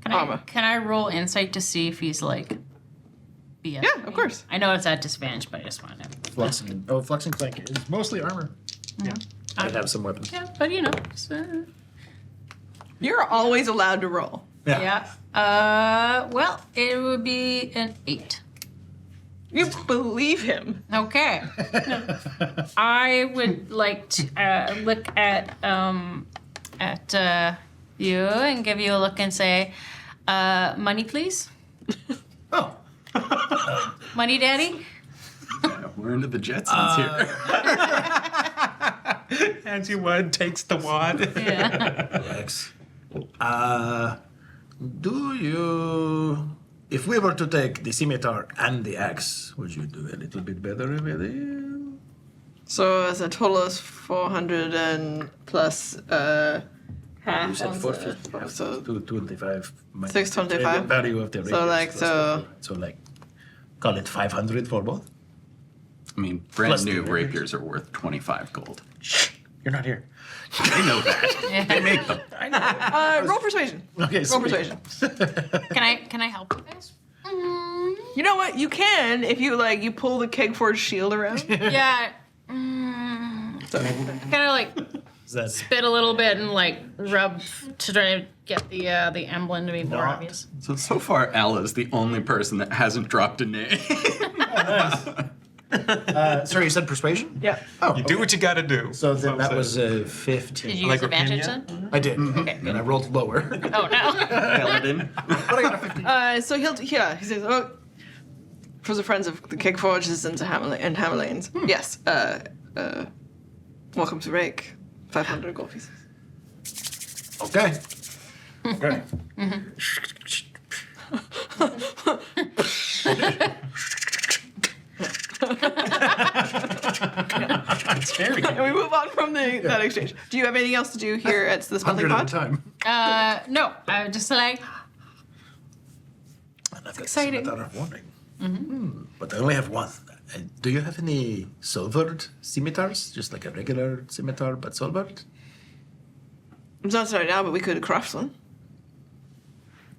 armor. Can I roll insight to see if he's, like, BS? Yeah, of course. I know it's at disadvantage, but I just want to... Flexing clank is mostly armor. Yeah. I'd have some weapons. Yeah, but, just, You're always allowed to roll. Yeah. Well, it would be an 8. You believe him. Okay. I would like to look at you and give you a look and say, money, please. Oh. Money, daddy. Yeah, we're into the Jetsons here. Hands you one, takes the wad. Yeah. X. Do you... If we were to take the scimitar and the axe, would you do a little bit better with it? So it's a total of 400 and plus half. You said 450. So 225. 625. Value of the So, like, rapiers, so- So like, call it 500 for both. I mean, brand Plus new the rapiers are worth 25 gold. You're not here. They know that. They make them. roll persuasion. Okay, Roll sweet. persuasion. Can I help you guys? You know what? You can if you pull the keg forge shield around. Yeah. Kind of like That spit a little bit and like rub to try to get the emblem to be more Not. obvious. So far, Alla's the only person that hasn't dropped a name. sorry, you said persuasion? Yeah. Oh, You do what you gotta do. so then that That's was it. a 15. Did you Like use advantage Rapinia? then? I did. Okay. And I rolled lower. Oh no. Paladin. But I got a 15. So he says, oh, for the friends of the keg forges and Hammerlanes. Yes. Welcome to Raikk. 500 gold pieces. Okay. Okay. It's very good. And we move on from that exchange. Do you have anything else to do here at this monthly 100 at a pod? time. No. I was just like, And I've got exciting. scimitar of warning. But I only have one. Do you have any silvered scimitars? Just like a regular scimitar, but silvered? I'm not right now, but we could craft one.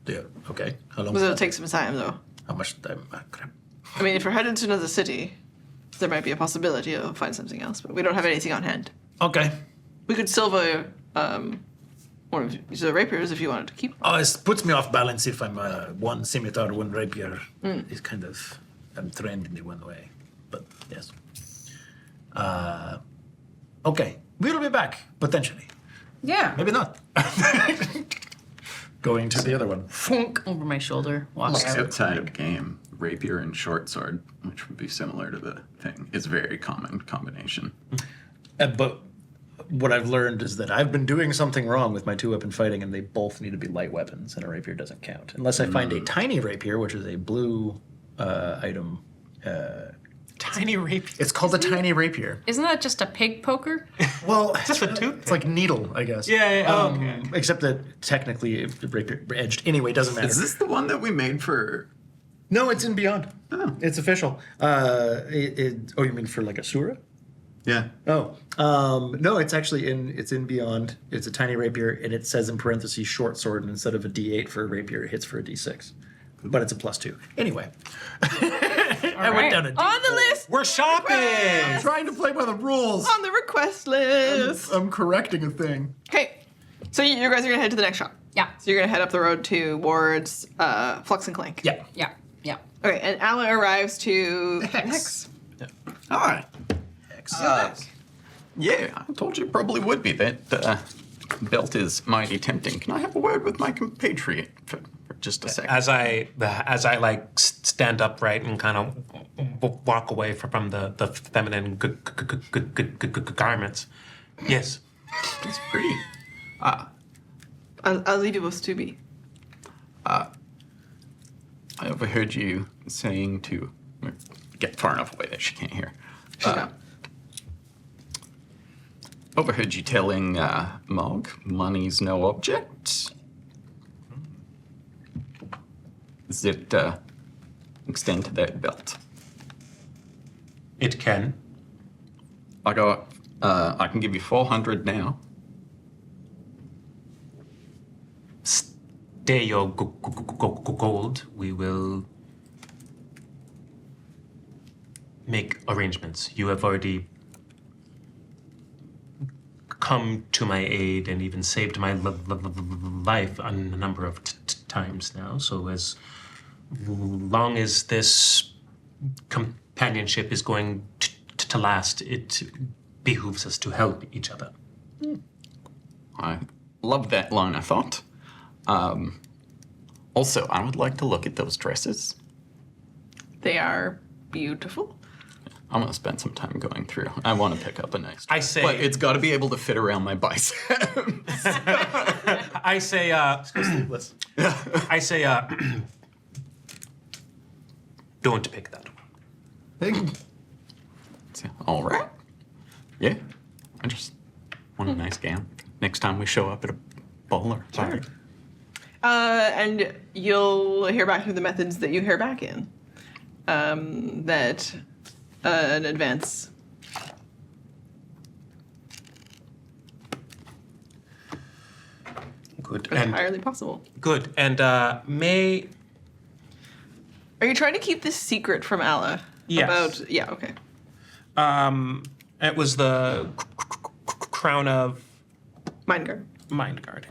Yeah. Okay. How long? But it'll take some time, though. How much time? Crap. I mean, if we're headed to another city, there might be a possibility of find something else, but we don't have anything on hand. Okay. We could silver one of the rapiers if you wanted to keep. Oh, it puts me off balance if I'm one scimitar, one rapier. It's kind of, I'm trained in the one way. But yes. Okay. We'll be back, potentially. yeah. Maybe not. Going to the other one. Funk over my shoulder. Walk out. Outside of game, rapier and short sword, which would be similar to the thing, is very common combination. But what I've learned is that I've been doing something wrong with my 2-weapon fighting, and they both need to be light weapons, and a rapier doesn't count. Unless I find a tiny rapier, which is a blue item. Tiny rapier. It's called a tiny rapier. Isn't that just a pig poker? Well, Just a tooth. it's like needle, I guess. Okay. Except that technically rapier edged. Anyway, doesn't matter. Is this the one that we made for? No, it's in Beyond. Oh. It's official. Oh, you mean for like a Sura? Yeah. Oh, no, it's actually in Beyond. It's a tiny rapier, and it says in parentheses short sword, and instead of a D8 for a rapier, it hits for a D6. But it's a +2. Anyway. I went down a On the list, We're shopping. I'm trying to play by the rules. on the request list. I'm correcting a thing. Okay, so you guys are gonna head to the next shop. Yeah. So you're gonna head up the road towards Flux and Clank. Yeah. Yeah. Yeah. Okay, and Ala arrives to Hex. All right. Yeah, I told you it probably would be. That belt is mighty tempting. Can I have a word with my compatriot for just a second? As I like stand upright and kind of walk away from the feminine garments. Yes. It's pretty. I'll leave you with Stubby. I overheard you saying to get far enough away that she can't hear. She's not. Overheard you telling Mog money's no object. Does it extend to that belt? It can. I can give you 400 now. Stay your gold. We will make arrangements. You have already come to my aid and even saved my life a number of times now. So as long as this companionship is going to last, it behooves us to help each other. I love that line of thought. Also, I would like to look at those dresses. They are beautiful. I'm gonna spend some time going through. I want to pick up a nice dress. I say- but it's got to be able to fit around my biceps. I say, Sleeveless. don't pick that one. All right. Yeah. I just want a nice gown. Next time we show up at a ball or party. And you'll hear back through the methods that you hear back in. That an advance. Good. Entirely possible. Good. And may Are you trying to keep this secret from Ala? Yes. Yeah, okay. it was the crown of Mind guard. mind guard.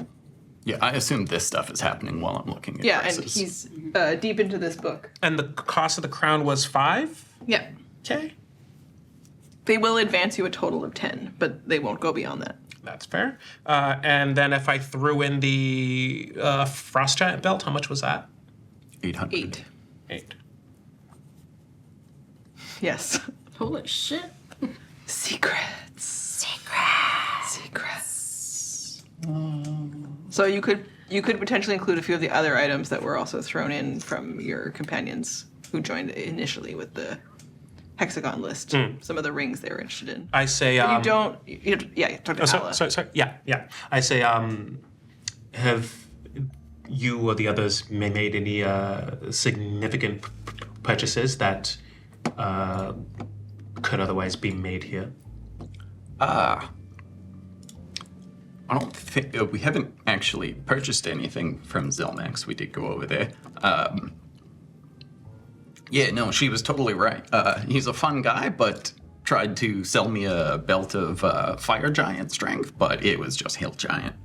Yeah, I assume this stuff is happening while I'm looking at Yeah, dresses. and he's deep into this book. And the cost of the crown was 5? Yeah. Okay. They will advance you a total of 10, but they won't go beyond that. That's fair. And then if I threw in the frost giant belt, how much was that? 800. 8. 8. Yes. Holy shit. Secrets. So you could potentially include a few of the other items that were also thrown in from your companions who joined initially with the Hexagon list. Some of the rings they were interested in. I say. But you don't. Talk to Ala. Sorry. Yeah. I say. Have you or the others made any significant purchases that could otherwise be made here? I don't think we haven't actually purchased anything from Zelmak. We did go over there. Yeah, no, she was totally right. He's a fun guy, but tried to sell me a belt of fire giant strength, but it was just hill giant.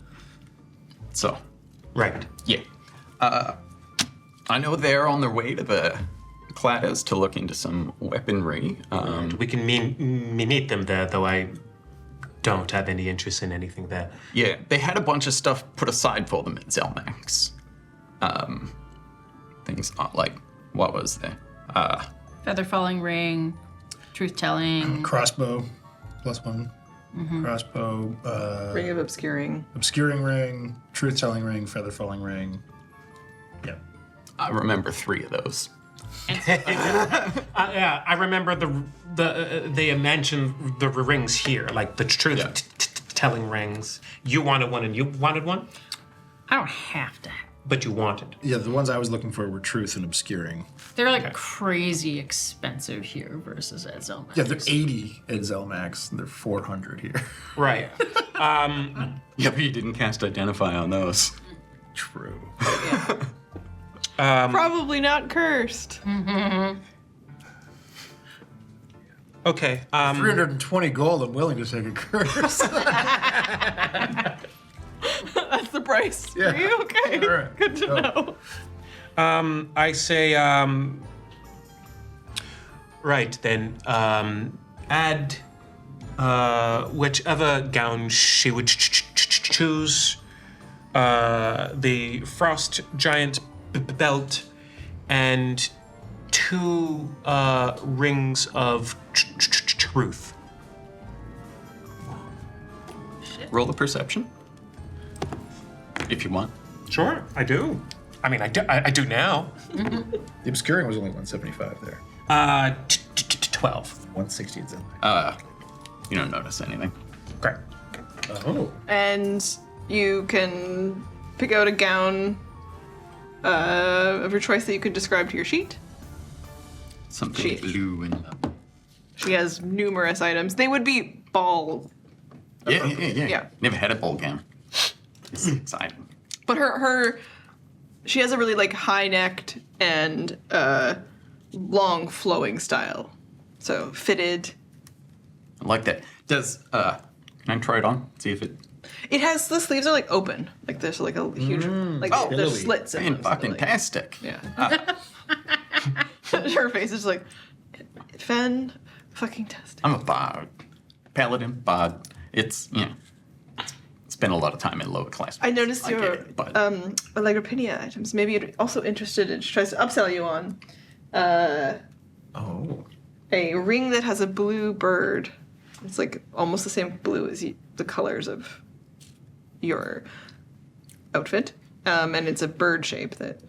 So, Right. yeah. I know they're on their way to the Cladders to look into some weaponry. We can meet them there, though I don't have any interest in anything there. Yeah, they had a bunch of stuff put aside for them at Zelmak's. Things like, what was there? Feather falling ring, truth telling. Crossbow, +1. Crossbow, Ring of obscuring. obscuring ring, truth telling ring, feather falling ring. Yeah. I remember 3 of those. Yeah, I remember they mentioned the rings here, like the truth-telling rings. You wanted one, and you wanted one, I don't have to. but you wanted. Yeah, the ones I was looking for were truth and obscuring. They're like crazy expensive here versus at Zelmak. Yeah, they're 80 at Zelmax, and they're 400 here. Right. Yeah, but you didn't cast Identify on those. True. Probably not cursed. Okay. 320 gold, I'm willing to take a curse. That's the price Yeah. for you? Okay. All right. Good to know. I say, right then, add whichever gown she would choose, the frost giant belt, and 2 rings of truth. Roll the perception. If you want. Sure, I do. I mean, I do now. The obscuring was only 175 there. 12. 160 at Zelmax. You don't notice anything. Great. Oh. And you can pick out a gown of your choice that you could describe to your sheet. Something Sheet. blue and. She has numerous items. They would be ball, Yeah. Yeah. Never had a ball gown. It's exciting. but she has a really like high-necked and long flowing style. So fitted. I like that. Does can I try it on? See if it. It has the sleeves are like open, like there's like a huge like there's slits in them. so they're, like- Fantastic. Yeah. Her face is like, fan fucking test. I'm a bard. Paladin, bard. It's, spend a lot of time in lower class. I noticed get your it, but Allegropinia items. Maybe you're also interested in, she tries to upsell you on a ring that has a blue bird. It's like almost the same blue as the colors of your outfit. And it's a bird shape that...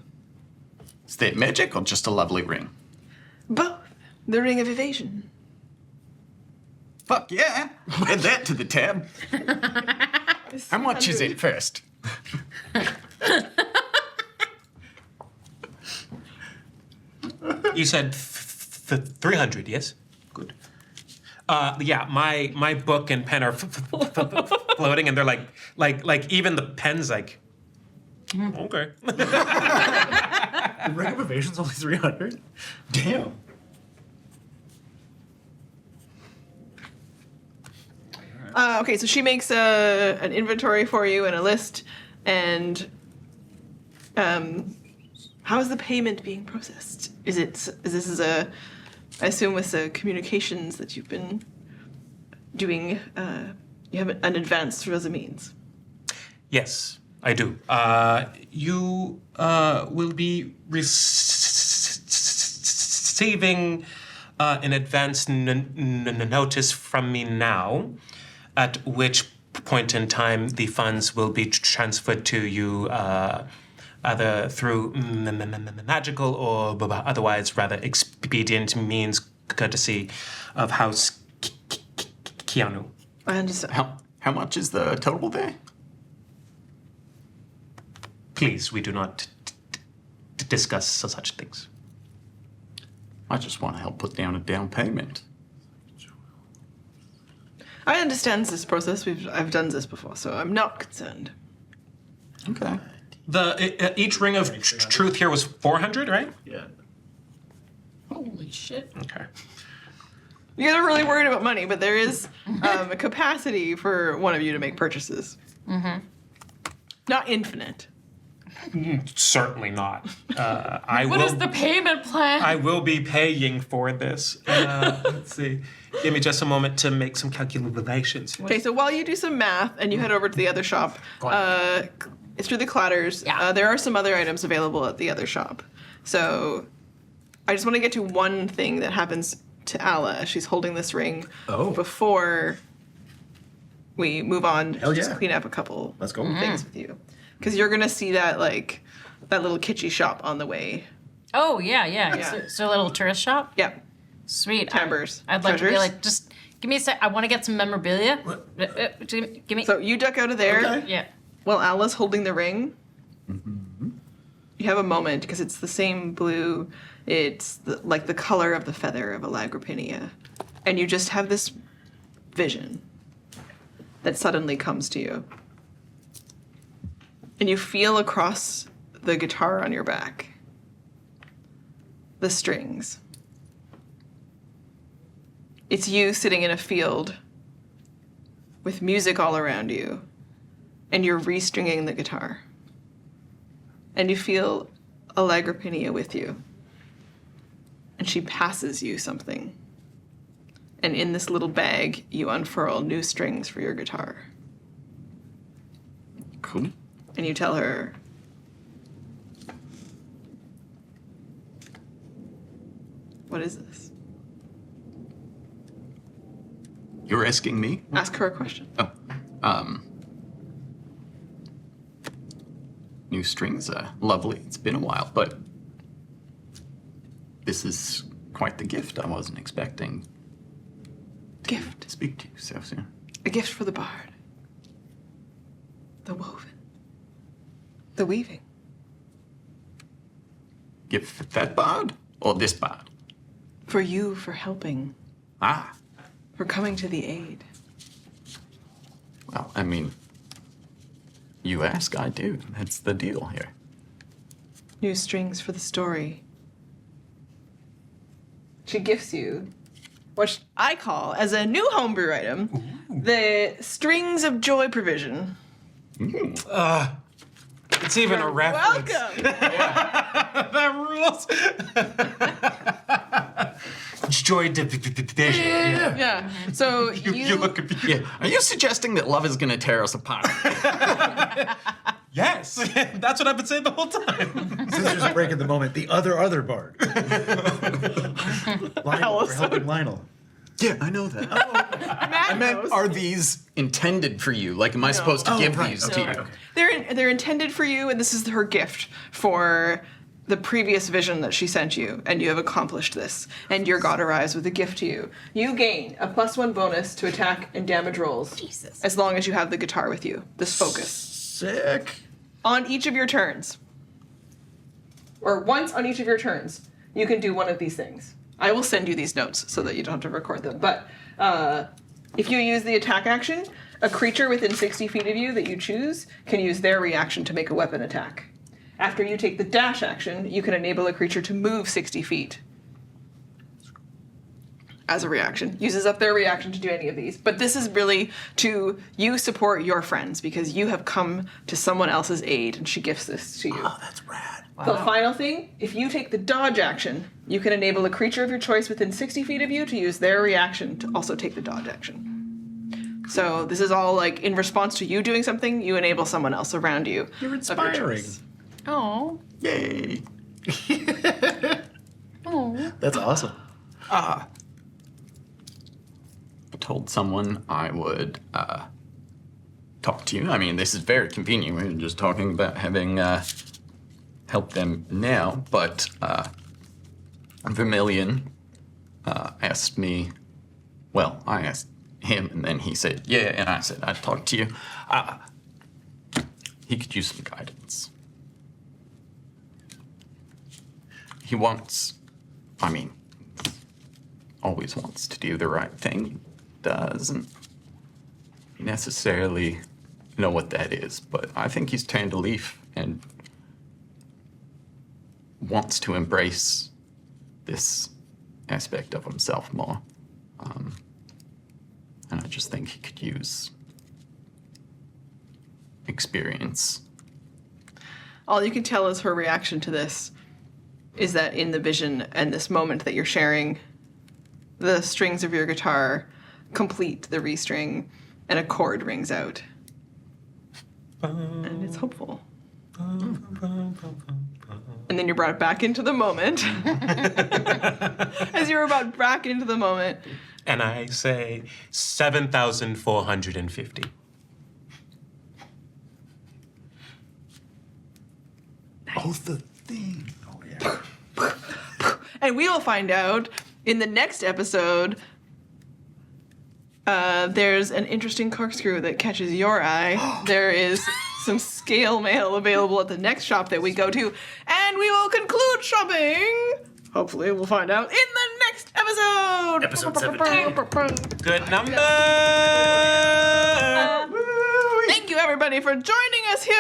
is that magic or just a lovely ring? Both. The ring of evasion. Fuck yeah! Add that to the tab. How much is it first? You said 300, yes? Good. Yeah, my book and pen are floating, and they're like even the pen's like, okay. The ring of evasion's only 300? Damn. Okay, so she makes an inventory for you and a list, and how is the payment being processed? Is this I assume with the communications that you've been doing, you have an advance through other means? Yes, I do. You will be receiving an advance notice from me now, at which point in time the funds will be transferred to you either through magical or otherwise rather expedient means, courtesy of House Keanu. I understand. How much is the total there? Please, we do not discuss such things. I just want to help put down a down payment. I understand this process. I've done this before, so I'm not concerned. Okay. Each ring of truth here was 400, right? Yeah. Holy shit. Okay. You guys are really worried about money, but there is a capacity for one of you to make purchases. Mm-hmm. Not infinite. Certainly not. What is the payment plan? I will be paying for this. Let's see. Give me just a moment to make some calculations. Okay, so while you do some math and you head over to the other shop, it's through the Clatters. Yeah. There are some other items available at the other shop. So I just want to get to one thing that happens to Alla as she's holding this ring before we move on to just clean up a couple Let's go. things with you. Because you're going to see that, like, that little kitschy shop on the way Oh, yeah. So a little tourist shop? Yeah. Sweet. Timbers. I'd like to be Treasures. like, just give me a sec. I want to get some memorabilia. Give me. So you duck out of there. Okay. Yeah. While Alice holding the ring. You have a moment because it's the same blue. It's like the color of the feather of a Lagripinia. And you just have this vision that suddenly comes to you. And you feel across the guitar on your back the strings. It's you sitting in a field with music all around you, and you're restringing the guitar. And you feel a Lagripinia with you. And she passes you something. And in this little bag, you unfurl new strings for your guitar. Cool. And you tell her, what is this? You're asking me? Ask her a question. New strings are lovely. It's been a while, but this is quite the gift. I wasn't expecting Gift. to speak to you so soon. A gift for the bard. The woven. The weaving. Gift for that bard or this bard? For you, for helping. Ah, For coming to the aid. well, I mean, you ask, I do. That's the deal here. New strings for the story. She gifts you what I call, as a new homebrew item, the Strings of Joy provision. It's even a reference. Welcome! That rules. Joy division. Yeah. So You look at me. Yeah. Are you suggesting that love is gonna tear us apart? Yes, that's what I've been saying the whole time. Scissors are breaking the moment. The other bard. Lionel, for helping Lionel. Yeah, I know that. Matt I meant, knows. are these intended for you? Like, am I supposed to give these to you? They're intended for you, and this is her gift for the previous vision that she sent you, and you have accomplished this. And your god arrives with a gift to you. You gain a +1 bonus to attack and damage rolls. Jesus. As long as you have the guitar with you. This focus. Sick. On each of your turns, or once on each of your turns, you can do one of these things. I will send you these notes so that you don't have to record them. But if you use the attack action, a creature within 60 feet of you that you choose can use their reaction to make a weapon attack. After you take the dash action, you can enable a creature to move 60 feet as a reaction. Uses up their reaction to do any of these. But this is really to you support your friends because you have come to someone else's aid and she gifts this to you. Oh, that's rad. The final thing, if you take the dodge action, you can enable a creature of your choice within 60 feet of you to use their reaction to also take the dodge action. So this is all like in response to you doing something, you enable someone else around you. You're of your inspiring. choice. Oh. Yay. Oh. That's awesome. I told someone I would talk to you. I mean, this is very convenient. We were just talking about having help them now, but Vermilion asked me, well, I asked him, and then he said, yeah, and I said, I'd talk to you. He could use some guidance. He wants, I mean, always wants to do the right thing. Doesn't necessarily know what that is, but I think he's turned a leaf and wants to embrace this aspect of himself more. And I just think he could use experience. All you can tell is her reaction to this is that in the vision and this moment that you're sharing, the strings of your guitar complete the restring and a chord rings out. And it's hopeful. And then you're brought back into the moment. As you're about back into the moment. And I say 7,450. Oh, the thing. Oh, yeah. And we will find out in the next episode. There's an interesting corkscrew that catches your eye. There is some scale mail available at the next shop that we go to. And we will conclude shopping. Hopefully, we'll find out in the next episode. Episode 17. Good number. Thank you, everybody, for joining us here.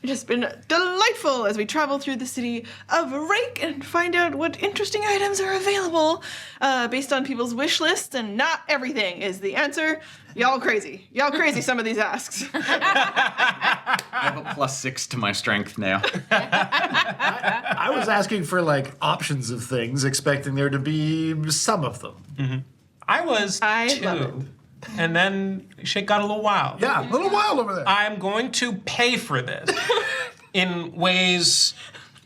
It has been delightful as we travel through the city of Raikk and find out what interesting items are available based on people's wish lists, and not everything is the answer. Y'all crazy. Y'all crazy, some of these asks. I have a +6 to my strength now. I was asking for like options of things, expecting there to be some of them. I was I too. love it. And then shit got a little wild. Yeah, a little wild over there. I'm going to pay for this in ways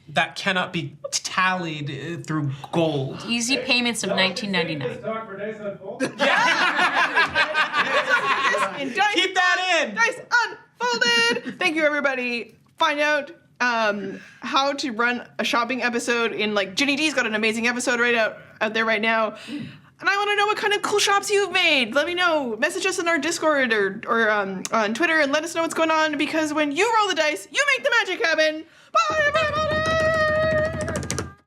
that cannot be tallied through gold. Easy payments of $19.99. And dice, Keep that in. dice unfolded. Thank you, everybody. Find out how to run a shopping episode in, like, Ginny D's got an amazing episode out there right now. And I want to know what kind of cool shops you've made. Let me know. Message us in our Discord or on Twitter and let us know what's going on, because when you roll the dice, you make the magic happen. Bye, everybody!